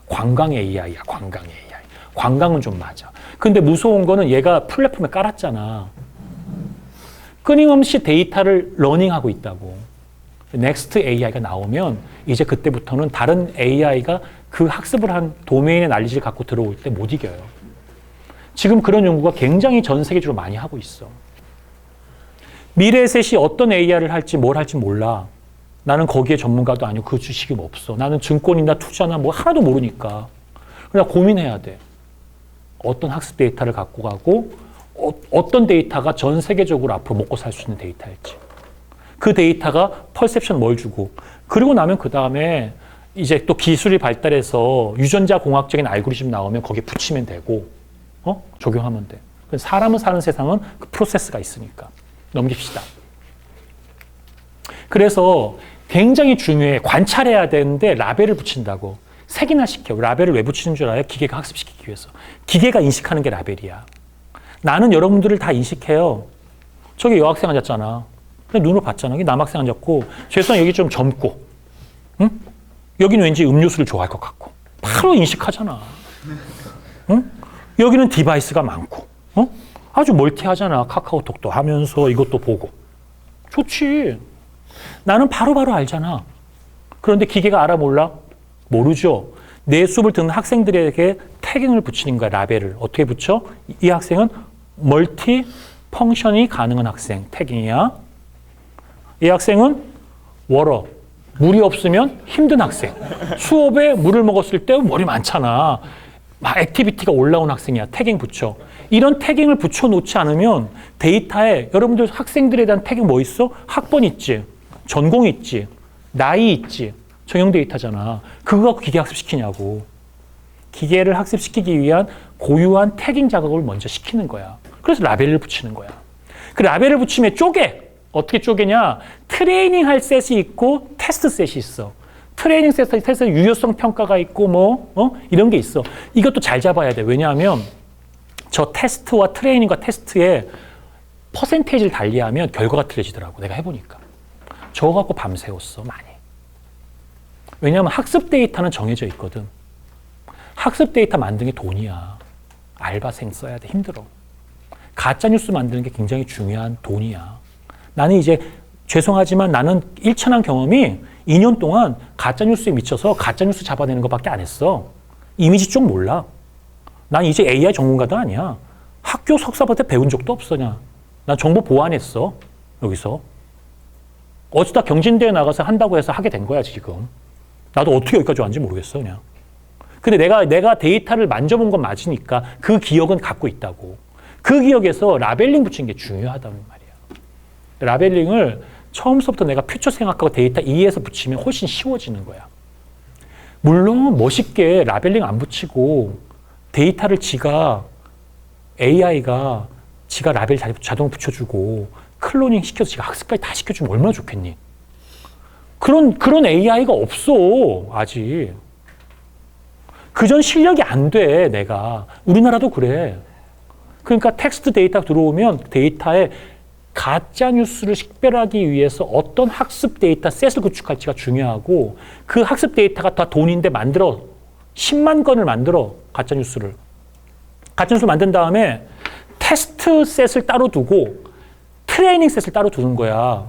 관광 AI야. 관광 AI. 관광은 좀 맞아. 근데 무서운 거는 얘가 플랫폼에 깔았잖아. 끊임없이 데이터를 러닝하고 있다고. 넥스트 AI가 나오면 이제 그때부터는 다른 AI가 그 학습을 한 도메인의 난리를 갖고 들어올 때 못 이겨요. 지금 그런 연구가 굉장히 전 세계적으로 많이 하고 있어. 미래의 셋이 어떤 AI를 할지 뭘 할지 몰라. 나는 거기에 전문가도 아니고 그 지식이 없어. 나는 증권이나 투자나 뭐 하나도 모르니까. 그냥 고민해야 돼. 어떤 학습 데이터를 갖고 가고 어떤 데이터가 전 세계적으로 앞으로 먹고 살 수 있는 데이터일지. 그 데이터가 퍼셉션 뭘 주고 그리고 나면 그 다음에 이제 또 기술이 발달해서 유전자 공학적인 알고리즘 나오면 거기에 붙이면 되고 적용하면 돼. 사람은 사는 세상은 그 프로세스가 있으니까. 넘깁시다. 그래서 굉장히 중요해. 관찰해야 되는데 라벨을 붙인다고. 색이나 시켜. 라벨을 왜 붙이는 줄 알아요? 기계가 학습시키기 위해서. 기계가 인식하는 게 라벨이야. 나는 여러분들을 다 인식해요. 저기 여학생 앉았잖아. 그냥 눈으로 봤잖아. 여기 남학생 앉았고, 죄송 여기 좀 젊고, 응? 여기는 왠지 음료수를 좋아할 것 같고. 바로 인식하잖아. 응? 여기는 디바이스가 많고, 아주 멀티하잖아. 카카오톡도 하면서 이것도 보고. 좋지. 나는 바로바로 알잖아. 그런데 기계가 알아 몰라? 모르죠. 내 수업을 듣는 학생들에게 태깅을 붙이는 거야. 라벨을. 어떻게 붙여? 이 학생은 멀티 펑션이 가능한 학생. 태깅이야. 이 학생은 워러. 물이 없으면 힘든 학생. 수업에 물을 먹었을 때 머리 많잖아. 막 액티비티가 올라온 학생이야. 태깅 붙여. 이런 태깅을 붙여놓지 않으면 데이터에 여러분들 학생들에 대한 태깅 뭐 있어? 학번 있지. 전공 있지. 나이 있지. 전형 데이터잖아. 그거 갖고 기계 학습시키냐고. 기계를 학습시키기 위한 고유한 태깅 작업을 먼저 시키는 거야. 그래서 라벨을 붙이는 거야. 그 라벨을 붙이면 쪼개. 어떻게 쪼개냐? 트레이닝 할 셋이 있고 테스트 셋이 있어. 트레이닝 셋에 유효성 평가가 있고 이런 게 있어. 이것도 잘 잡아야 돼. 왜냐하면 저 테스트와 트레이닝과 테스트의 퍼센테이지를 달리하면 결과가 틀려지더라고. 내가 해보니까. 저거 갖고 밤새웠어. 많이. 왜냐하면 학습 데이터는 정해져 있거든. 학습 데이터 만드는 게 돈이야. 알바생 써야 돼. 힘들어. 가짜뉴스 만드는 게 굉장히 중요한 돈이야. 나는 이제 죄송하지만 나는 1천한 경험이 2년 동안 가짜뉴스에 미쳐서 가짜뉴스 잡아내는 것밖에 안 했어. 이미지 쪽 몰라. 난 이제 AI 전문가도 아니야. 학교 석사부터 배운 적도 없어. 그냥. 난 정보 보완했어. 여기서. 어쩌다 경진대회 나가서 한다고 해서 하게 된 거야 지금. 나도 어떻게 여기까지 왔는지 모르겠어 그냥. 근데 내가 데이터를 만져본 건 맞으니까 그 기억은 갖고 있다고. 그 기억에서 라벨링 붙인 게 중요하다는 말이야. 라벨링을 처음부터 내가 퓨처 생각하고 데이터 이해해서 붙이면 훨씬 쉬워지는 거야. 물론 멋있게 라벨링 안 붙이고 데이터를 AI가 지가 라벨 자동 붙여주고 클로닝 시켜서 지가 학습까지 다 시켜주면 얼마나 좋겠니? 그런 AI가 없어 아직. 그전 실력이 안 돼 내가. 우리나라도 그래. 그러니까 텍스트 데이터 들어오면 데이터에 가짜뉴스를 식별하기 위해서 어떤 학습 데이터 셋을 구축할지가 중요하고 그 학습 데이터가 다 돈인데 만들어 10만 건을 만들어 가짜뉴스를 만든 다음에 테스트 셋을 따로 두고 트레이닝 셋을 따로 두는 거야.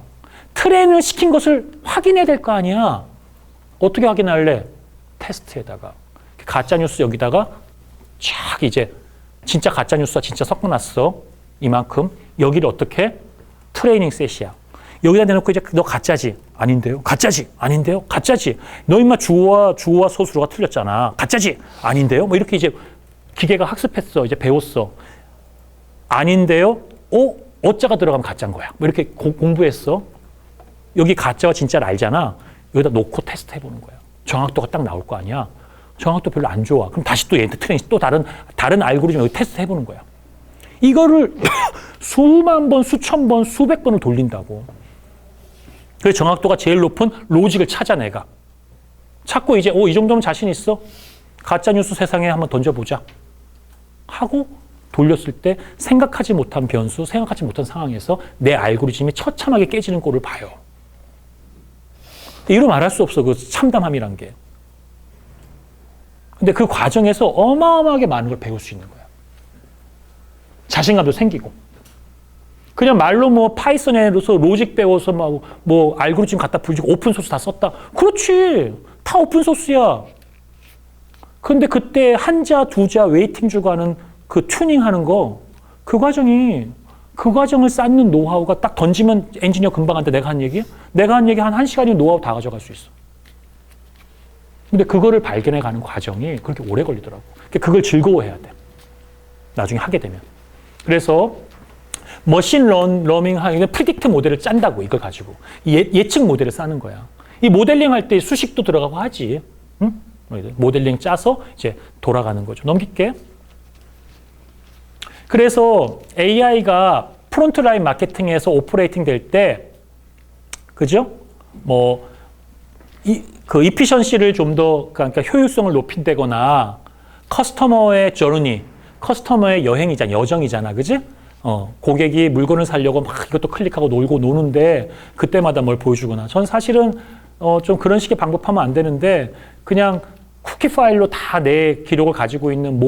트레이닝을 시킨 것을 확인해야 될 거 아니야. 어떻게 확인할래? 테스트에다가 가짜뉴스 여기다가 쫙 이제 진짜 가짜뉴스와 진짜 섞어놨어. 이만큼. 여기를 어떻게? 트레이닝 셋이야. 여기다 내놓고 이제 너 가짜지? 아닌데요? 가짜지? 아닌데요? 가짜지? 너 임마 주어와 서술어가 틀렸잖아. 가짜지? 아닌데요? 뭐 이렇게 이제 기계가 학습했어. 이제 배웠어. 아닌데요? 어자가 들어가면 가짜인 거야. 뭐 이렇게 공부했어. 여기 가짜와 진짜를 알잖아. 여기다 놓고 테스트 해보는 거야. 정확도가 딱 나올 거 아니야. 정확도 별로 안 좋아. 그럼 다시 또 얘한테 트레이닝, 또 다른 알고리즘 여기 테스트 해보는 거야. 이거를 수만 번, 수천 번, 수백 번을 돌린다고. 그래서 정확도가 제일 높은 로직을 찾아 내가. 찾고 이제 이 정도면 자신 있어? 가짜뉴스 세상에 한번 던져보자. 하고 돌렸을 때 생각하지 못한 변수, 생각하지 못한 상황에서 내 알고리즘이 처참하게 깨지는 꼴을 봐요. 이루 말할 수 없어. 그 참담함이란 게. 근데 그 과정에서 어마어마하게 많은 걸 배울 수 있는 거야. 자신감도 생기고. 그냥 말로 뭐 파이썬에서 로직 배워서 뭐 알고리즘 갖다 부르고 오픈소스 다 썼다. 그렇지. 다 오픈소스야. 근데 그때 한자, 두자, 웨이팅 주고 하는 그 튜닝하는 거, 그 과정을 쌓는 노하우가 딱 던지면 엔지니어 금방 한다. 내가 한 얘기야? 내가 한 얘기 한 1시간이면 노하우 다 가져갈 수 있어. 근데 그거를 발견해가는 과정이 그렇게 오래 걸리더라고. 그걸 즐거워해야 돼. 나중에 하게 되면. 그래서 머신 러닝 하는 프리딕트 모델을 짠다고 이걸 가지고. 예측 모델을 짜는 거야. 이 모델링 할 때 수식도 들어가고 하지. 응? 모델링 짜서 이제 돌아가는 거죠. 넘길게. 그래서 AI가 프론트라인 마케팅에서 오퍼레이팅 될 때, 그죠? 뭐, 그 이피션시를 좀 더, 그러니까 효율성을 높인다거나, 커스터머의 저르니, 커스터머의 여행이잖아, 여정이잖아, 그지? 고객이 물건을 사려고 막 이것도 클릭하고 놀고 노는데, 그때마다 뭘 보여주거나. 전 사실은, 좀 그런 식의 방법하면 안 되는데, 그냥 쿠키 파일로 다 내 기록을 가지고 있는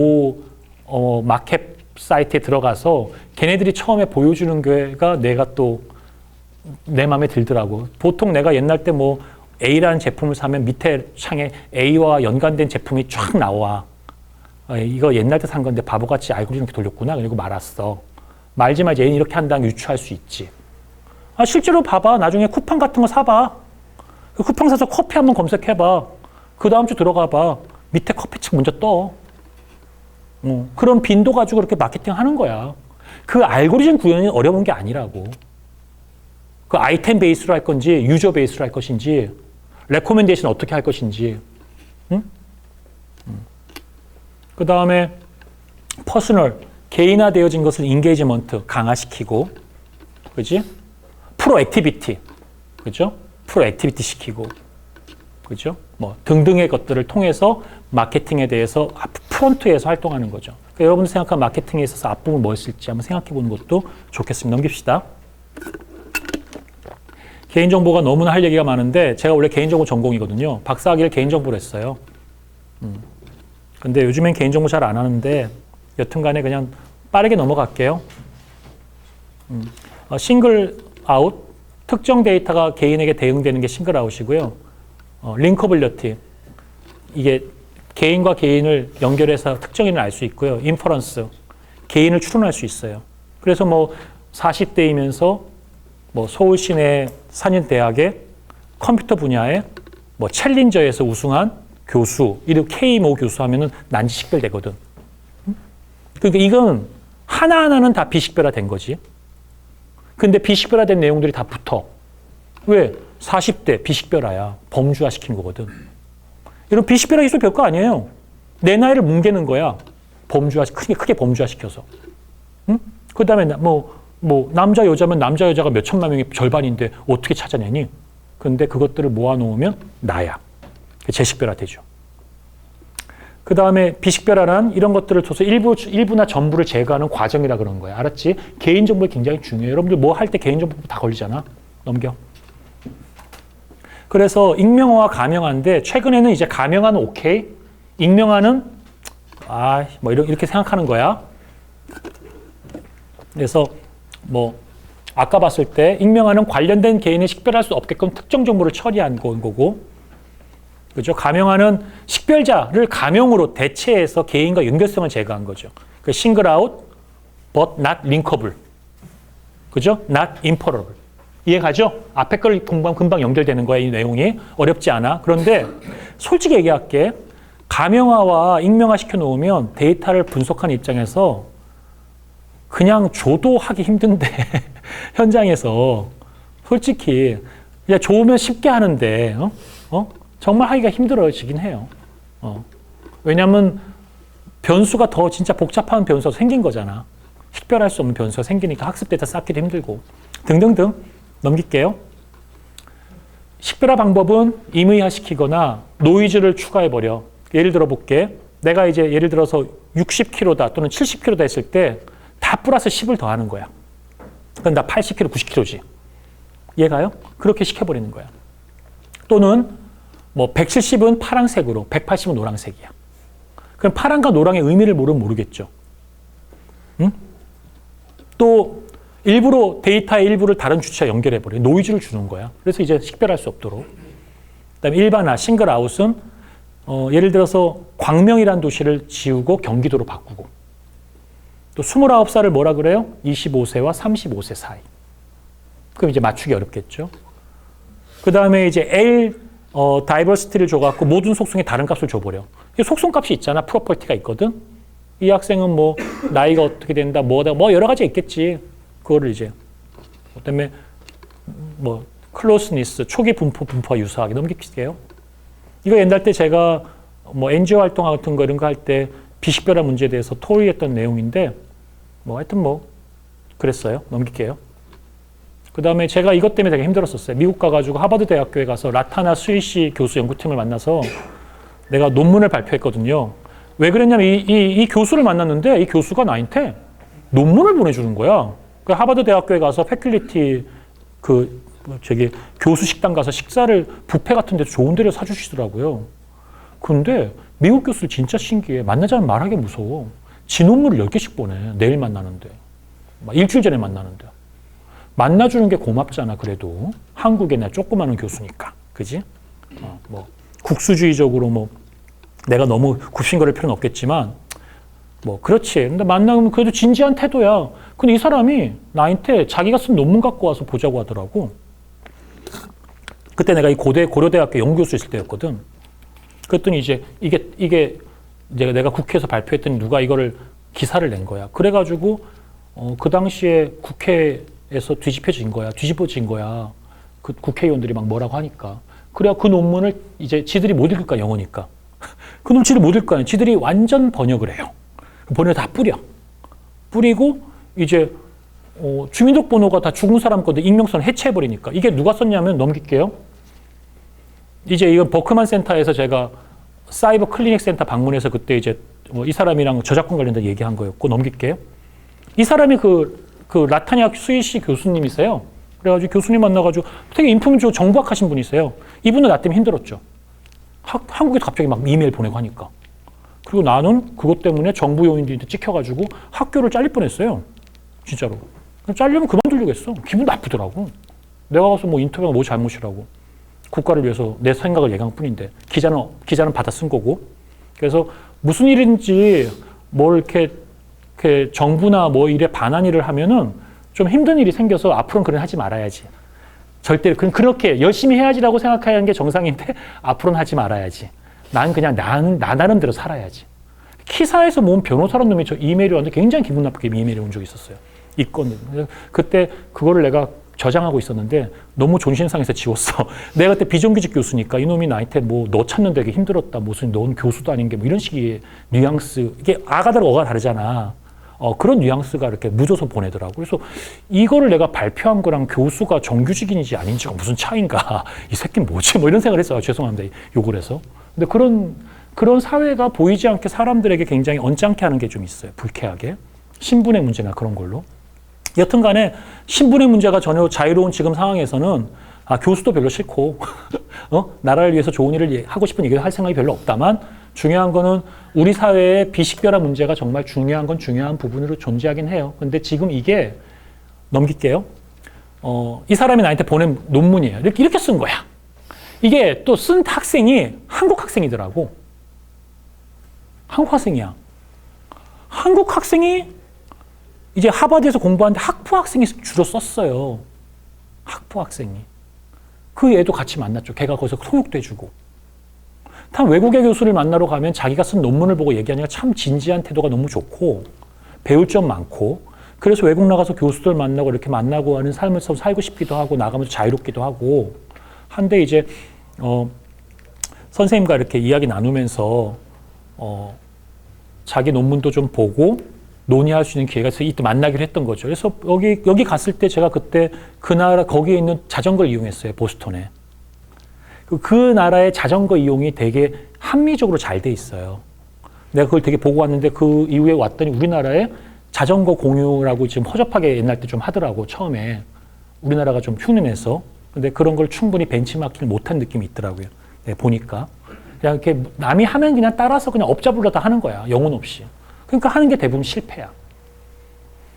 마켓 사이트에 들어가서 걔네들이 처음에 보여주는 게가 내가 또 내 마음에 들더라고. 보통 내가 옛날 때 뭐 A라는 제품을 사면 밑에 창에 A와 연관된 제품이 쫙 나와. 이거 옛날 때 산 건데 바보같이 알고리즘 이렇게 돌렸구나. 그리고 말았어. 말지 말지 얘는 이렇게 한다면 유추할 수 있지. 실제로 봐봐. 나중에 쿠팡 같은 거 사봐. 그 쿠팡 사서 커피 한번 검색해봐. 그 다음 주 들어가 봐. 밑에 커피 책 먼저 떠. 그런 빈도 가지고 그렇게 마케팅 하는 거야. 그 알고리즘 구현이 어려운 게 아니라고. 그 아이템 베이스로 할 건지, 유저 베이스로 할 것인지, 레코멘데이션 어떻게 할 것인지. 응? 그 다음에 퍼스널, 개인화되어진 것을 인게이지먼트 강화시키고, 그지? 프로 액티비티, 그죠? 프로 액티비티 시키고, 그죠? 뭐 등등의 것들을 통해서 마케팅에 대해서 프론트에서 활동하는 거죠. 그러니까 여러분들 생각한 마케팅에 있어서 앞부분 뭐였을지 한번 생각해 보는 것도 좋겠습니다. 넘깁시다. 개인정보가 너무나 할 얘기가 많은데 제가 원래 개인정보 전공이거든요. 박사학위를 개인정보로 했어요. 근데 요즘엔 개인정보 잘 안 하는데 여튼간에 그냥 빠르게 넘어갈게요. 싱글 아웃, 특정 데이터가 개인에게 대응되는 게 싱글 아웃이고요. 링커블리티, 이게 개인과 개인을 연결해서 특정인을 알 수 있고요. 인퍼런스, 개인을 추론할 수 있어요. 그래서 뭐 40대이면서 뭐 서울 시내 산인대학의 컴퓨터 분야에 뭐 챌린저에서 우승한 교수, 이런 K 모 교수 하면은 난지 식별되거든. 그러니까 이건 하나하나는 다 비식별화된 거지. 근데 비식별화된 내용들이 다 붙어. 왜? 40대 비식별화야. 범주화 시키는 거거든. 이런 비식별화 기술 별거 아니에요. 내 나이를 뭉개는 거야. 범주화, 크게 범주화 시켜서. 응? 그 다음에 뭐 남자 여자면 남자 여자가 몇 천만 명의 절반인데 어떻게 찾아내니? 근데 그것들을 모아놓으면 나야. 재식별화 되죠. 그 다음에 비식별화란 이런 것들을 줘서 일부나 전부를 제거하는 과정이라 그런 거야. 알았지? 개인정보 굉장히 중요해요. 여러분들 뭐 할 때 개인정보 다 걸리잖아. 넘겨. 그래서 익명화와 가명화인데 최근에는 이제 가명화는 오케이, 익명화는 뭐 이렇게 생각하는 거야. 그래서 뭐 아까 봤을 때 익명화는 관련된 개인이 식별할 수 없게끔 특정 정보를 처리한 거고, 그죠? 가명화는 식별자를 가명으로 대체해서 개인과 연결성을 제거한 거죠. 그 싱글 아웃, but not linkable, 그죠? not inferable. 이해가죠? 앞에 걸 공부하면 금방 연결되는 거야, 이 내용이. 어렵지 않아. 그런데 솔직히 얘기할게. 가명화와 익명화 시켜놓으면 데이터를 분석하는 입장에서 그냥 줘도 하기 힘든데 현장에서 솔직히 그냥 좋으면 쉽게 하는데 정말 하기가 힘들어지긴 해요. 왜냐하면 변수가 더 진짜 복잡한 변수가 생긴 거잖아. 식별할 수 없는 변수가 생기니까 학습 데이터 쌓기도 힘들고 등등등. 넘길게요. 식별화 방법은 임의화 시키거나 노이즈를 추가해버려. 예를 들어 볼게. 내가 이제 예를 들어서 60kg다 또는 70kg다 했을 때 다 플러스 10을 더하는 거야. 그럼 나 80kg, 90kg지. 이해가요? 그렇게 시켜버리는 거야. 또는 뭐 170은 파란색으로, 180은 노란색이야. 그럼 파란과 노랑의 의미를 모르겠죠. 응? 또 일부러 데이터의 일부를 다른 주체와 연결해버려. 노이즈를 주는 거야. 그래서 이제 식별할 수 없도록. 그다음에 일반화, 싱글 아웃은 예를 들어서 광명이라는 도시를 지우고 경기도로 바꾸고, 또 29살을 뭐라 그래요? 25세와 35세 사이. 그럼 이제 맞추기 어렵겠죠. 그 다음에 이제 L 다이버시티를 줘갖고 모든 속성에 다른 값을 줘버려. 속성 값이 있잖아. 프로퍼티가 있거든. 이 학생은 뭐 나이가 어떻게 된다, 뭐 여러 가지 있겠지. 그거를 이제 그다음에 뭐 클로스니스, 초기 분포와 유사하게 넘길게요. 이거 옛날 때 제가 뭐 NGO 활동 같은 거 이런 거 할 때 비식별화 문제에 대해서 토의했던 내용인데 뭐 하여튼 뭐 그랬어요. 넘길게요. 그 다음에 제가 이것 때문에 되게 힘들었었어요. 미국 가가지고 하버드 대학교에 가서 라타나 수이시 교수 연구팀을 만나서 내가 논문을 발표했거든요. 왜 그랬냐면 이 교수를 만났는데 이 교수가 나한테 논문을 보내주는 거야. 그 하버드 대학교에 가서 패클리티 교수 식당 가서 식사를 뷔페 같은 데서 좋은 데를 사주시더라고요. 근데 미국 교수들 진짜 신기해. 만나자면 말하기 무서워. 지 논문을 10개씩 보내. 내일 만나는데. 막 일주일 전에 만나는데. 만나주는 게 고맙잖아, 그래도. 한국에 나 조그마한 교수니까. 그지? 뭐, 국수주의적으로 뭐, 내가 너무 굽신거릴 필요는 없겠지만, 뭐, 그렇지. 근데 만나면 그래도 진지한 태도야. 근데 이 사람이 나한테 자기가 쓴 논문 갖고 와서 보자고 하더라고. 그때 내가 이 고려대학교 연구교수 있을 때였거든. 그랬더니 이제 이게 내가 국회에서 발표했더니 누가 이거를 기사를 낸 거야. 그래가지고, 그 당시에 국회에서 뒤집어진 거야. 그 국회의원들이 막 뭐라고 하니까. 그래야 그 논문을 이제 지들이 못 읽을까, 영어니까. 그 놈 지들이 못 읽을 거 아니야. 지들이 완전 번역을 해요. 번역을 다 뿌리고, 이제, 주민등록번호가 다 죽은 사람 건데 익명성을 해체해버리니까. 이게 누가 썼냐면 넘길게요. 이제 이건 버크만 센터에서 제가 사이버 클리닉 센터 방문해서 그때 이제 이 사람이랑 저작권 관련된 얘기한 거였고, 넘길게요. 이 사람이 그 라타냐 수이시 교수님이세요. 그래가지고 교수님 만나가지고 되게 인품조 정부학 하신 분이세요. 이분은 나 때문에 힘들었죠. 한국에서 갑자기 막 이메일 보내고 하니까. 그리고 나는 그것 때문에 정부 요인들한테 찍혀가지고 학교를 잘릴 뻔했어요. 진짜로. 잘리면 그만두려고 했어. 기분 나쁘더라고. 내가 가서 뭐 인터뷰가 뭐 잘못이라고. 국가를 위해서 내 생각을 얘기한 뿐인데 기자는 받아 쓴 거고. 그래서 무슨 일인지 뭘 이렇게 정부나 뭐 일에 반한 일을 하면은 좀 힘든 일이 생겨서 앞으로는 그런 하지 말아야지. 절대 그렇게 열심히 해야지라고 생각하는 게 정상인데 앞으로는 하지 말아야지. 난 그냥 나 나름대로 살아야지. 키사에서 모은 변호사라는 놈이 저 이메일이 왔는데 굉장히 기분 나쁘게 이메일이 온 적이 있었어요. 이 건. 그때 그거를 내가 저장하고 있었는데 너무 존심상해서 지웠어. 내가 그때 비정규직 교수니까 이놈이 나한테 뭐 너 찾는 되게 힘들었다. 무슨 넌 교수도 아닌 게 뭐 이런 식의 뉘앙스. 이게 아가들 어가 다르잖아. 그런 뉘앙스가 이렇게 묻어서 보내더라고. 그래서 이거를 내가 발표한 거랑 교수가 정규직인지 아닌지가 무슨 차이인가. 이 새끼는 뭐지? 뭐 이런 생각을 했어요. 죄송합니다. 욕을 해서. 근데 그런 사회가 보이지 않게 사람들에게 굉장히 언짢게 하는 게 좀 있어요. 불쾌하게. 신분의 문제나 그런 걸로. 여튼 간에 신분의 문제가 전혀 자유로운 지금 상황에서는 교수도 별로 싫고 나라를 위해서 좋은 일을 하고 싶은 얘기를 할 생각이 별로 없다만 중요한 거는 우리 사회의 비식별화 문제가 정말 중요한 건 중요한 부분으로 존재하긴 해요. 근데 지금 이게 넘길게요. 이 사람이 나한테 보낸 논문이에요. 이렇게 쓴 거야. 이게 또 쓴 학생이 한국 학생이더라고. 한국 학생이야. 한국 학생이 이제 하버드에서 공부하는데 학부 학생이 주로 썼어요. 학부 학생이. 그 애도 같이 만났죠. 걔가 거기서 통역도 해주고. 참 외국의 교수를 만나러 가면 자기가 쓴 논문을 보고 얘기하니까 참 진지한 태도가 너무 좋고 배울 점 많고 그래서 외국 나가서 교수들 만나고 이렇게 만나고 하는 삶을 살고 싶기도 하고 나가면서 자유롭기도 하고 한데 이제 선생님과 이렇게 이야기 나누면서 자기 논문도 좀 보고 논의할 수 있는 기회가 있어서 이때 만나기로 했던 거죠. 그래서 여기 갔을 때 제가 그때 그 나라 거기에 있는 자전거를 이용했어요. 보스턴에. 그 나라의 자전거 이용이 되게 합리적으로 잘 돼 있어요. 내가 그걸 되게 보고 왔는데 그 이후에 왔더니 우리나라에 자전거 공유라고 지금 허접하게 옛날 때 좀 하더라고. 처음에 우리나라가 좀 흉내내서. 근데 그런 걸 충분히 벤치마킹을 못한 느낌이 있더라고요. 네, 보니까 그냥 이렇게 남이 하면 그냥 따라서 그냥 업자불러다 하는 거야. 영혼 없이. 그러니까 하는 게 대부분 실패야.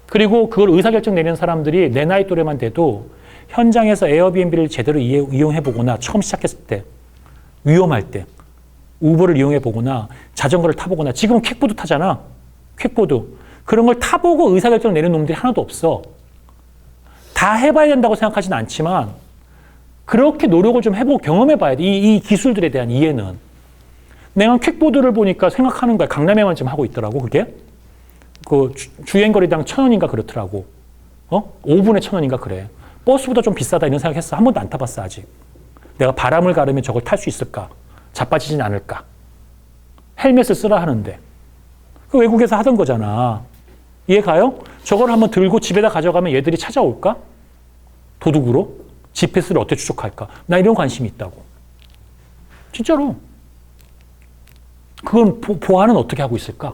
그리고 그걸 의사결정 내리는 사람들이 내 나이 또래만 돼도 현장에서 에어비앤비를 제대로 이용해보거나 처음 시작했을 때 위험할 때 우버를 이용해보거나 자전거를 타보거나 지금은 킥보드 타잖아. 킥보드. 그런 걸 타보고 의사결정 내리는 놈들이 하나도 없어. 다 해봐야 된다고 생각하진 않지만 그렇게 노력을 좀 해보고 경험해봐야 돼. 이 기술들에 대한 이해는. 내가 킥보드를 보니까 생각하는 거야. 강남에만 지금 하고 있더라고, 그게. 그 주행거리당 1,000원인가 그렇더라고. 5분에 1,000원인가 그래. 버스보다 좀 비싸다 이런 생각했어. 한 번도 안 타봤어, 아직. 내가 바람을 가르면 저걸 탈 수 있을까? 자빠지진 않을까? 헬멧을 쓰라 하는데. 그 외국에서 하던 거잖아. 이해 가요? 저걸 한번 들고 집에다 가져가면 얘들이 찾아올까? 도둑으로? GPS를 어떻게 추적할까? 나 이런 관심이 있다고. 진짜로. 그건 보안은 어떻게 하고 있을까?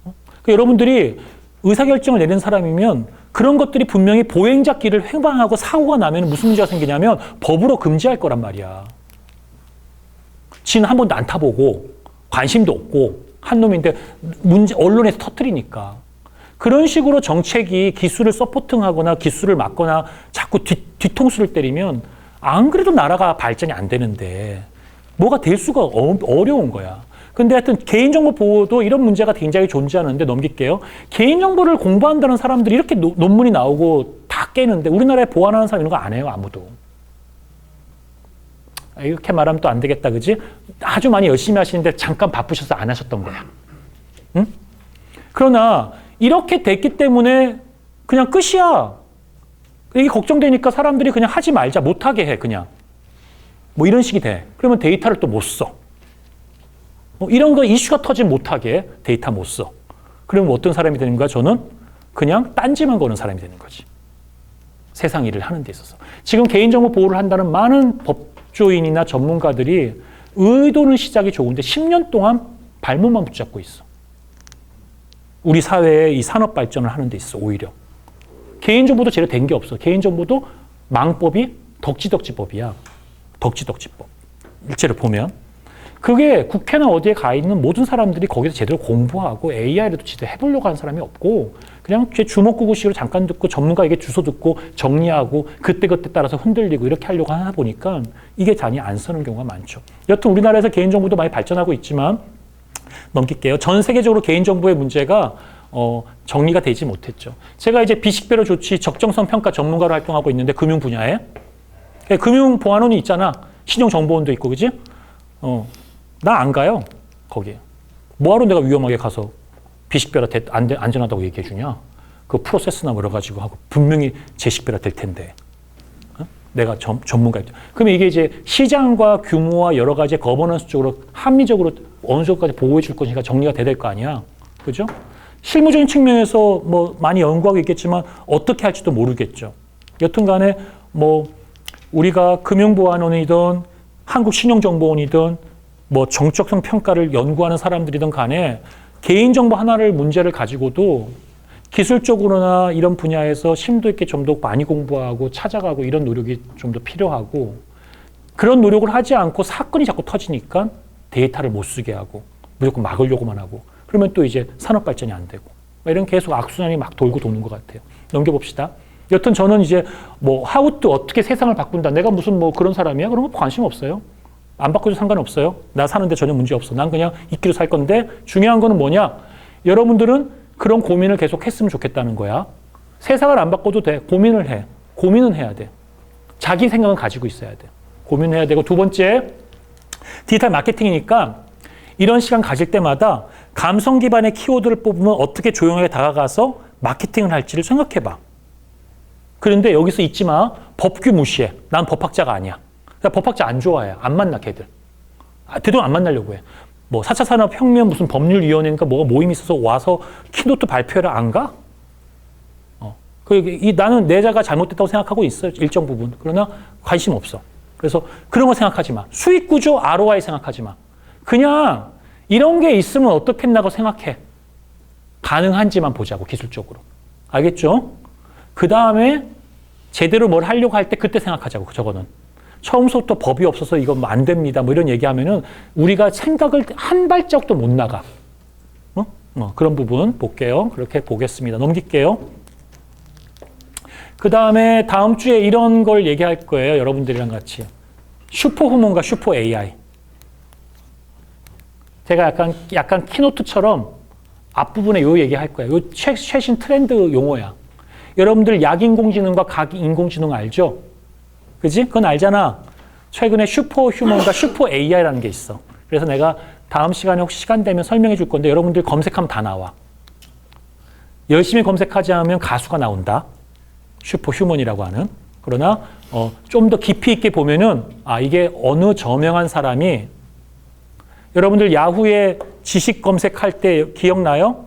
그러니까 여러분들이 의사결정을 내리는 사람이면 그런 것들이 분명히 보행자길을 횡방하고 사고가 나면 무슨 문제가 생기냐면 법으로 금지할 거란 말이야. 지는 한 번도 안 타보고 관심도 없고 한 놈인데 언론에서 터뜨리니까. 그런 식으로 정책이 기술을 서포팅하거나 기술을 막거나 자꾸 뒤통수를 때리면 안 그래도 나라가 발전이 안 되는데 뭐가 될 수가 어려운 거야. 근데 하여튼 개인정보 보호도 이런 문제가 굉장히 존재하는데 넘길게요. 개인정보를 공부한다는 사람들이 이렇게 논문이 나오고 다 깨는데 우리나라에 보안하는 사람 이런 거 안 해요, 아무도. 이렇게 말하면 또 안 되겠다, 그지? 아주 많이 열심히 하시는데 잠깐 바쁘셔서 안 하셨던 거야. 응? 그러나 이렇게 됐기 때문에 그냥 끝이야. 이게 걱정되니까 사람들이 그냥 하지 말자, 못하게 해, 그냥. 뭐 이런 식이 돼. 그러면 데이터를 또 못 써. 이런 거 이슈가 터지면 못하게 데이터 못 써. 그러면 어떤 사람이 되는 거야? 저는 그냥 딴지만 거는 사람이 되는 거지. 세상 일을 하는 데 있어서. 지금 개인정보 보호를 한다는 많은 법조인이나 전문가들이 의도는 시작이 좋은데 10년 동안 발목만 붙잡고 있어. 우리 사회의 이 산업 발전을 하는 데 있어, 오히려. 개인정보도 제대로 된 게 없어. 개인정보도 망법이 덕지덕지법이야. 덕지덕지법. 일체를 보면. 그게 국회나 어디에 가 있는 모든 사람들이 거기서 제대로 공부하고 AI라도 제대로 해보려고 하는 사람이 없고 그냥 제 주먹구구식으로 잠깐 듣고 전문가에게 주소 듣고 정리하고 그때그때 따라서 흔들리고 이렇게 하려고 하다 보니까 이게 잔이 안 서는 경우가 많죠. 여튼 우리나라에서 개인정보도 많이 발전하고 있지만 넘길게요. 전 세계적으로 개인정보의 문제가 정리가 되지 못했죠. 제가 이제 비식별화 조치 적정성 평가 전문가로 활동하고 있는데 금융 분야에 금융보안원이 있잖아. 신용정보원도 있고, 그지? 나 안 가요, 거기에. 뭐하러 내가 위험하게 가서 비식별화 안전하다고 얘기해 주냐? 그 프로세스나 여러 가지고 하고 분명히 재식별화 될 텐데. 내가 전문가입니다. 그러면 이게 이제 시장과 규모와 여러 가지 거버넌스 쪽으로 합리적으로 어느 정도까지 보호해 줄 것인가 정리가 돼야 될 거 아니야. 그죠? 실무적인 측면에서 뭐 많이 연구하고 있겠지만 어떻게 할지도 모르겠죠. 여튼 간에 뭐 우리가 금융보안원이든 한국신용정보원이든 뭐 정적성 평가를 연구하는 사람들이든 간에 개인정보 하나를 문제를 가지고도 기술적으로나 이런 분야에서 심도 있게 좀 더 많이 공부하고 찾아가고 이런 노력이 좀 더 필요하고 그런 노력을 하지 않고 사건이 자꾸 터지니까 데이터를 못 쓰게 하고 무조건 막으려고만 하고 그러면 또 이제 산업 발전이 안 되고 이런 계속 악순환이 막 돌고 도는 것 같아요. 넘겨봅시다. 여튼 저는 이제 뭐 하우또 어떻게 세상을 바꾼다. 내가 무슨 뭐 그런 사람이야? 그런 거 관심 없어요. 안 바꿔도 상관없어요. 나 사는데 전혀 문제 없어. 난 그냥 있기로 살 건데 중요한 거는 뭐냐? 여러분들은 그런 고민을 계속 했으면 좋겠다는 거야. 세상을 안 바꿔도 돼. 고민을 해. 고민은 해야 돼. 자기 생각은 가지고 있어야 돼. 고민해야 되고 두 번째 디지털 마케팅이니까 이런 시간 가질 때마다 감성 기반의 키워드를 뽑으면 어떻게 조용하게 다가가서 마케팅을 할지를 생각해봐. 그런데 여기서 잊지 마. 법규 무시해. 난 법학자가 아니야. 나 법학자 안 좋아해. 안 만나, 걔들. 되도록 안 만나려고 해. 뭐 4차 산업혁명 무슨 법률위원회니까 뭐가 모임이 있어서 와서 키노트 발표를 안 가? 나는 내자가 잘못됐다고 생각하고 있어. 일정 부분. 그러나 관심 없어. 그래서 그런 거 생각하지 마. 수익 구조, ROI 생각하지 마. 그냥 이런 게 있으면 어떻겠나고 생각해. 가능한지만 보자고, 기술적으로. 알겠죠? 그 다음에 제대로 뭘 하려고 할 때 그때 생각하자고, 저거는. 처음부터 법이 없어서 이거 뭐 안 됩니다. 뭐 이런 얘기하면은 우리가 생각을 한 발짝도 못 나가. 그런 부분 볼게요. 그렇게 보겠습니다. 넘길게요. 그 다음에 다음 주에 이런 걸 얘기할 거예요. 여러분들이랑 같이. 슈퍼후먼과 슈퍼 AI. 제가 약간 키노트처럼 앞부분에 요 얘기할 거예요. 요 최신 트렌드 용어야. 여러분들 약인공지능과 각인공지능 알죠? 그지? 그건 알잖아. 최근에 슈퍼휴먼과 슈퍼 AI라는 게 있어. 그래서 내가 다음 시간에 혹시 시간 되면 설명해 줄 건데 여러분들 검색하면 다 나와. 열심히 검색하지 않으면 가수가 나온다. 슈퍼휴먼이라고 하는. 그러나 좀 더 깊이 있게 보면은 이게 어느 저명한 사람이 여러분들 야후에 지식 검색할 때 기억나요?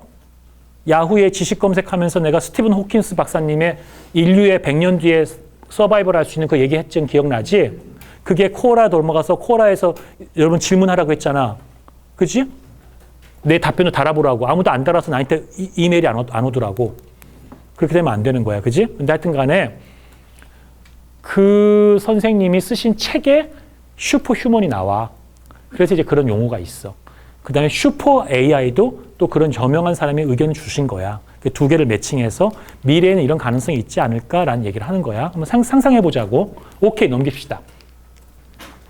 야후에 지식 검색하면서 내가 스티븐 호킨스 박사님의 인류의 100년 뒤에 서바이벌 할 수 있는 그 얘기했던 기억나지? 그게 코어라 넘어가서 코어라에서 여러분 질문하라고 했잖아. 그지? 내 답변을 달아보라고. 아무도 안 달아서 나한테 이메일이 안 오더라고. 그렇게 되면 안 되는 거야. 그지? 근데 하여튼 간에 그 선생님이 쓰신 책에 슈퍼 휴먼이 나와. 그래서 이제 그런 용어가 있어. 그 다음에 슈퍼 AI도 또 그런 저명한 사람이 의견을 주신 거야. 그 두 개를 매칭해서 미래에는 이런 가능성이 있지 않을까라는 얘기를 하는 거야. 한번 상상해 보자고. 오케이, 넘깁시다.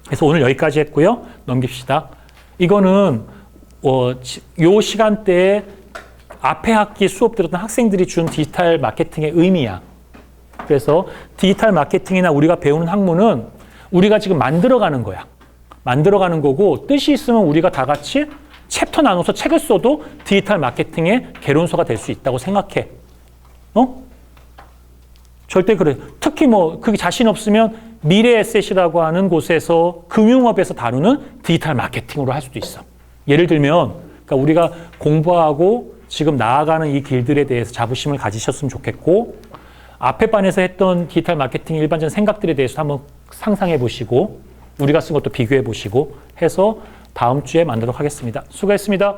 그래서 오늘 여기까지 했고요. 넘깁시다. 이거는 요 시간대에 앞에 학기 수업 들었던 학생들이 준 디지털 마케팅의 의미야. 그래서 디지털 마케팅이나 우리가 배우는 학문은 우리가 지금 만들어가는 거야. 만들어가는 거고 뜻이 있으면 우리가 다 같이 챕터 나눠서 책을 써도 디지털 마케팅의 개론서가 될 수 있다고 생각해. 절대 그래. 특히 그게 자신 없으면 미래 에셋이라고 하는 곳에서 금융업에서 다루는 디지털 마케팅으로 할 수도 있어. 예를 들면 그러니까 우리가 공부하고 지금 나아가는 이 길들에 대해서 자부심을 가지셨으면 좋겠고 앞에 반에서 했던 디지털 마케팅 일반적인 생각들에 대해서 한번 상상해 보시고 우리가 쓴 것도 비교해 보시고 해서 다음 주에 만나도록 하겠습니다. 수고했습니다.